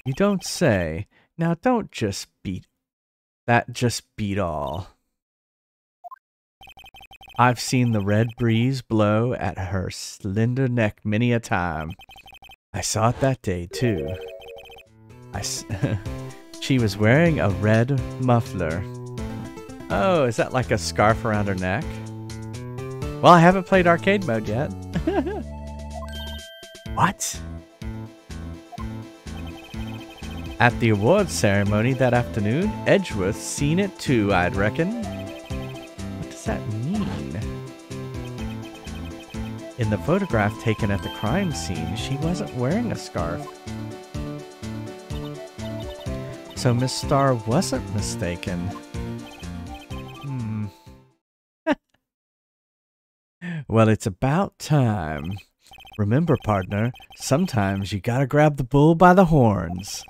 You don't say. Now don't just beat all. I've seen the red breeze blow at her slender neck many a time. I saw it that day too. She was wearing a red muffler. Oh, is that like a scarf around her neck? Well, I haven't played arcade mode yet. What? At the awards ceremony that afternoon, Edgeworth's seen it too, I'd reckon. What does that mean? In the photograph taken at the crime scene, she wasn't wearing a scarf. So Miss Starr wasn't mistaken. Well, it's about time. Remember, partner, sometimes you gotta grab the bull by the horns.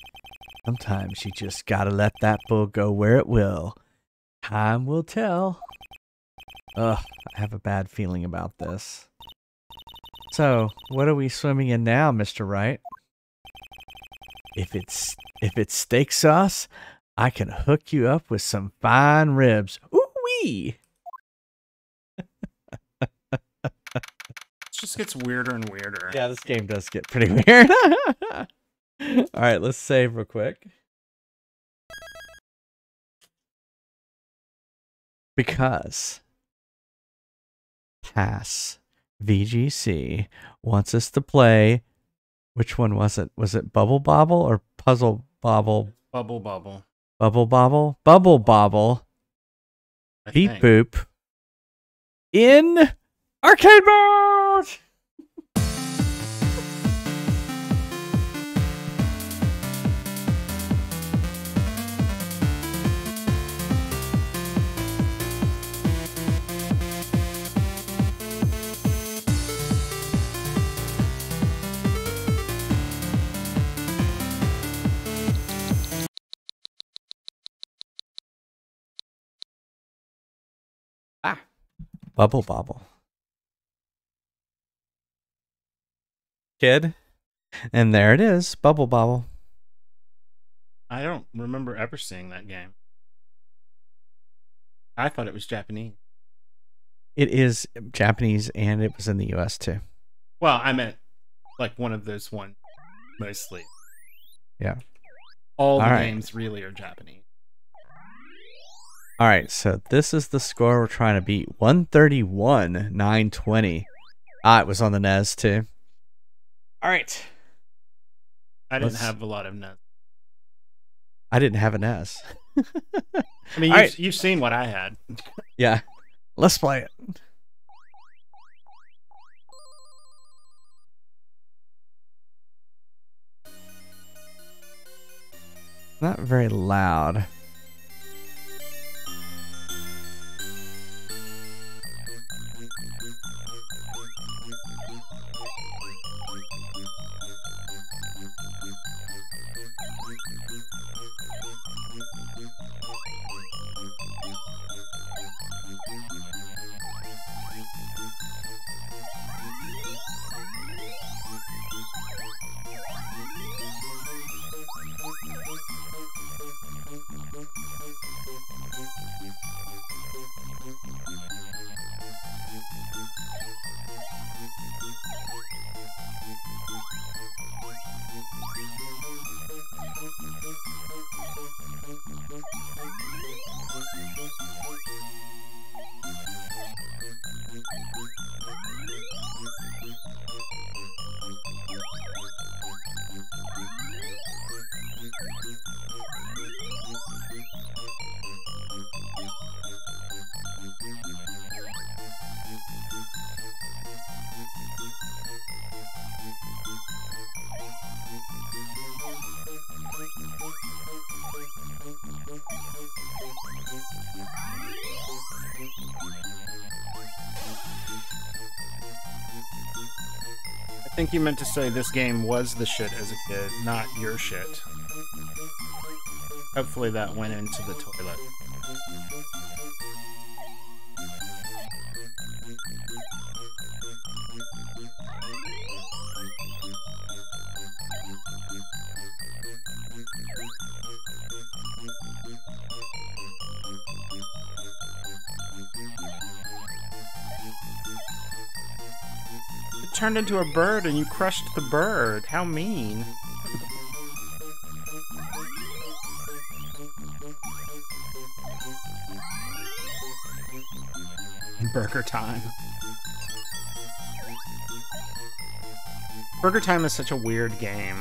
Sometimes you just gotta let that bull go where it will. Time will tell. Ugh, I have a bad feeling about this. So, what are we swimming in now, Mr. Wright? If it's steak sauce, I can hook you up with some fine ribs. Ooh-wee!
It just gets weirder and weirder.
Yeah, this game does get pretty weird. All right, let's save real quick. Because Pass VGC wants us to play. Which one was it? Was it Bubble Bobble or Puzzle Bobble?
Bubble Bobble.
Bubble Bobble? Bubble Bobble. Beep Boop. In arcade mode! Bubble Bobble. Kid. And there it is. Bubble Bobble.
I don't remember ever seeing that game. I thought it was Japanese.
It is Japanese, and it was in the US too.
Well, I meant like one of those ones, mostly.
Yeah.
All the games really are Japanese.
All right, so this is the score we're trying to beat. 131, 920. It was on the NES too. All right.
I didn't have a lot of NES.
I didn't have a NES.
I mean, you've seen what I had.
Yeah. Let's play it. Not very loud.
I think you meant to say this game was the shit as a kid, not your shit. Hopefully that went into the toilet. It turned into a bird and you crushed the bird. How mean. Burger Time. Burger Time is such a weird game.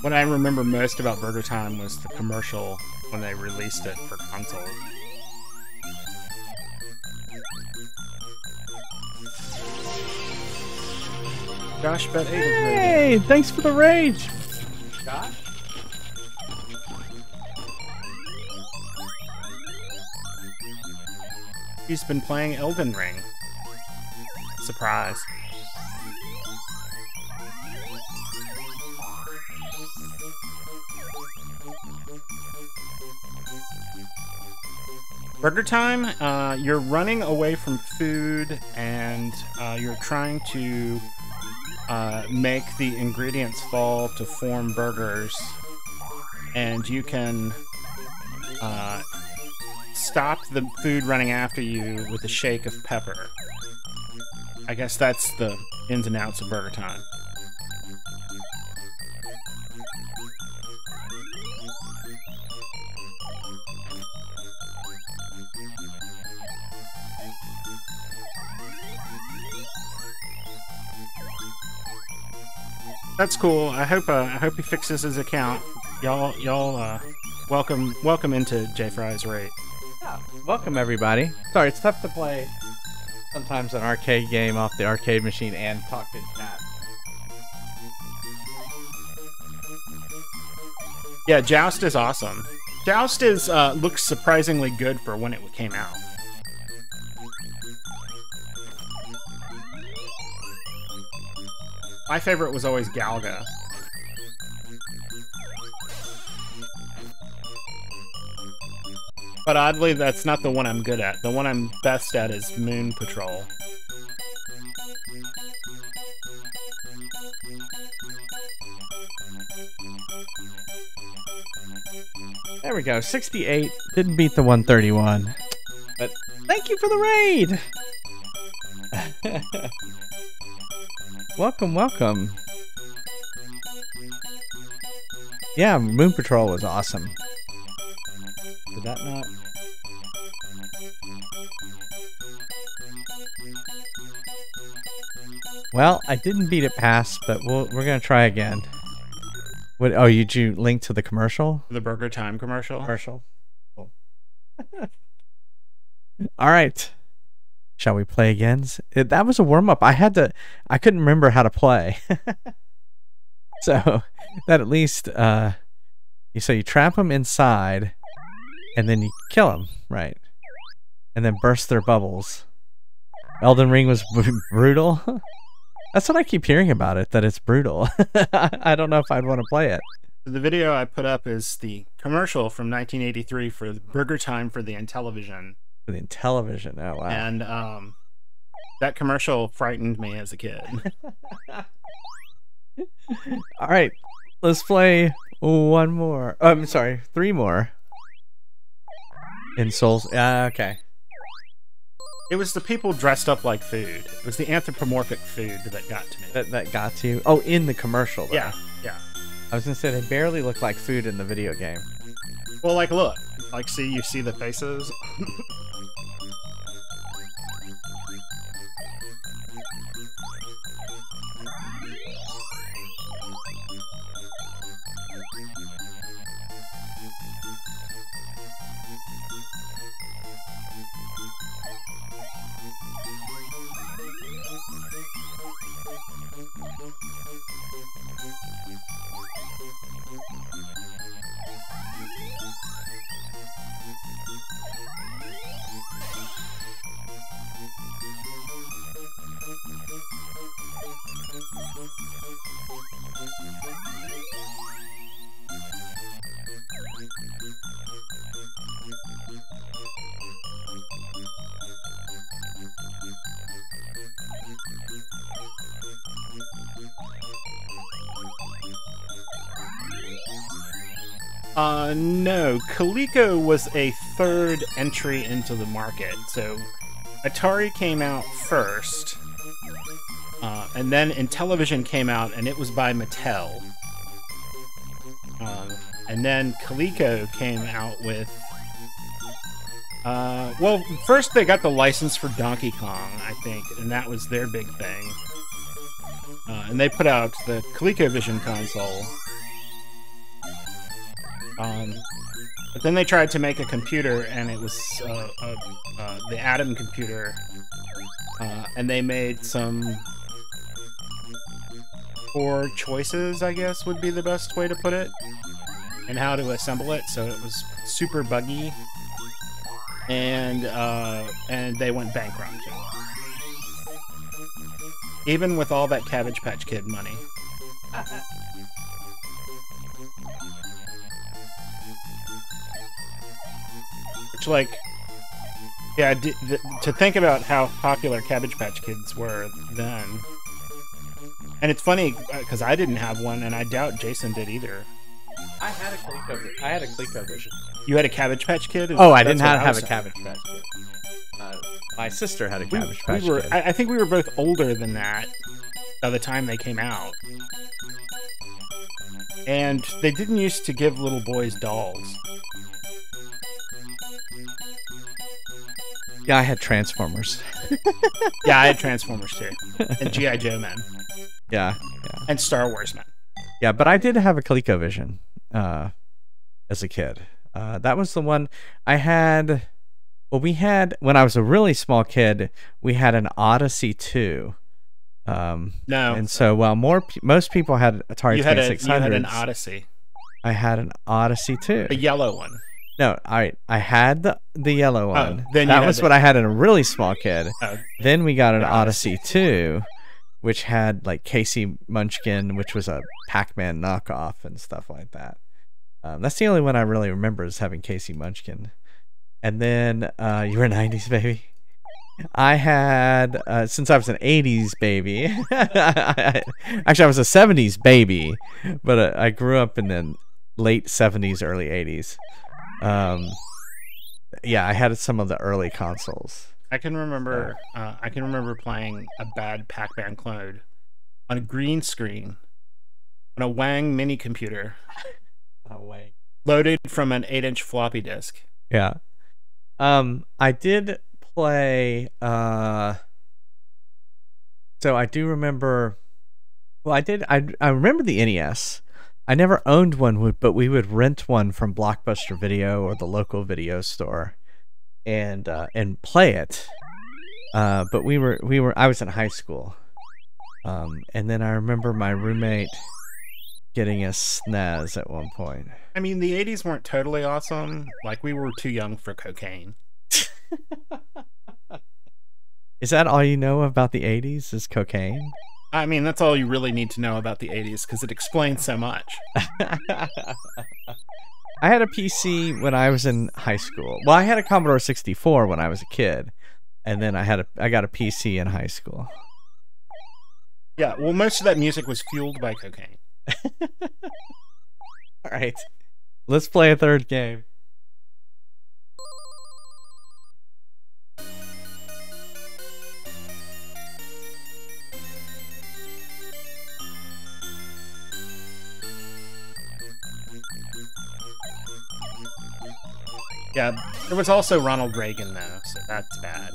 What I remember most about Burger Time was the commercial when they released it for console. Josh bet 8 is
Hey, thanks for the rage.
Josh? He's been playing Elden Ring. Surprise. Burger Time, you're running away from food and you're trying to make the ingredients fall to form burgers, and you can stop the food running after you with a shake of pepper. I guess that's the ins and outs of Burger Time. That's cool. I hope he fixes his account. Y'all welcome into J Fry's Wright.
Yeah, welcome everybody. Sorry, it's tough to play sometimes an arcade game off the arcade machine and talk to chat.
Yeah, Joust is awesome. Joust looks surprisingly good for when it came out. My favorite was always Galga. But oddly, that's not the one I'm good at. The one I'm best at is Moon Patrol.
There we go, 68. Didn't beat the 131. But thank you for the raid! Welcome, welcome. Yeah, Moon Patrol was awesome. Did that not? Well, I didn't beat it past, but we're gonna try again. What? Oh, did you link to the commercial?
The Burger Time commercial.
Cool. All right. Shall we play again? That was a warm up. I couldn't remember how to play. So that at least you trap them inside, and then you kill them, right? And then burst their bubbles. Elden Ring was brutal. That's what I keep hearing about it, that it's brutal. I don't know if I'd want to play it.
The video I put up is the commercial from 1983 for Burger Time for the Intellivision.
For the Intellivision, oh wow.
And that commercial frightened me as a kid.
All right, let's play one more. I'm sorry, 3 more. In Souls, okay.
It was the people dressed up like food. It was the anthropomorphic food that got to me.
That got to you? Oh, in the commercial, though.
Yeah.
I was gonna say, they barely look like food in the video game.
Well, like, look. Like, you see the faces? No. Coleco was a third entry into the market. So Atari came out first, and then Intellivision came out, and it was by Mattel. And then Coleco came out with... well, first they got the license for Donkey Kong, I think, and that was their big thing. And they put out the ColecoVision console. But then they tried to make a computer, and it was the Atom computer, and they made some poor choices, I guess would be the best way to put it, and how to assemble it. So it was super buggy, and they went bankrupt. Even with all that Cabbage Patch Kid money. Which, like, yeah, to think about how popular Cabbage Patch Kids were then, And it's funny because I didn't have one, and I doubt Jason did either.
I had a ColecoVision.
You had a Cabbage Patch Kid?
Oh, I didn't have a Cabbage Patch Kid. My sister had a Cabbage Patch Kid.
I think we were both older than that by the time they came out. And they didn't used to give little boys dolls.
Yeah, I had Transformers.
Yeah, I had Transformers too. And G.I. Joe men.
Yeah.
And Star Wars men.
Yeah, but I did have a ColecoVision as a kid. That was the one I had. Well, we had, when I was a really small kid, we had an Odyssey 2.
No.
And so, while most people had Atari 2600s.
You had an Odyssey.
I had an Odyssey 2.
A yellow one.
No, I had the yellow one.
Then
that was what I had in a really small kid.
Oh.
Then we got an Odyssey 2, which had like Casey Munchkin, which was a Pac-Man knockoff and stuff like that. That's the only one I really remember is having Casey Munchkin. And then you were a 90s baby. I had, since I was an 80s baby, actually I was a 70s baby, but I grew up in the late 70s, early 80s. Yeah, I had some of the early consoles.
I can remember playing a bad Pac-Man clone on a green screen on a Wang mini computer.
Wang.
Loaded from an 8-inch floppy disk.
Yeah. I did play so I do remember, well, I remember the NES. I never owned one, but we would rent one from Blockbuster Video or the local video store and play it. But I was in high school. And then I remember my roommate getting a SNES at one point.
I mean, the 80s weren't totally awesome. Like, we were too young for cocaine.
Is that all you know about the 80s is cocaine?
I mean, that's all you really need to know about the 80s because it explains so much.
I had a PC when I was in high school. Well, I had a Commodore 64 when I was a kid, and then I got a PC in high school.
Yeah, well, most of that music was fueled by cocaine.
All right, let's play a third game.
Yeah, there was also Ronald Reagan, though, so that's bad.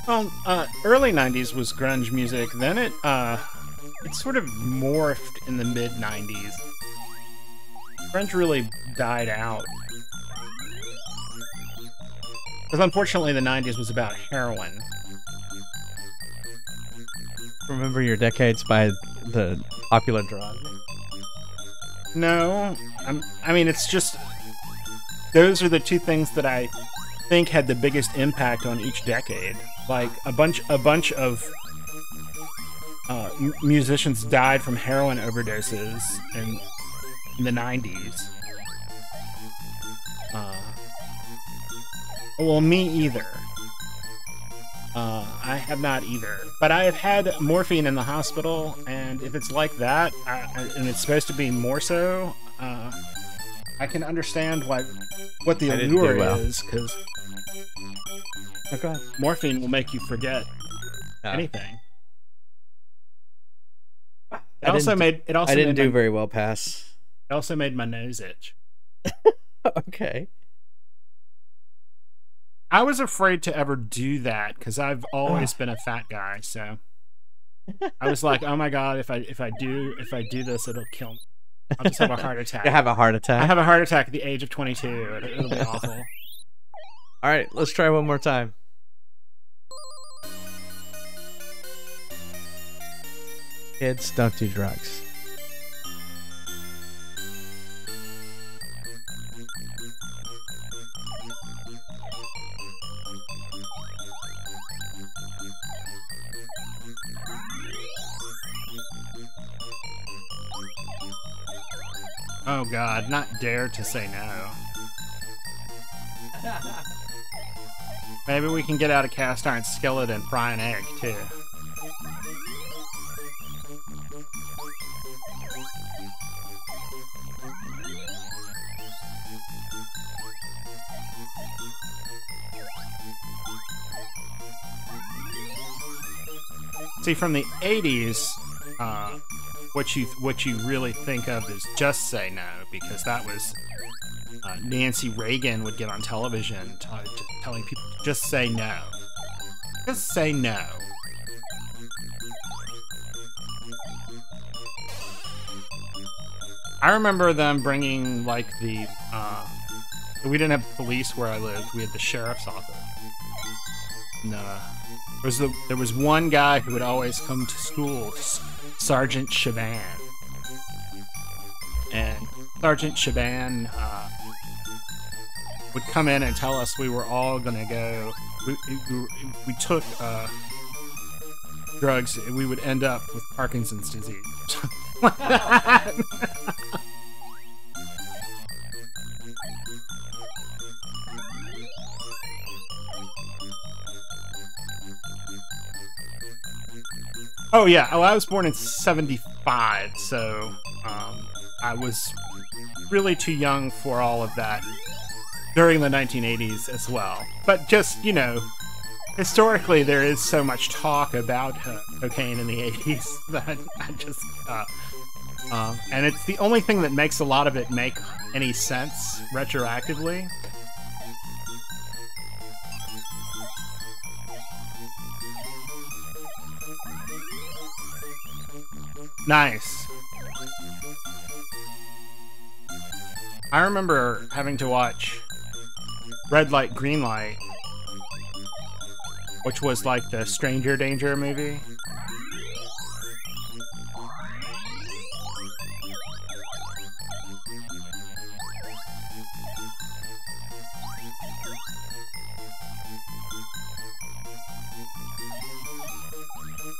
Well, early 90s was grunge music. Then it sort of morphed in the mid-90s. Grunge really died out. Because unfortunately the 90s was about heroin.
Remember your decades by the popular drug?
No. I mean, it's just... Those are the two things that I think had the biggest impact on each decade. Like, a bunch of musicians died from heroin overdoses in the 90s. Well, me either. I have not either. But I have had morphine in the hospital, and if it's like that, and it's supposed to be more so, I can understand what the allure is, because morphine will make you forget anything. I didn't
do very well, Pass.
It also made my nose itch.
Okay.
I was afraid to ever do that because I've always been a fat guy, so I was like, "Oh my god, if I do this, it'll kill me. I'll just have a heart attack."
You have a heart attack?
I have a heart attack at the age of 22. It'll be awful.
All right, let's try one more time. Kids, don't do drugs.
Oh God, not dare to say no. Maybe we can get out a cast iron skillet and fry an egg, too. See, from the 80s, what you really think of is Just Say No, because that was Nancy Reagan would get on television telling people, just say no. Just say no. I remember them bringing, like, we didn't have police where I lived. We had the sheriff's office. And, there was one guy who would always come to school, Sergeant Chaban. And Sergeant Chaban would come in and tell us we were all gonna go. We took drugs, we would end up with Parkinson's disease. Oh yeah, I was born in 75, so I was really too young for all of that during the 1980s as well. But just, you know, historically there is so much talk about cocaine in the 80s that I just... and it's the only thing that makes a lot of it make any sense retroactively. Nice. I remember having to watch Red Light, Green Light, which was like the Stranger Danger movie.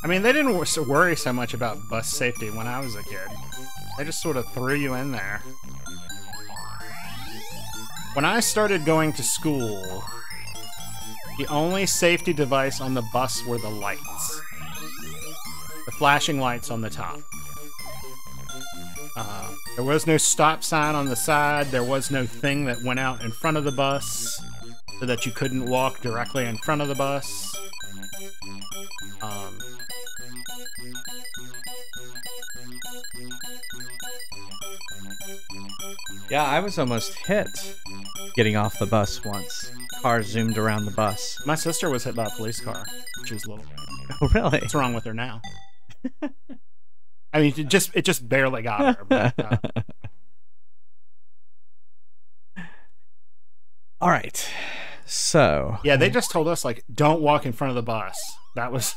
I mean, they didn't worry so much about bus safety when I was a kid. They just sort of threw you in there. When I started going to school, the only safety device on the bus were the lights. The flashing lights on the top. There was no stop sign on the side. There was no thing that went out in front of the bus so that you couldn't walk directly in front of the bus.
Yeah, I was almost hit getting off the bus once. Car zoomed around the bus.
My sister was hit by a police car. She was little.
Oh, really?
What's wrong with her now? I mean, it just barely got her. But,
All right. So.
Yeah, they just told us, like, don't walk in front of the bus. That was...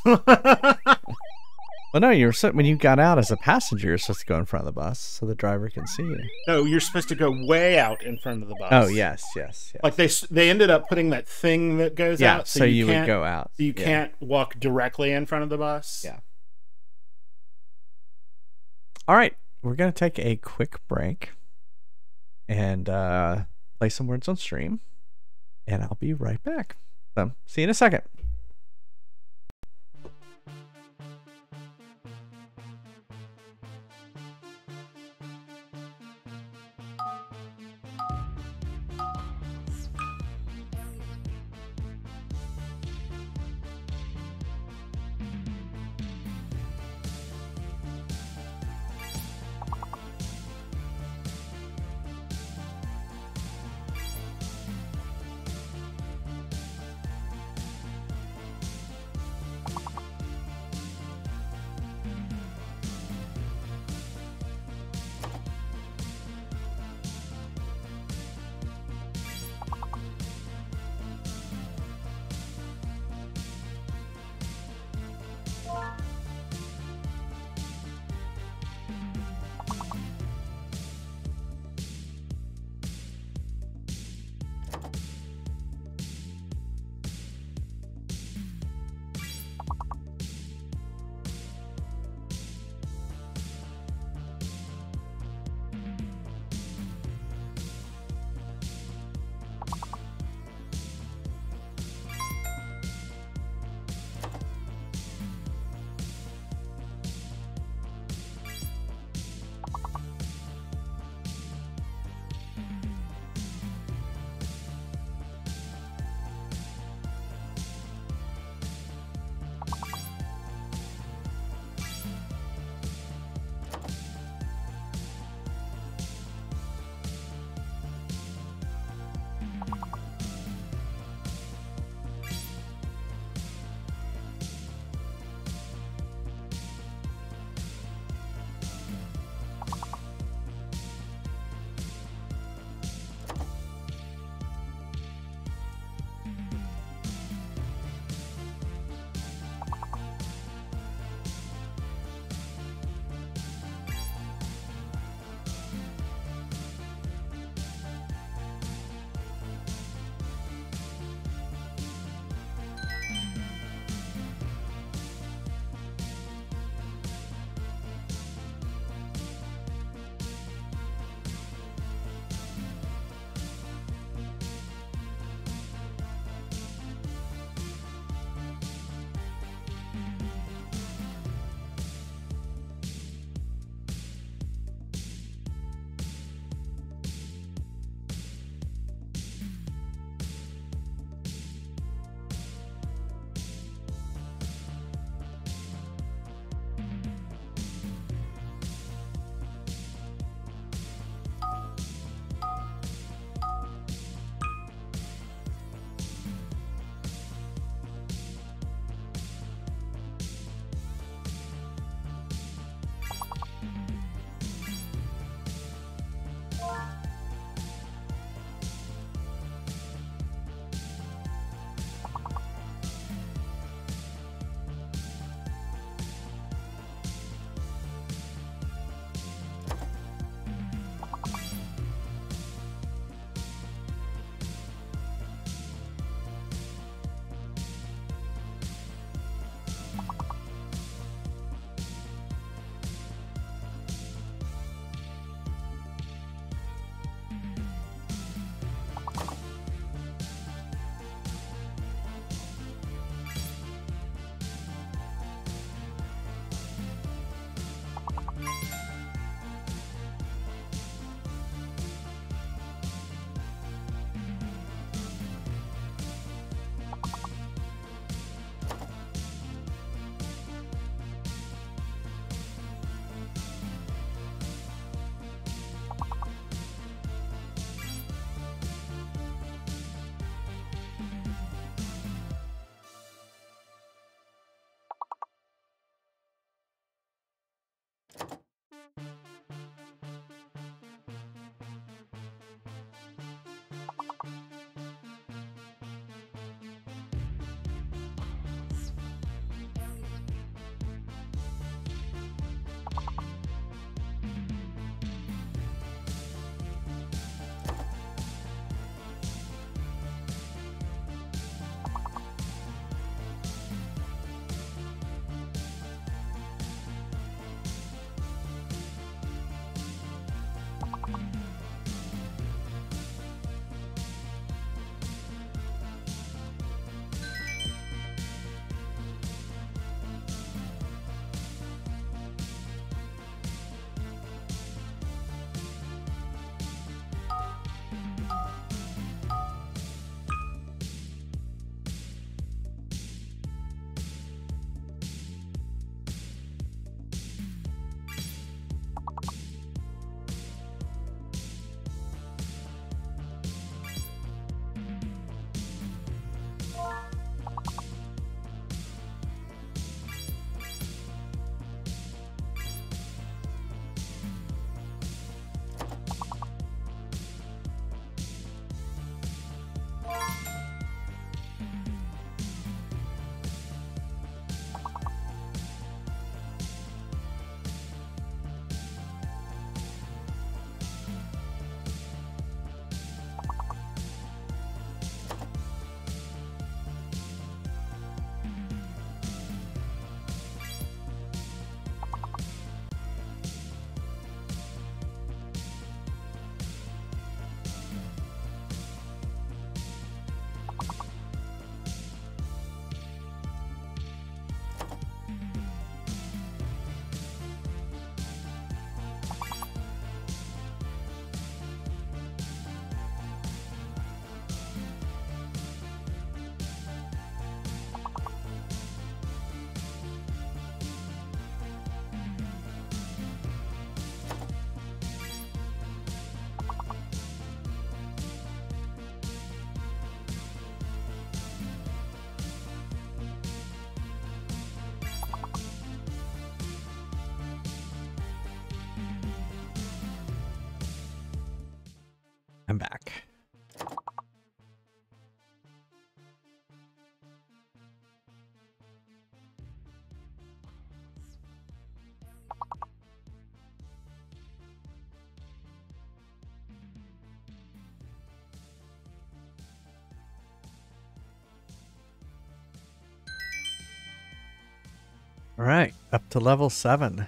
Well, no, when you got out as a passenger, you're supposed to go in front of the bus so the driver can see you.
No, you're supposed to go way out in front of the bus.
Oh, yes.
Like they ended up putting that thing that goes out,
so you would go out.
You can't walk directly in front of the bus.
Yeah. All right, we're gonna take a quick break and play some words on stream, and I'll be right back. So, see you in a second. I'm back. All right, up to level 7.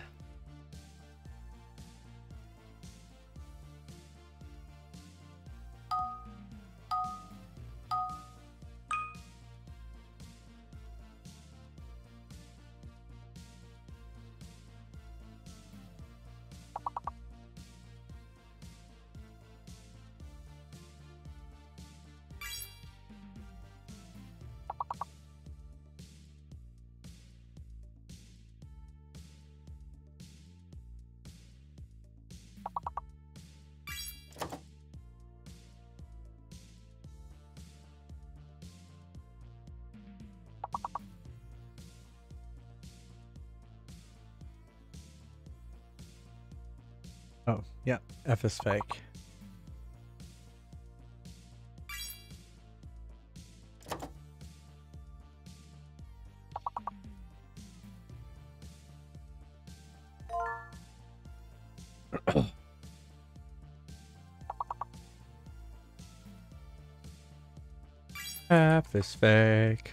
Oh, yeah, F is fake. F is fake.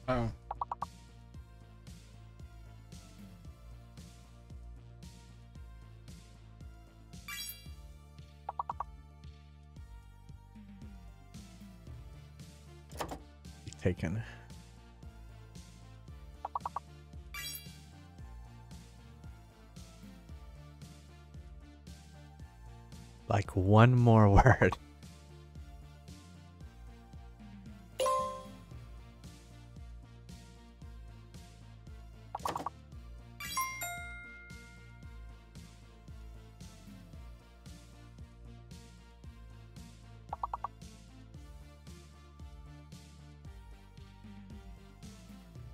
Oh. Taken. Like one more word.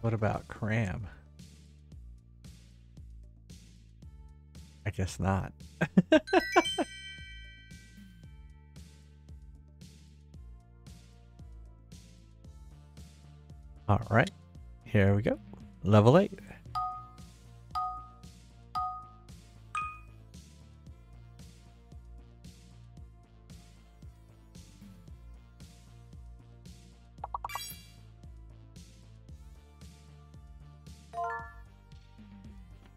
What about cram? I guess not. All right, here we go. Level 8.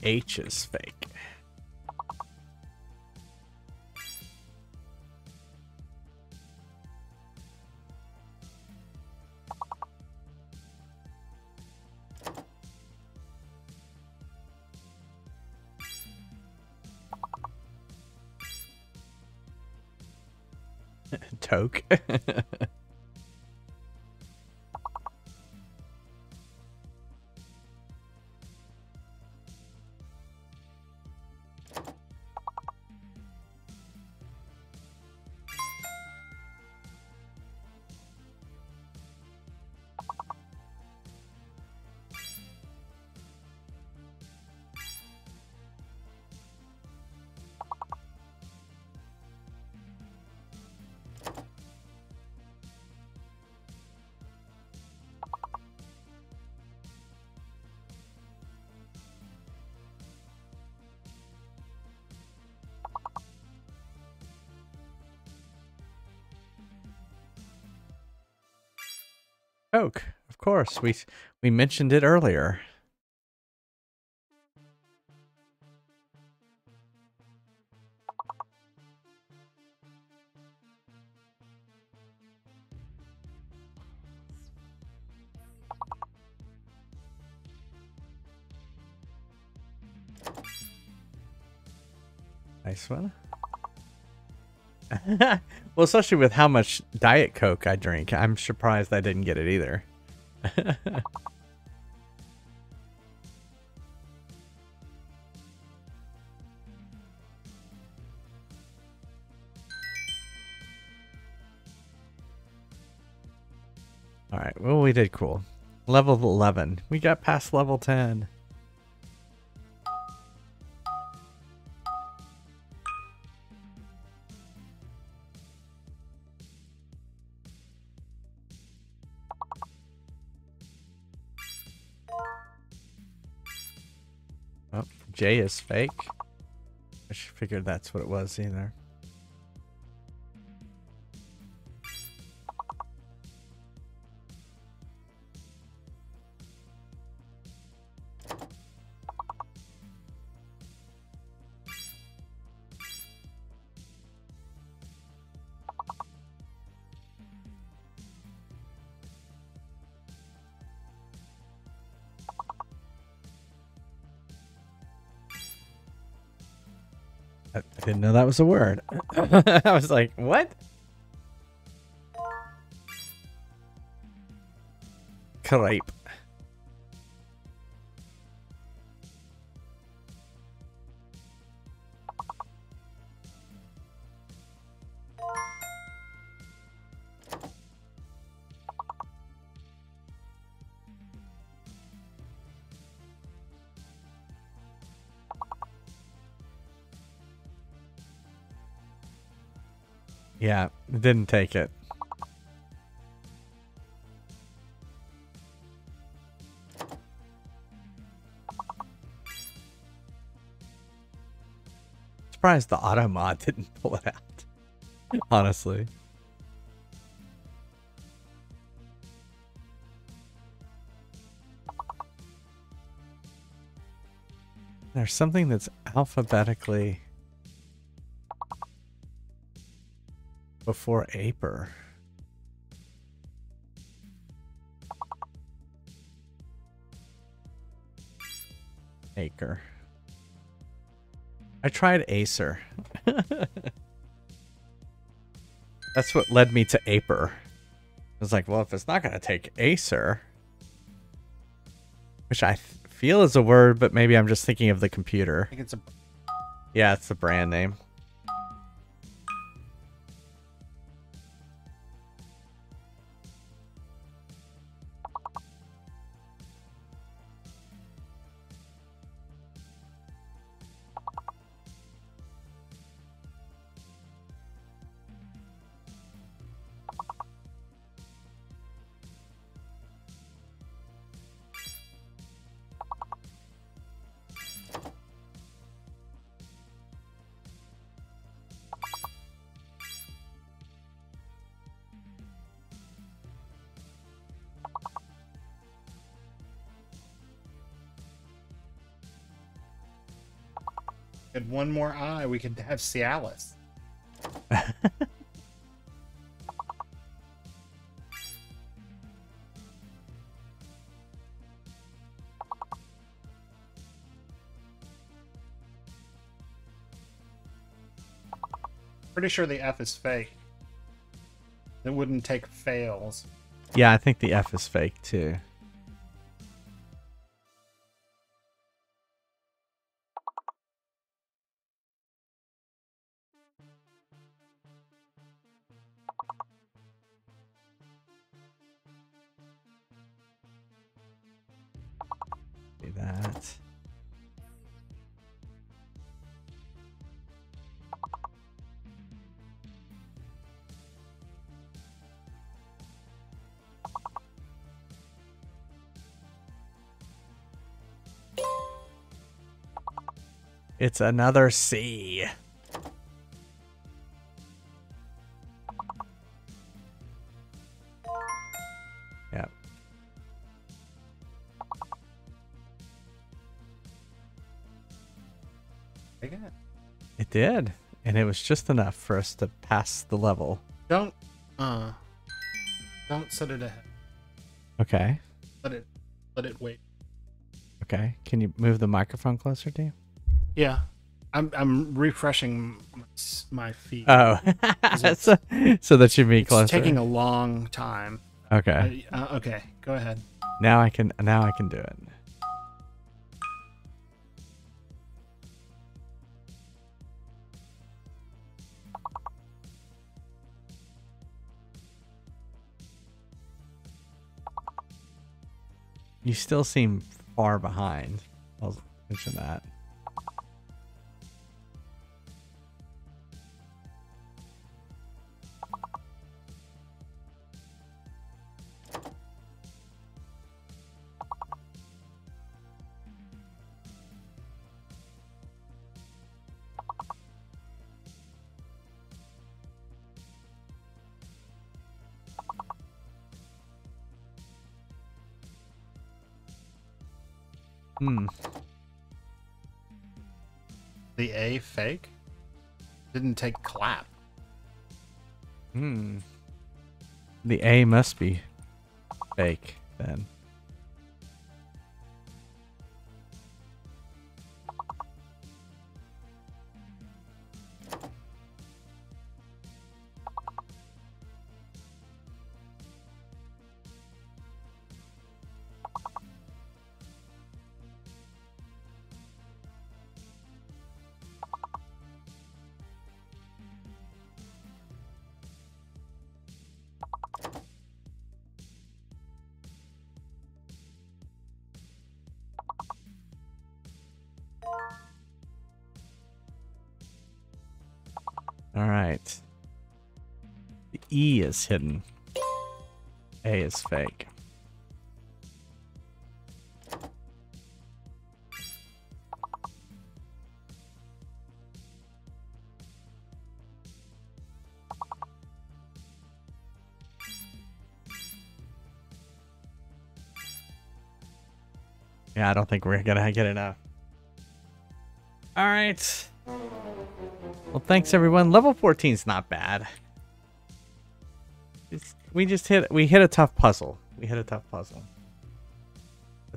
H is fake. Toke. Coke, of course. We mentioned it earlier. Nice one. Well, especially with how much Diet Coke I drink, I'm surprised I didn't get it either. All right, well, we did cool. Level 11. We got past level 10. Oh, J is fake. I figured that's what it was either. I didn't know that was a word. I was like, what? Crepe. Yeah, didn't take it. Surprised the auto mod didn't pull it out. Honestly. There's something that's alphabetically before Aper. Acre. I tried Acer. That's what led me to Aper. I was like, well, if it's not going to take Acer, which I feel is a word, but maybe I'm just thinking of the computer.
I think it's a...
Yeah, it's the brand name.
Had one more eye, we could have Cialis. Pretty sure the F is fake. It wouldn't take fails.
Yeah, I think the F is fake too. Do that. It's another C. Yep. It did. And it was just enough for us to pass the level.
Don't set it ahead.
Okay.
Let it wait.
Okay. Can you move the microphone closer to you?
Yeah. I'm refreshing my feed.
Oh. so that should be closer.
It's taking a long time.
Okay.
Okay, go ahead.
Now I can do it. You still seem far behind. I'll mention that.
The A fake? Didn't take clap.
The A must be fake then. All right. The E is hidden. A is fake. Yeah, I don't think we're gonna get enough. All right. Well, thanks everyone. Level 14 is not bad. We hit a tough puzzle. But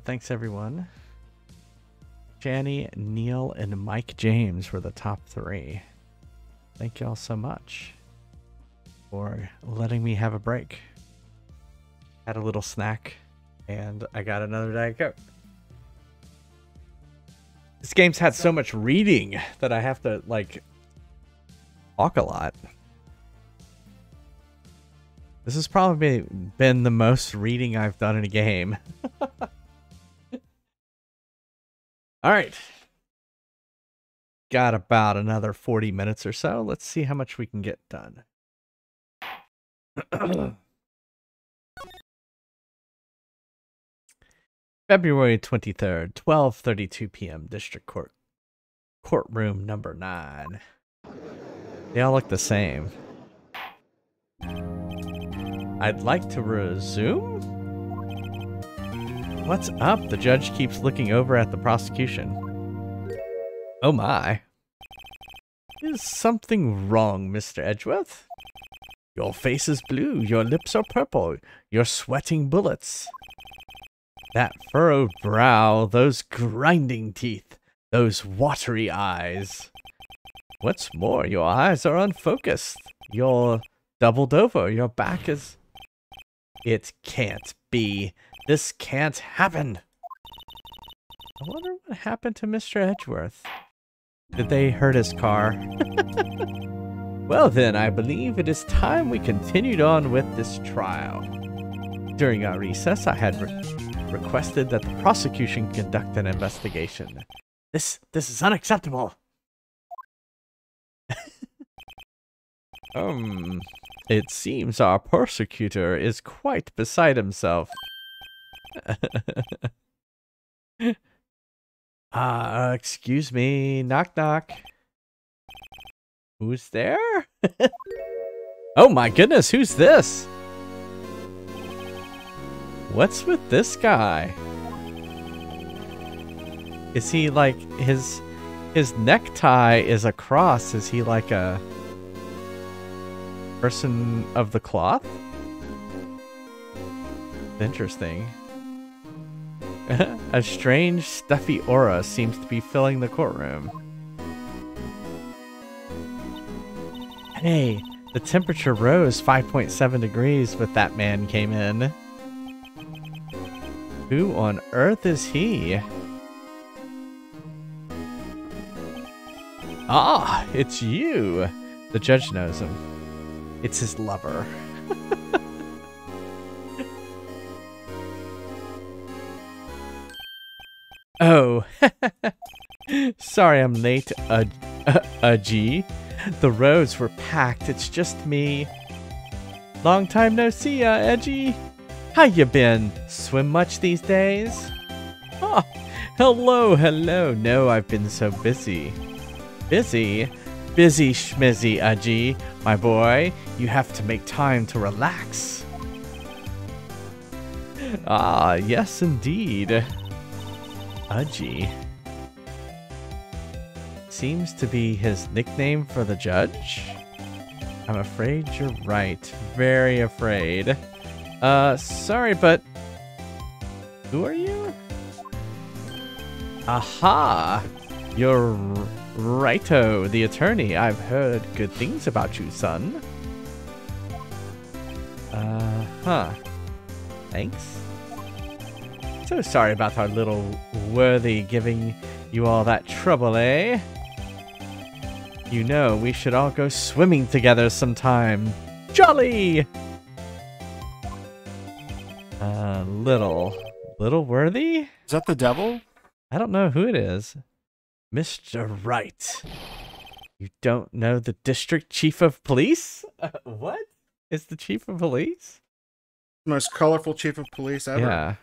thanks everyone. Janny, Neil, and Mike James were the top 3. Thank y'all so much for letting me have a break. Had a little snack, and I got another Diet Coke. This game's had so much reading that I have to, like, talk a lot. This has probably been the most reading I've done in a game. Alright. Got about another 40 minutes or so. Let's see how much we can get done. February 23rd, 12:32 p.m. District Court. Courtroom number 9. They all look the same. I'd like to resume? What's up? The judge keeps looking over at the prosecution. Oh my. Is something wrong, Mr. Edgeworth? Your face is blue, your lips are purple, you're sweating bullets. That furrowed brow, those grinding teeth, those watery eyes. What's more, your eyes are unfocused. You're doubled over, your back is... It can't be. This can't happen. I wonder what happened to Mr. Edgeworth. Did they hurt his car? Well then, I believe it is time we continued on with this trial. During our recess, I had requested that the prosecution conduct an investigation. This is unacceptable. It seems our persecutor is quite beside himself. Excuse me. Knock, knock. Who's there? Oh my goodness, who's this? What's with this guy? Is he like, his necktie is a cross. Is he like a person of the cloth? Interesting. A strange, stuffy aura seems to be filling the courtroom. Hey, the temperature rose 5.7 degrees when that man came in. Who on earth is he? Ah, it's you. The judge knows him. It's his lover. Sorry I'm late, G. The roads were packed, it's just me. Long time no see ya, Edgy. How you been? Swim much these days? Oh, hello. No, I've been so busy. Busy? Busy schmizzy, Edgy. My boy, you have to make time to relax. Ah, yes indeed. Udgy. Seems to be his nickname for the judge? I'm afraid you're right. Very afraid. Sorry, but... Who are you? Aha! You're Righto, the attorney. I've heard good things about you, son. Huh. Thanks. So sorry about our little worthy giving you all that trouble, eh? You know, we should all go swimming together sometime. Jolly! Little worthy?
Is that the devil?
I don't know who it is. Mr. Wright. You don't know the district chief of police? What? Is the chief of police?
Most colorful chief of police ever.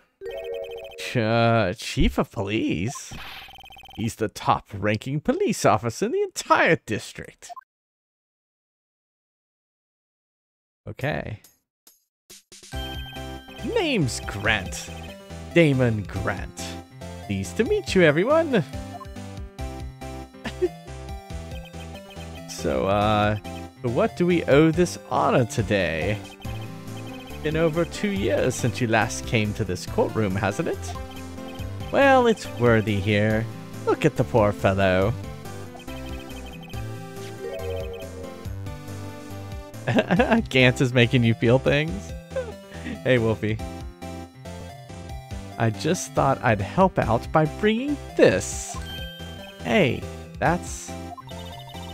Yeah. Chief of police? He's the top-ranking police officer in the entire district. Okay. Name's Grant. Damon Grant. Pleased to meet you, everyone. So, what do we owe this honor today? Been over 2 years since you last came to this courtroom, hasn't it? Well, it's worthy here. Look at the poor fellow. Gantz is making you feel things. Hey, Wolfie. I just thought I'd help out by bringing this. Hey, that's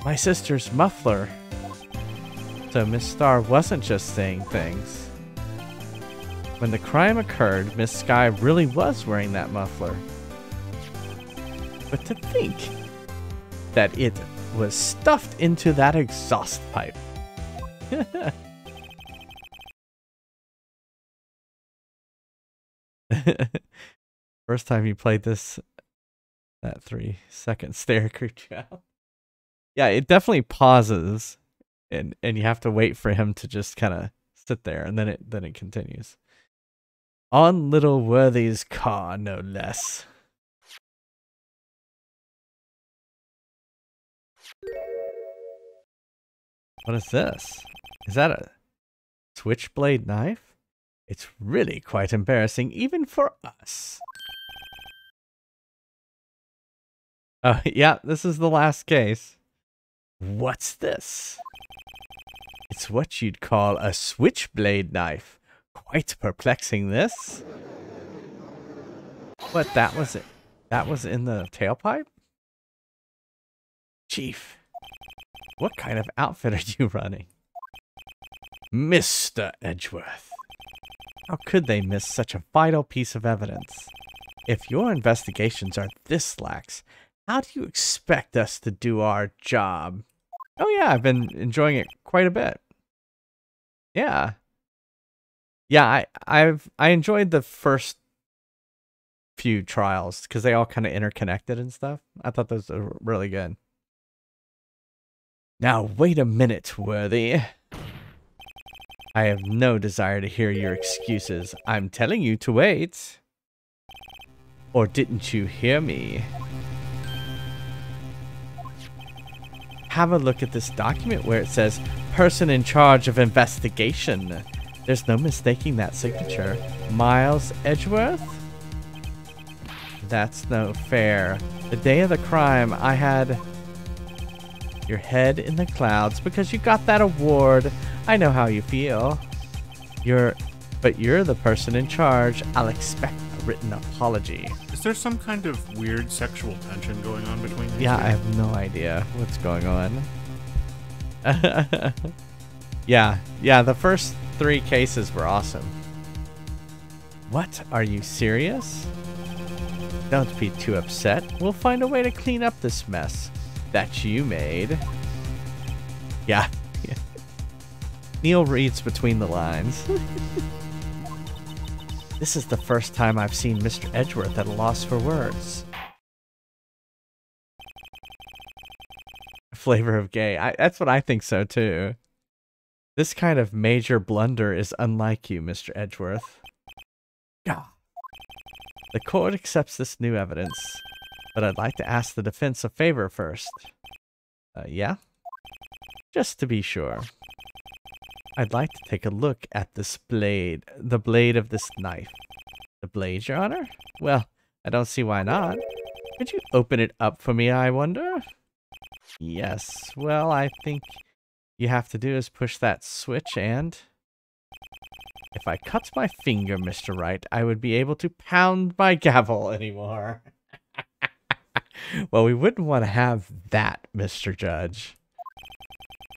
my sister's muffler. So Miss Star wasn't just saying things. When the crime occurred, Miss Sky really was wearing that muffler. But to think that it was stuffed into that exhaust pipe. First time you played this, that 3-second stare creeped you out. Yeah, it definitely pauses, and you have to wait for him to just kind of sit there, and then it continues. On little Worthy's car, no less. What is this? Is that a switchblade knife? It's really quite embarrassing, even for us. Yeah, this is the last case. What's this? It's what you'd call a switchblade knife. Quite perplexing, this. What, that was it? That was in the tailpipe? Chief, what kind of outfit are you running? Mr. Edgeworth. How could they miss such a vital piece of evidence? If your investigations are this lax, how do you expect us to do our job? Oh yeah, I've been enjoying it quite a bit. Yeah. Yeah, I enjoyed the first few trials because they all kind of interconnected and stuff. I thought those were really good. Now, wait a minute, Worthy. I have no desire to hear your excuses. I'm telling you to wait. Or didn't you hear me? Have a look at this document where it says, person in charge of investigation. There's no mistaking that signature. Miles Edgeworth? That's no fair. The day of the crime, I had your head in the clouds because you got that award. I know how you feel. But you're the person in charge. I'll expect a written apology.
Is there some kind of weird sexual tension going on between these two?
I have no idea what's going on. Yeah, the first 3 cases were awesome. What? Are you serious? Don't be too upset. We'll find a way to clean up this mess that you made. Yeah. Neil reads between the lines. This is the first time I've seen Mr. Edgeworth at a loss for words. Flavor of gay. That's what I think so, too. This kind of major blunder is unlike you, Mr. Edgeworth. Yeah. The court accepts this new evidence, but I'd like to ask the defense a favor first. Yeah? Just to be sure. I'd like to take a look at this blade, the blade of this knife. The blade, Your Honor? Well, I don't see why not. Could you open it up for me, I wonder? Yes, well, I think you have to do is push that switch and... If I cut my finger, Mr. Wright, I would be able to pound my gavel anymore. Well, we wouldn't want to have that, Mr. Judge.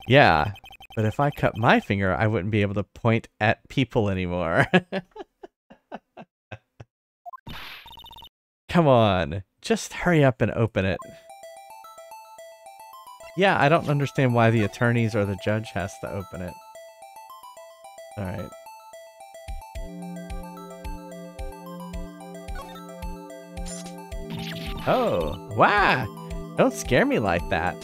Yeah, but if I cut my finger, I wouldn't be able to point at people anymore. Come on, just hurry up and open it. Yeah, I don't understand why the attorneys or the judge has to open it. Alright. Oh, wow! Don't scare me like that.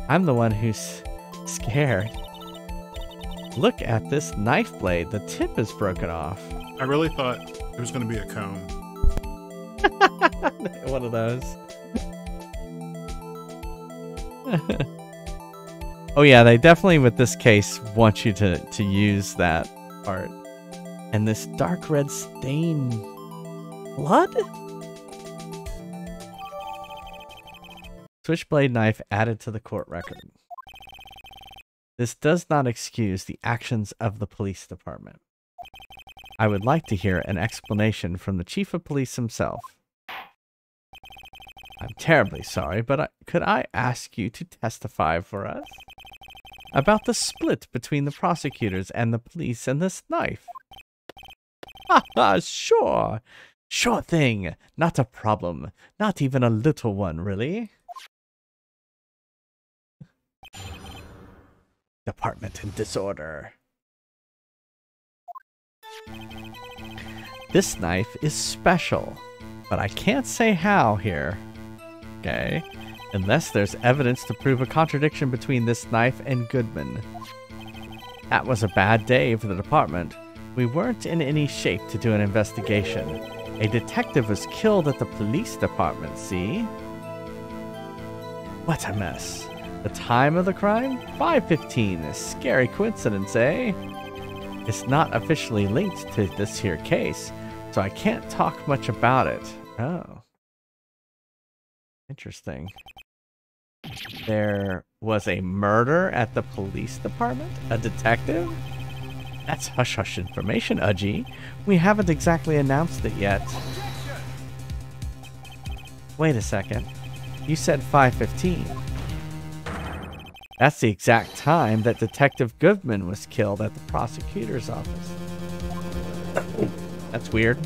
I'm the one who's scared. Look at this knife blade. The tip is broken off.
I really thought it was going to be a comb.
One of those. Oh yeah, they definitely with this case want you to use that part. And this dark red stain... Blood? Switchblade knife added to the court record. This does not excuse the actions of the police department. I would like to hear an explanation from the chief of police himself. I'm terribly sorry, but could I ask you to testify for us about the split between the prosecutors and the police and this knife? Sure. Sure thing. Not a problem. Not even a little one, really. Department in disorder. This knife is special, but I can't say how here. Okay, unless there's evidence to prove a contradiction between this knife and Goodman. That was a bad day for the department. We weren't in any shape to do an investigation. A detective was killed at the police department, see? What a mess. The time of the crime? 5:15. A scary coincidence, eh? It's not officially linked to this here case, so I can't talk much about it. Oh. Interesting. There was a murder at the police department? A detective? That's hush-hush information, Udgy. We haven't exactly announced it yet. Wait a second. You said 5:15. That's the exact time that Detective Goodman was killed at the prosecutor's office. That's weird.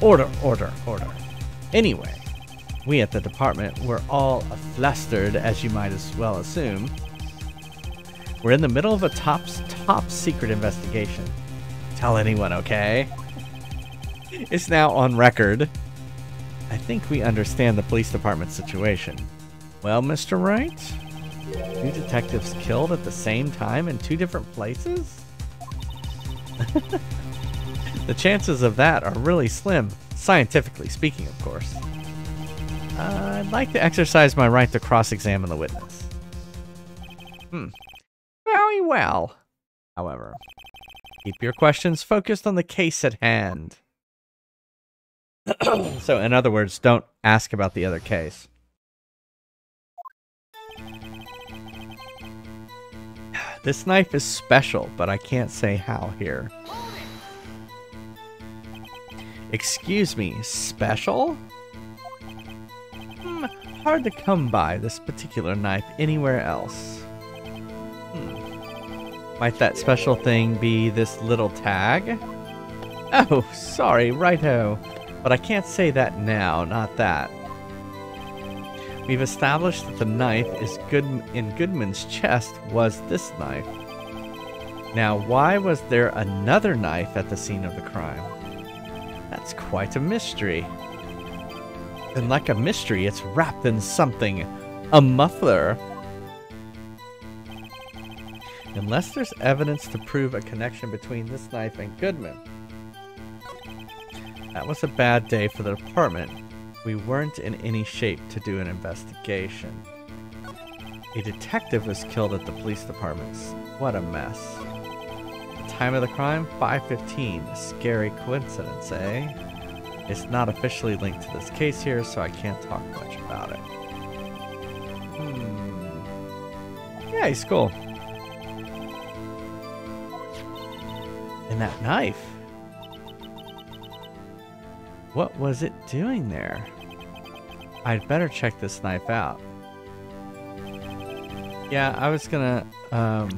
Order, order, order. Anyway, we at the department were all flustered, as you might as well assume. We're in the middle of a top secret investigation. Tell anyone, okay? It's now on record. I think we understand the police department's situation. Well, Mr. Wright? 2 detectives killed at the same time in 2 different places? The chances of that are really slim, scientifically speaking, of course. I'd like to exercise my right to cross-examine the witness. Very well. However, keep your questions focused on the case at hand. So, in other words, don't ask about the other case. This knife is special, but I can't say how here. Excuse me, special? Hard to come by this particular knife anywhere else. Might that special thing be this little tag? Oh, sorry, righto. But I can't say that now, not that. We've established that the knife is in Goodman's chest was this knife. Now, why was there another knife at the scene of the crime? That's quite a mystery. And like a mystery, it's wrapped in something. A muffler. Unless there's evidence to prove a connection between this knife and Goodman. That was a bad day for the department. We weren't in any shape to do an investigation. A detective was killed at the police department. What a mess. The time of the crime? 5:15. Scary coincidence, eh? It's not officially linked to this case here, so I can't talk much about it. Yeah, he's cool. And that knife. What was it doing there? I'd better check this knife out. Yeah, I was gonna, found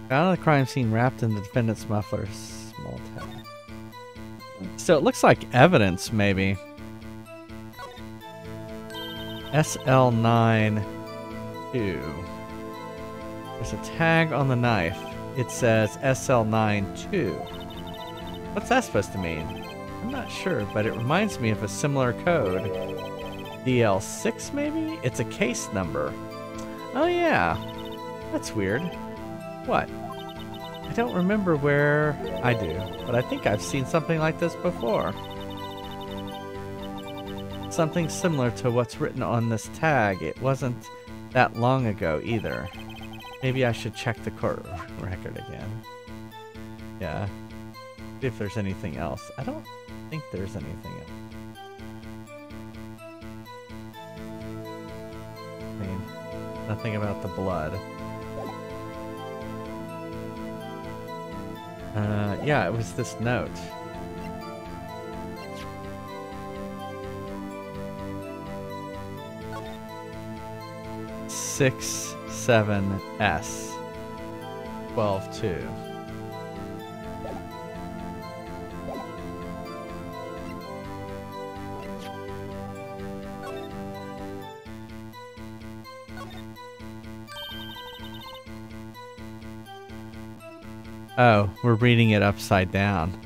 the crime scene wrapped in the defendant's muffler. Small tag. So it looks like evidence, maybe. SL9-2. There's a tag on the knife. It says SL9-2. What's that supposed to mean? I'm not sure, but it reminds me of a similar code. DL6 maybe? It's a case number. Oh yeah. That's weird. What? I don't remember where I do, but I think I've seen something like this before. Something similar to what's written on this tag. It wasn't that long ago either. Maybe I should check the court record again. Yeah. See if there's anything else. I don't think there's anything else. I mean, nothing about the blood. Yeah, it was this note. Six 7S 12-2. Oh, we're reading it upside down.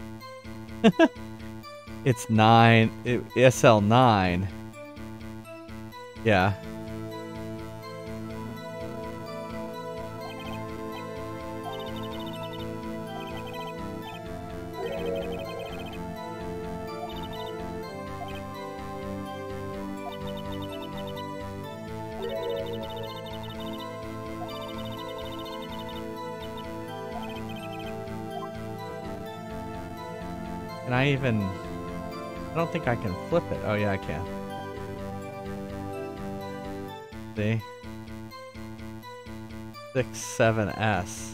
It's 9 SL9. Yeah. I don't think I can flip it. Oh yeah, I can. See? 6-7S.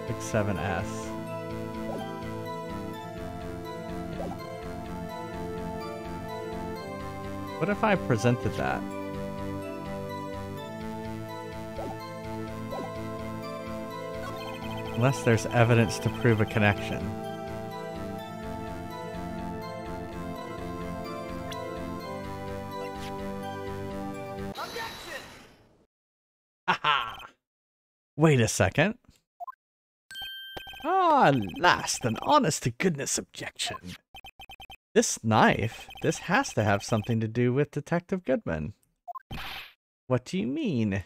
Six, 7S. What if I presented that? Unless there's evidence to prove a connection. Haha! Wait a second. Ah, last, an honest-to-goodness objection. This knife, this has to have something to do with Detective Goodman. What do you mean?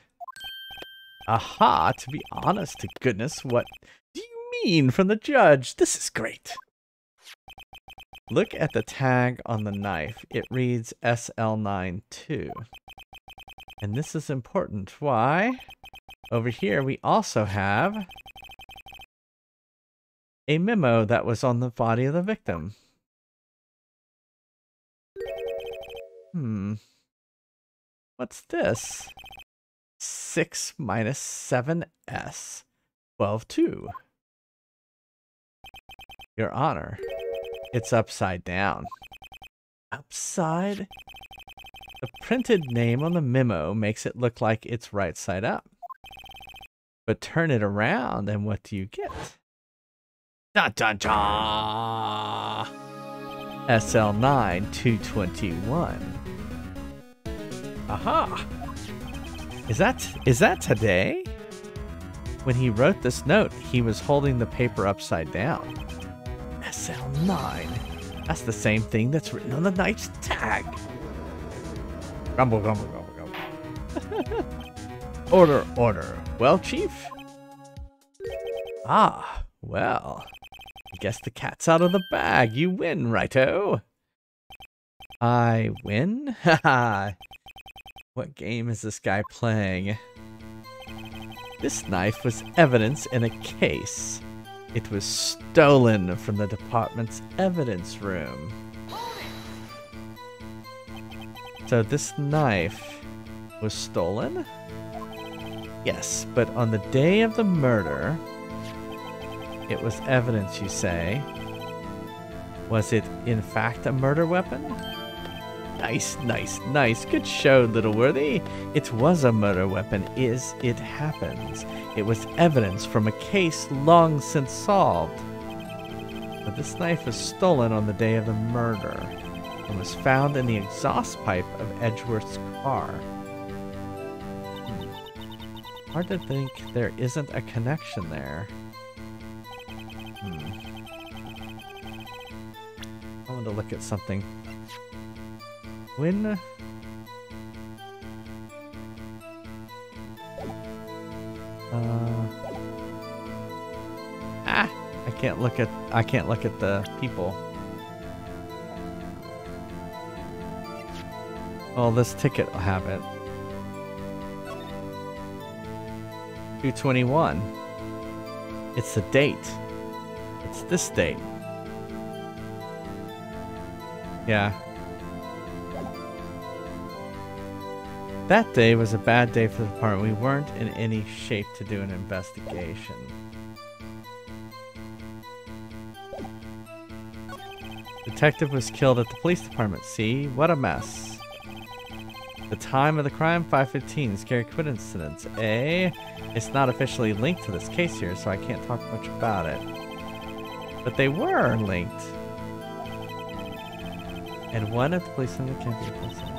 Aha, to be honest to goodness, what do you mean from the judge? This is great. Look at the tag on the knife. It reads SL9-2. And this is important. Why? Over here we also have a memo that was on the body of the victim. What's this? 6 minus 7S. 12-2. Your Honor, it's upside down. Upside? The printed name on the memo makes it look like it's right side up. But turn it around and what do you get? Dun dun dun! SL9 221. Aha! Is that today? When he wrote this note, he was holding the paper upside down. SL9. That's the same thing that's written on the knight's tag. Grumble, grumble, grumble, grumble. Order, order. Well, Chief? Ah, well. I guess the cat's out of the bag. You win, righto. I win? Haha. What game is this guy playing? This knife was evidence in a case. It was stolen from the department's evidence room. So this knife was stolen? Yes, but on the day of the murder, it was evidence, you say. Was it, in fact, a murder weapon? Nice, nice, nice. Good show, Little Worthy. It was a murder weapon, as it happens. It was evidence from a case long since solved. But this knife was stolen on the day of the murder and was found in the exhaust pipe of Edgeworth's car. Hard to think there isn't a connection there. I want to look at something. When I can't look at the people. Well, this ticket will have it. 221. It's the date. It's this date. Yeah. That day was a bad day for the department. We weren't in any shape to do an investigation. Detective was killed at the police department. See? What a mess. The time of the crime, 5:15. Scary coincidence. Eh? It's not officially linked to this case here, so I can't talk much about it. But they were linked. And one at the police center can't be a coincidence.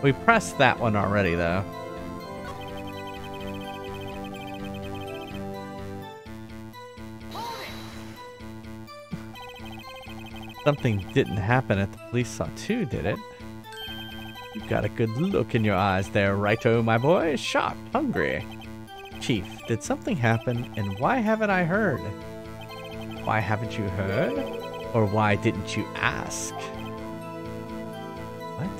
We pressed that one already, though. Something didn't happen at the police saw too, did it? You've got a good look in your eyes there, righto, my boy. Sharp, hungry. Chief, did something happen, and why haven't I heard? Why haven't you heard? Or why didn't you ask? What?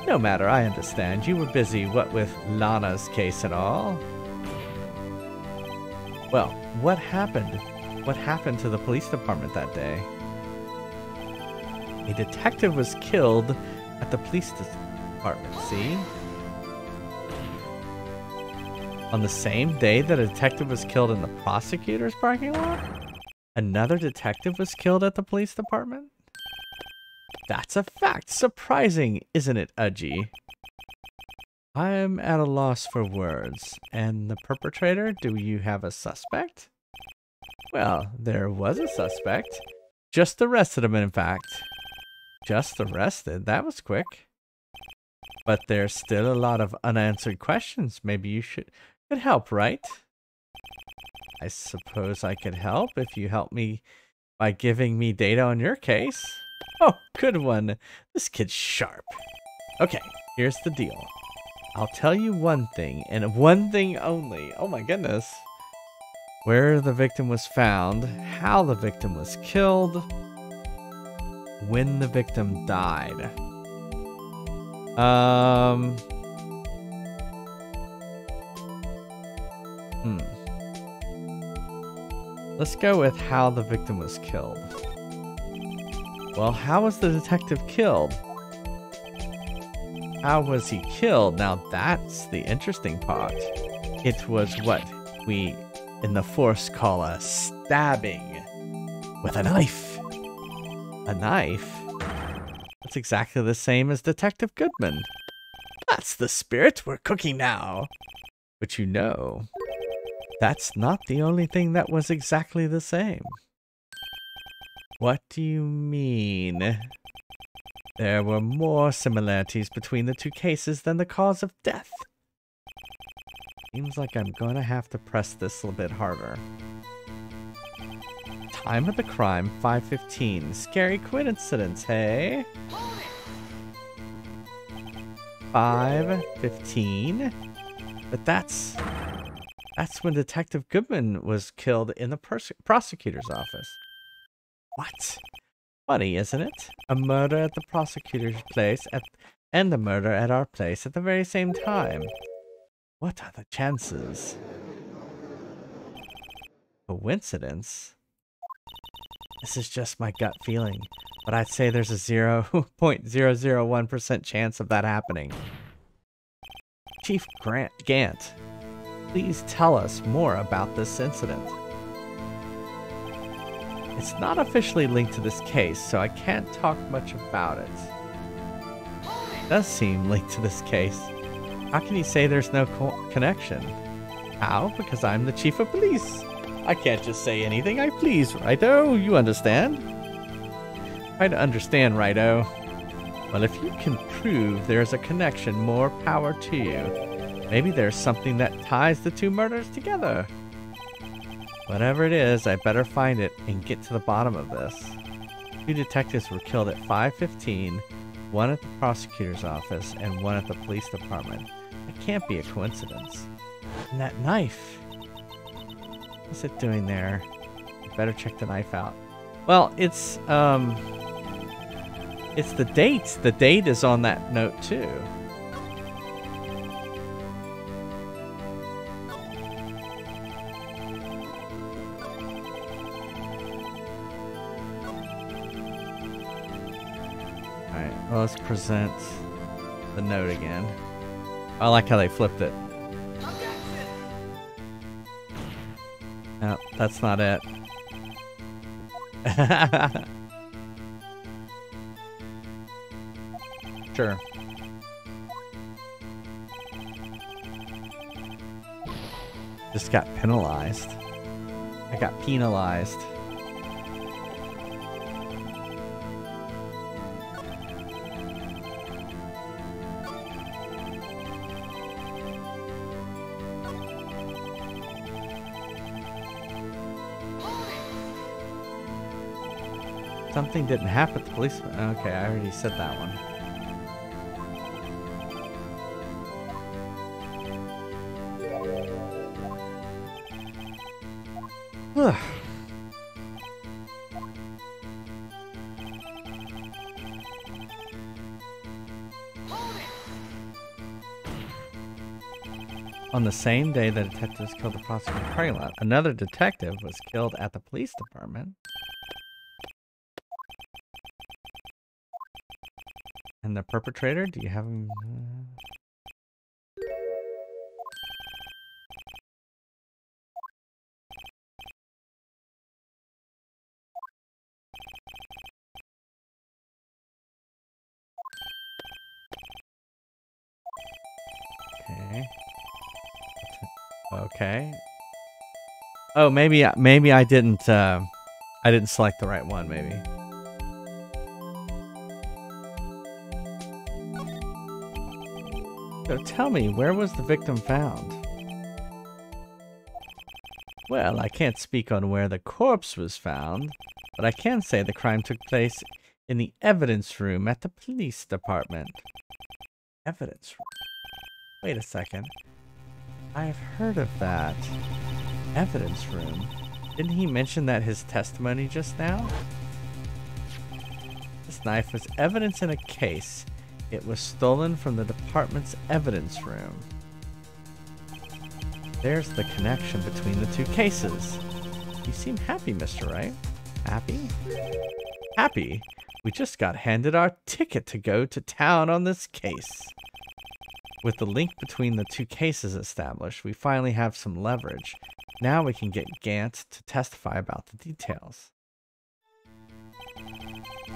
No matter, I understand. You were busy, what with Lana's case and all. Well, what happened? What happened to the police department that day? A detective was killed at the police department, see? On the same day that a detective was killed in the prosecutor's parking lot? Another detective was killed at the police department? That's a fact. Surprising, isn't it, Udgy? I'm at a loss for words. And the perpetrator? Do you have a suspect? Well, there was a suspect. Just arrested him, in fact. Just arrested? That was quick. But there's still a lot of unanswered questions. Maybe you could help, right? I suppose I could help if you help me by giving me data on your case. Oh, good one. This kid's sharp. Okay, here's the deal. I'll tell you one thing, and one thing only. Oh my goodness. Where the victim was found, how the victim was killed, when the victim died. Let's go with how the victim was killed. Well, how was the detective killed? How was he killed? Now that's the interesting part. It was what we in the Force call a stabbing with a knife. A knife? That's exactly the same as Detective Goodman. That's the spirit. We're cooking now. But you know, that's not the only thing that was exactly the same. What do you mean? There were more similarities between the two cases than the cause of death. Seems like I'm gonna have to press this a little bit harder. Time of the crime, 5:15. Scary coincidence, hey? 5:15? But that's when Detective Goodman was killed in the prosecutor's office. What? Funny, isn't it? A murder at the prosecutor's place and a murder at our place at the very same time. What are the chances? Coincidence? This is just my gut feeling, but I'd say there's a 0.001% chance of that happening. Chief Gant, please tell us more about this incident. It's not officially linked to this case, so I can't talk much about it. It does seem linked to this case. How can you say there's no connection? How? Because I'm the chief of police. I can't just say anything I please, righto? You understand? Try to understand, righto. Well, if you can prove there's a connection, more power to you. Maybe there's something that ties the two murders together. Whatever it is, I better find it and get to the bottom of this. 2 detectives were killed at 5:15, one at the prosecutor's office and one at the police department. It can't be a coincidence. And that knife. What's it doing there? I better check the knife out. Well, it's the date. The date is on that note too. Alright, well, let's present the note again. I like how they flipped it. No, that's not it. Sure. Just got penalized. I got penalized. Something didn't happen at the police. Okay, I already said that one. On the same day the detectives killed the prosecutor in the parking lot, another detective was killed at the police department. And the perpetrator, do you have him? Okay. Okay. Oh, maybe I didn't select the right one, maybe. So tell me, where was the victim found? Well, I can't speak on where the corpse was found, but I can say the crime took place in the evidence room at the police department. Evidence room? Wait a second. I've heard of that. Evidence room? Didn't he mention that his testimony just now? This knife was evidence in a case. It was stolen from the department's evidence room. There's the connection between the two cases. You seem happy, Mr. Wright. Happy? Happy? We just got handed our ticket to go to town on this case. With the link between the two cases established, we finally have some leverage. Now we can get Gant to testify about the details.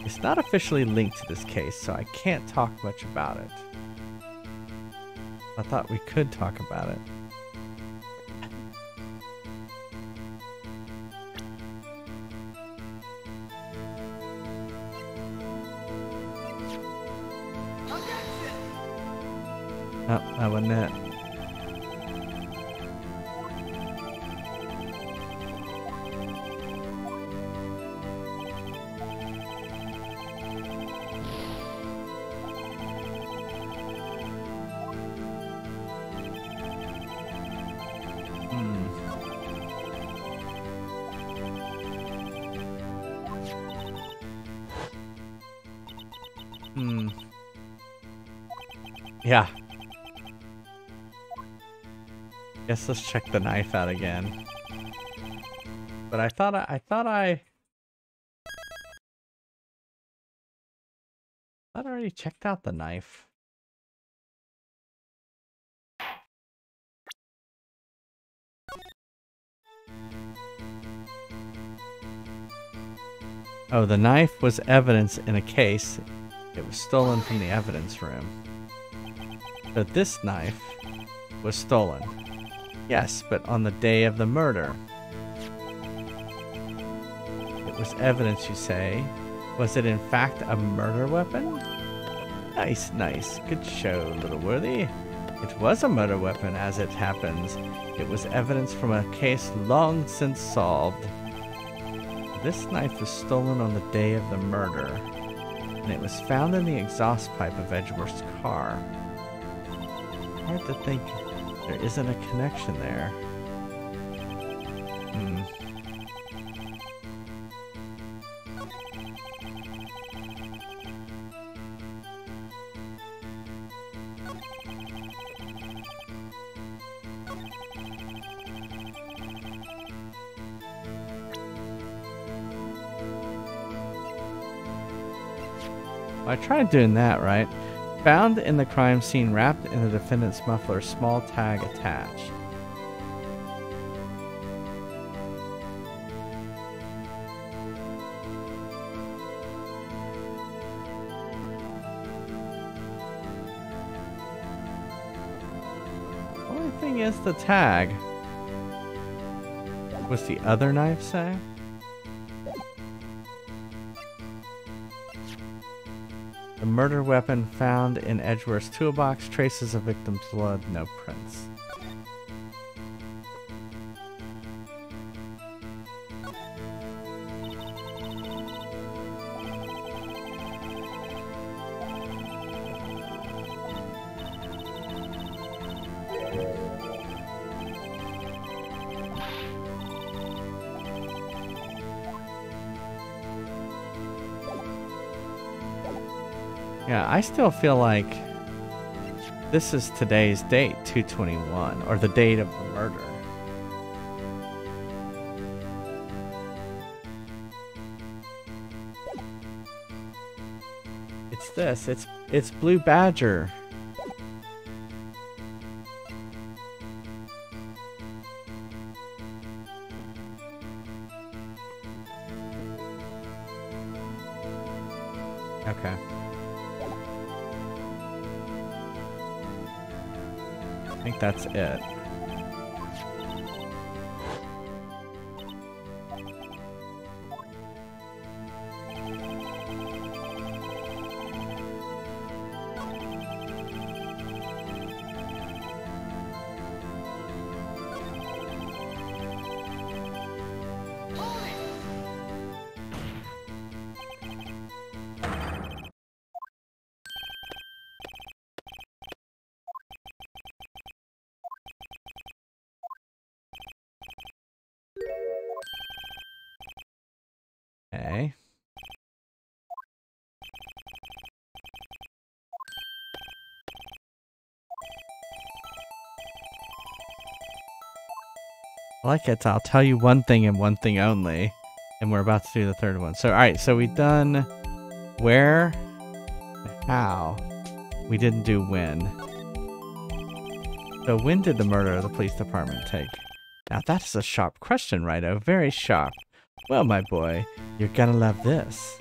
It's not officially linked to this case, so I can't talk much about it. I thought we could talk about it. Oh, that wasn't it. Yeah. Guess let's check the knife out again. But I thought I already checked out the knife. Oh, the knife was evidence in a case. It was stolen from the evidence room. So this knife was stolen. Yes, but on the day of the murder. It was evidence, you say. Was it in fact a murder weapon? Nice, nice. Good show, little worthy. It was a murder weapon, as it happens. It was evidence from a case long since solved. This knife was stolen on the day of the murder, and it was found in the exhaust pipe of Edgeworth's car. Hard to think there isn't a connection there. I tried doing that, right? Found in the crime scene, wrapped in the defendant's muffler, small tag attached. Only thing is the tag. What's the other knife say? The murder weapon found in Edgeworth's toolbox, traces of victim's blood, no prints. Yeah, I still feel like this is today's date, 2/21, or the date of the murder. It's this. It's Blue Badger. Okay. I think that's it. Okay. I like it. I'll tell you one thing and one thing only. And we're about to do the third one. So, alright, so we've done where, how. We didn't do when. So when did the murder of the police department take? Now that is a sharp question, Righto. Very sharp. Well, my boy, you're gonna love this.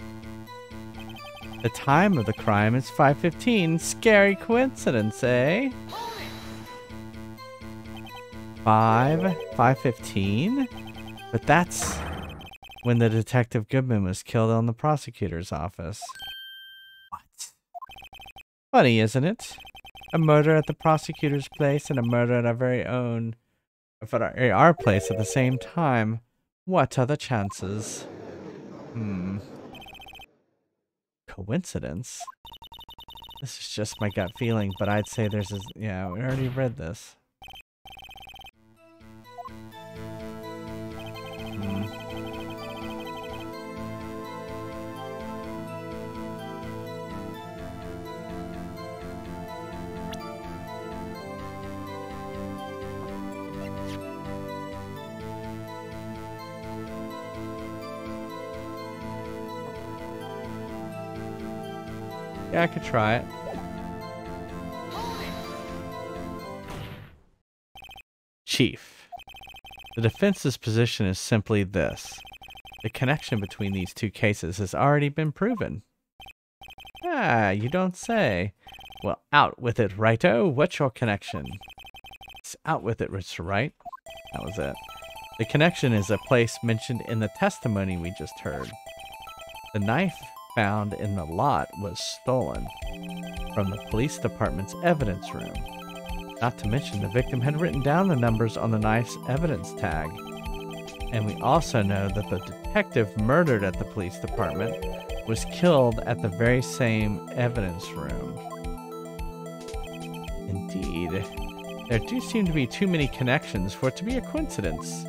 The time of the crime is 5:15. Scary coincidence, eh? 5:15? But that's when the Detective Goodman was killed on the prosecutor's office. What? Funny, isn't it? A murder at the prosecutor's place and a murder at our very own, our place at the same time. What are the chances? Coincidence? This is just my gut feeling, but I'd say there's a... Yeah, we already read this. Yeah, I could try it. Chief, the defense's position is simply this. The connection between these two cases has already been proven. Ah, you don't say. Well, out with it, Righto. What's your connection? It's out with it, Mr. Wright. That was it. The connection is a place mentioned in the testimony we just heard. The knife found in the lot was stolen from the police department's evidence room. Not to mention the victim had written down the numbers on the knife's evidence tag. And we also know that the detective murdered at the police department was killed at the very same evidence room. Indeed, there do seem to be too many connections for it to be a coincidence.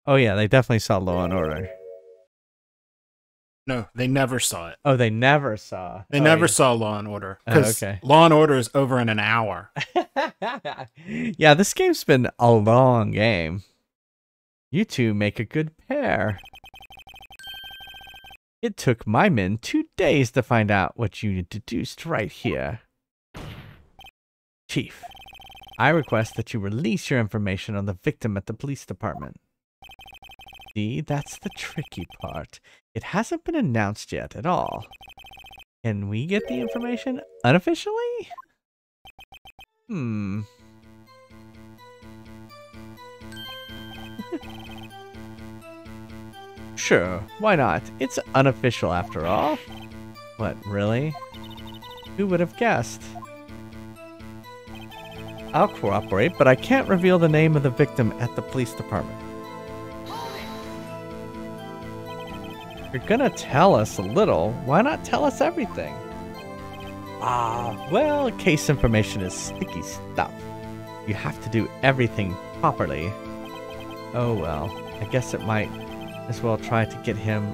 Oh yeah, they definitely saw Law and Order.
No, they never saw it.
Oh, they never saw.
They never saw Law and Order.
Oh, okay.
Law and Order is over in an hour.
Yeah, this game's been a long game. You two make a good pair. It took my men 2 days to find out what you deduced right here. Chief, I request that you release your information on the victim at the police department. See, that's the tricky part. It hasn't been announced yet at all. Can we get the information unofficially? Sure, why not? It's unofficial after all. What, really? Who would have guessed? I'll cooperate, but I can't reveal the name of the victim at the police department. You're gonna tell us a little. Why not tell us everything? Well, case information is sticky stuff. You have to do everything properly. Oh well, I guess it might as well try to get him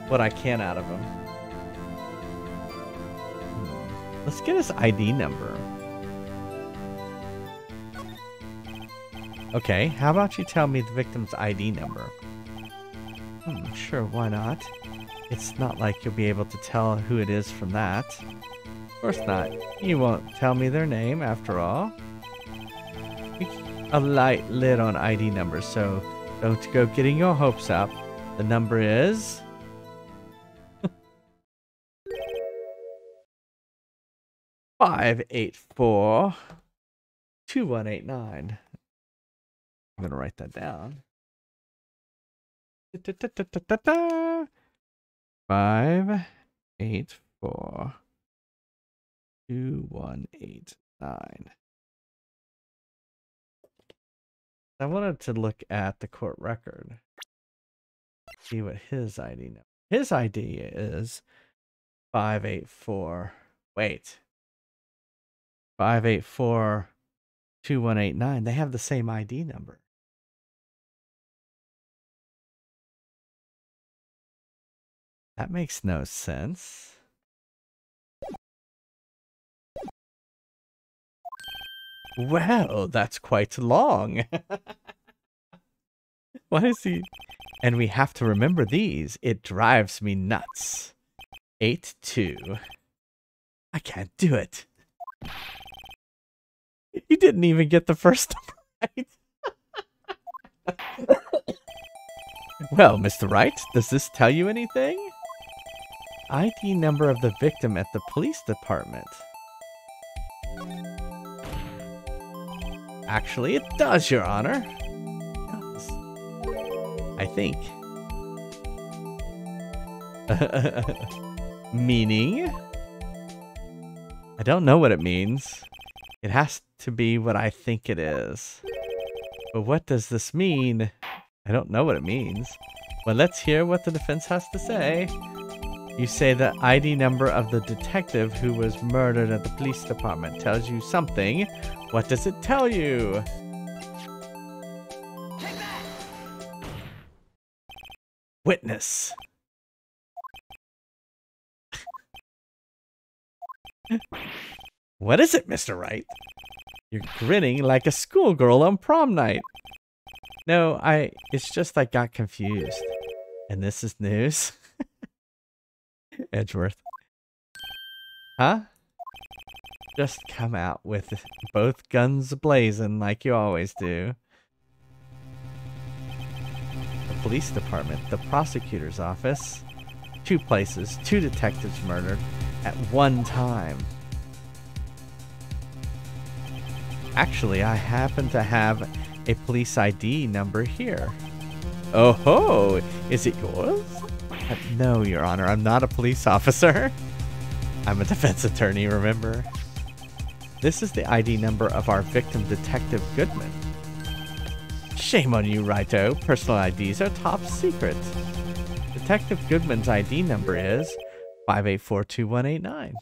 what I can out of him. Let's get his ID number. Okay, how about you tell me the victim's ID number? Sure, why not? It's not like you'll be able to tell who it is from that. Of course not. You won't tell me their name, after all. We keep a light lid on ID numbers, so don't go getting your hopes up. The number is... 584-2189. I'm gonna write that down. 584-2189. I wanted to look at the court record. See what his ID number. His ID is 584. Wait. 584-2189. They have the same ID number. That makes no sense. Well, that's quite long. Why is he... And we have to remember these. It drives me nuts. 8-2. I can't do it. You didn't even get the first right. Well, Mr. Wright, does this tell you anything? ID number of the victim at the police department. Actually, it does, Your Honor. I think. Meaning? I don't know what it means. It has to be what I think it is. But what does this mean? I don't know what it means. Well, let's hear what the defense has to say. You say the ID number of the detective who was murdered at the police department tells you something. What does it tell you? Witness. What is it, Mr. Wright? You're grinning like a schoolgirl on prom night. No, it's just I got confused. And this is news? Edgeworth. Huh? Just come out with both guns blazing like you always do. The police department, the prosecutor's office. 2 places, 2 detectives murdered at one time. Actually, I happen to have a police ID number here. Oh ho! Is it yours? No, Your Honor, I'm not a police officer. I'm a defense attorney, remember? This is the ID number of our victim, Detective Goodman. Shame on you, Righto. Personal IDs are top secret. Detective Goodman's ID number is 5842189.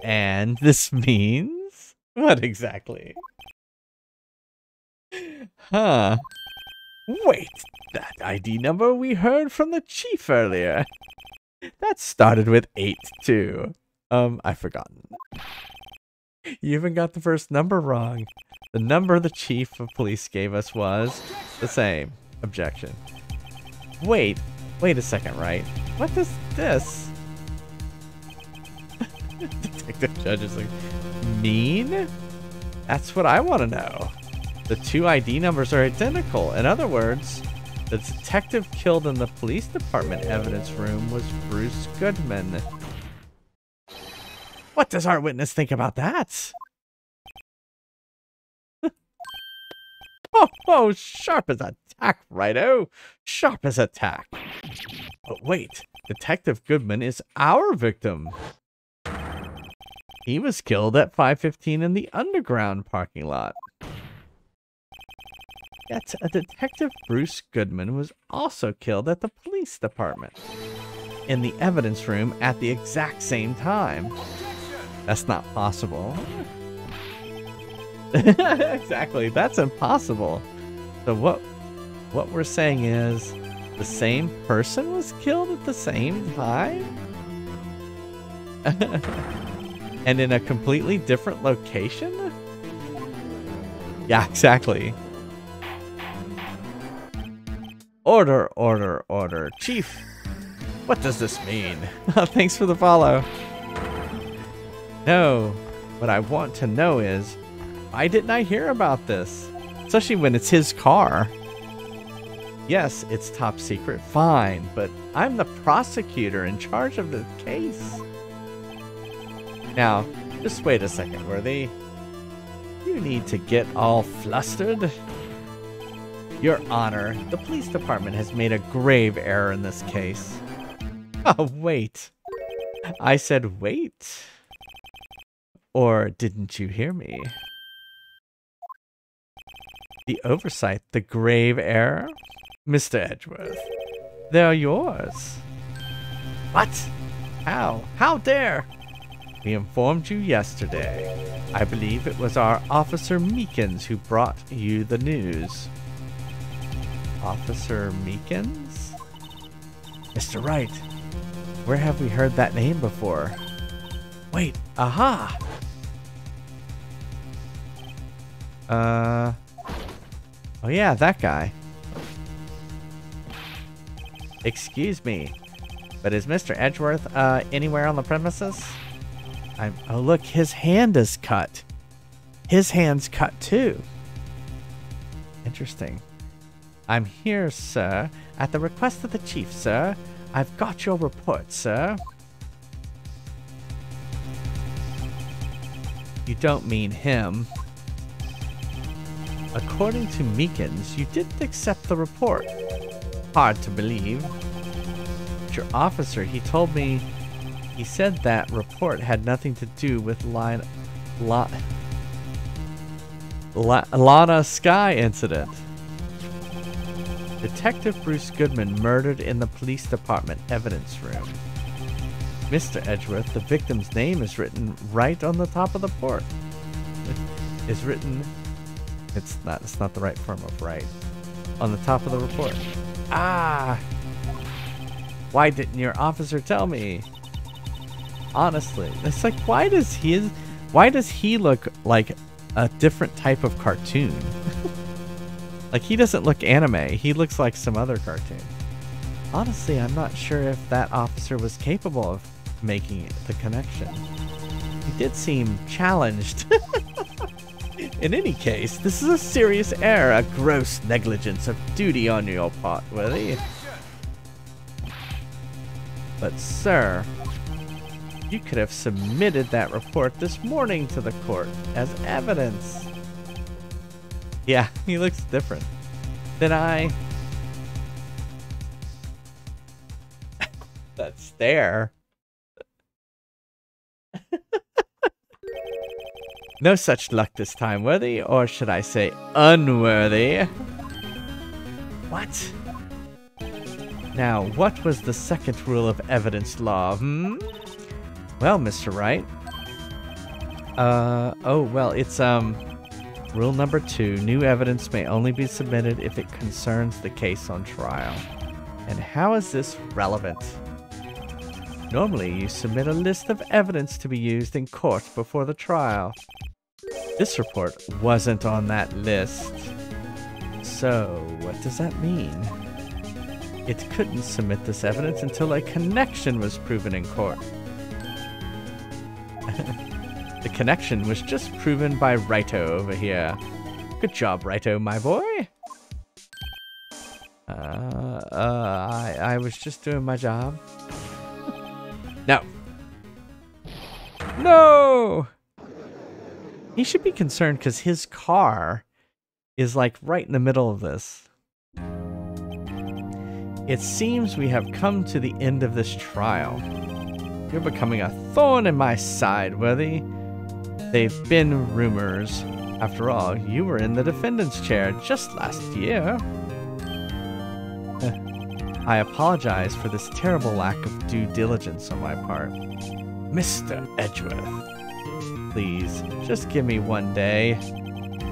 And this means... What exactly? Huh. Wait, that ID number we heard from the chief earlier. That started with 8-2. I've forgotten. You even got the first number wrong. The number the chief of police gave us was the same. Objection. Wait a second, right? What is this? Detective Judge is like, mean? That's what I want to know. The 2 ID numbers are identical. In other words, the detective killed in the police department evidence room was Bruce Goodman. What does our witness think about that? Oh, sharp as a tack, righto. Sharp as a tack. But wait, Detective Goodman is our victim. He was killed at 5:15 in the underground parking lot. Yet, a Detective Bruce Goodman was also killed at the police department in the evidence room at the exact same time. That's not possible. Exactly, that's impossible. So what we're saying is the same person was killed at the same time? And in a completely different location? Yeah, exactly. Order, order, order. Chief, what does this mean? Thanks for the follow. No, what I want to know is, why didn't I hear about this? Especially when it's his car. Yes, it's top secret, fine, but I'm the prosecutor in charge of the case. Now, just wait a second, Worthy. You need to get all flustered. Your Honor, the police department has made a grave error in this case. Oh, wait. I said wait. Or didn't you hear me? The oversight, the grave error? Mr. Edgeworth, they're yours. What? How? How dare? We informed you yesterday. I believe it was our Officer Meekins who brought you the news. Officer Meekins? Mr. Wright, Where have we heard that name before? Wait, aha! Oh yeah, that guy. Excuse me, but is Mr. Edgeworth anywhere on the premises? Oh look, his hand is cut. His hand's cut too. Interesting. I'm here, sir, at the request of the chief, sir. I've got your report, sir. You don't mean him. According to Meekins, you didn't accept the report. Hard to believe. But your officer, he told me, he said that report had nothing to do with Lana Sky incident. Detective Bruce Goodman murdered in the police department evidence room. Mr. Edgeworth, the victim's name is written right on the top of the report. It's written, it's not the right form of right. On the top of the report. Ah! Why didn't your officer tell me? Honestly, it's like, why does he look like a different type of cartoon? Like, he doesn't look anime. He looks like some other cartoon. Honestly, I'm not sure if that officer was capable of making the connection. He did seem challenged. In any case, this is a serious error, a gross negligence of duty on your part, Willie. But, sir, you could have submitted that report this morning to the court as evidence. Yeah, he looks different. Then that stare. No such luck this time, worthy, or should I say unworthy? What? Now, what was the second rule of evidence law, Well, Mr. Wright. Oh, well, it's, rule number 2, new evidence may only be submitted if it concerns the case on trial. And how is this relevant? Normally, you submit a list of evidence to be used in court before the trial. This report wasn't on that list. So, what does that mean? It couldn't submit this evidence until a connection was proven in court. The connection was just proven by Righto over here. Good job, Righto, my boy. I was just doing my job. No. No! He should be concerned because his car is like right in the middle of this. It seems we have come to the end of this trial. You're becoming a thorn in my side, Worthy. They've been rumors. After all, you were in the defendant's chair just last year. I apologize for this terrible lack of due diligence on my part. Mr. Edgeworth, please, just give me one day.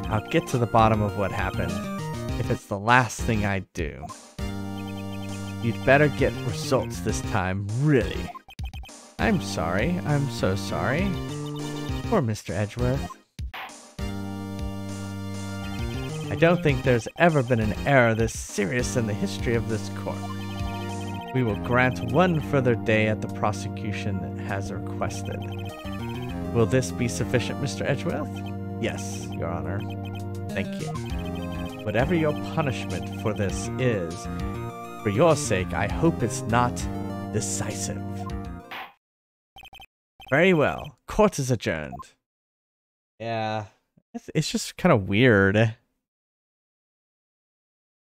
I'll get to the bottom of what happened, if it's the last thing I do. You'd better get results this time, really. I'm sorry. I'm so sorry. Poor Mr. Edgeworth. I don't think there's ever been an error this serious in the history of this court. We will grant one further day at the prosecution has requested. Will this be sufficient, Mr. Edgeworth? Yes, Your Honor. Thank you. Whatever your punishment for this is, for your sake, I hope it's not decisive. Very well. Court is adjourned. Yeah, it's just kind of weird.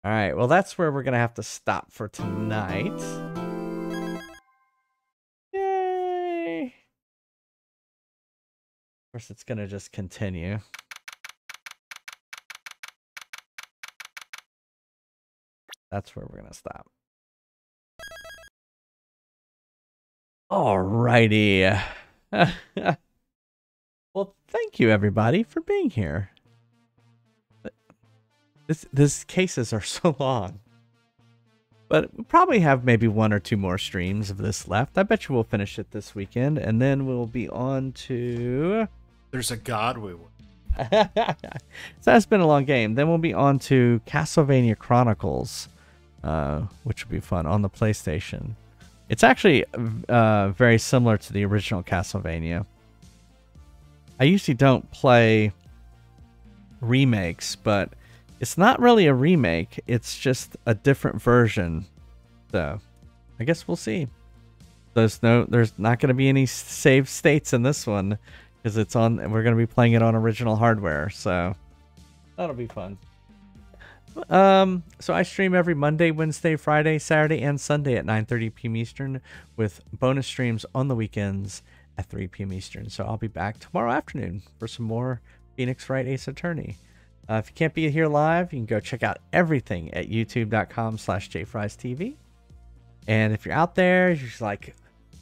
Alright, well that's where we're going to have to stop for tonight. Yay! Of course, it's going to just continue. That's where we're going to stop. Alrighty. Well, thank you everybody for being here. These cases are so long. But we'll probably have maybe 1 or 2 more streams of this left. I bet you we'll finish it this weekend, and then we'll be on to...
There's a God we will.
So that's been a long game. Then we'll be on to Castlevania Chronicles, which will be fun on the PlayStation. It's actually very similar to the original Castlevania. I usually don't play remakes, but it's not really a remake. It's just a different version. So I guess we'll see. There's not going to be any saved states in this one because it's on. We're going to be playing it on original hardware, so that'll be fun. So I stream every Monday, Wednesday, Friday, Saturday, and Sunday at 9:30 p.m. Eastern, with bonus streams on the weekends at 3 p.m. Eastern. So I'll be back tomorrow afternoon for some more Phoenix Wright Ace Attorney. If you can't be here live, you can go check out everything at youtube.com/jfriestv. And if you're out there, you're just like,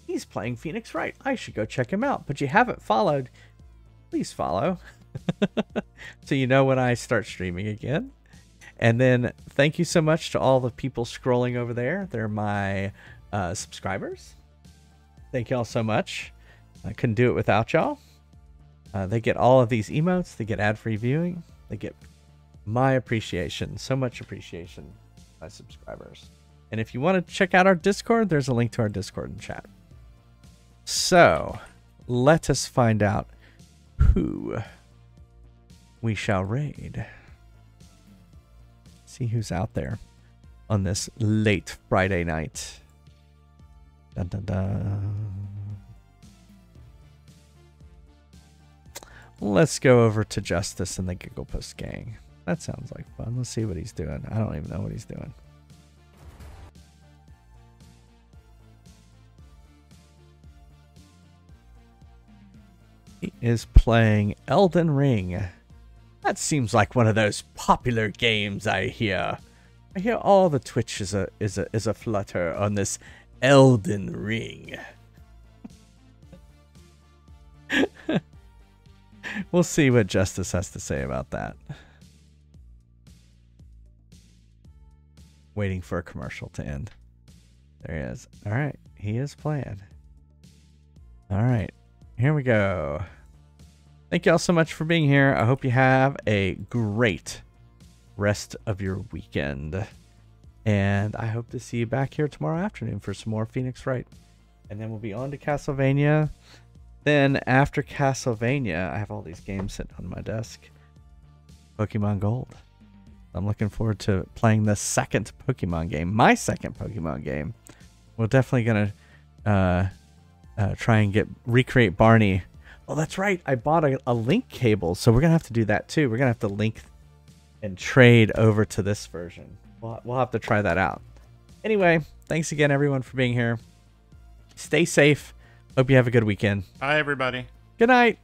he's playing Phoenix Wright, I should go check him out. But you haven't followed, please follow. So you know when I start streaming again. And then thank you so much to all the people scrolling over there. They're my subscribers. Thank you all so much. I couldn't do it without y'all. They get all of these emotes. They get ad-free viewing. They get my appreciation. So much appreciation, my subscribers. And if you want to check out our Discord, there's a link to our Discord in chat. So let us find out who we shall raid. See who's out there on this late Friday night. Dun, dun, dun. Let's go over to Justice and the Giggle Post Gang. That sounds like fun. Let's see what he's doing. I don't even know what he's doing. He is playing Elden Ring. That seems like one of those popular games I hear. I hear all the Twitch is a flutter on this Elden Ring. We'll see what Justice has to say about that. Waiting for a commercial to end. There he is. All right, he is playing. All right, here we go. Thank you all so much for being here. I hope you have a great rest of your weekend. And I hope to see you back here tomorrow afternoon for some more Phoenix Wright. And then we'll be on to Castlevania. Then after Castlevania, I have all these games sitting on my desk. Pokemon Gold. I'm looking forward to playing the second Pokemon game. My second Pokemon game. We're definitely going to try and recreate Barney. Oh, that's right. I bought a link cable, so we're going to have to do that too. We're going to have to link and trade over to this version. We'll have to try that out. Anyway, thanks again, everyone, for being here. Stay safe. Hope you have a good weekend.
Bye, everybody.
Good night.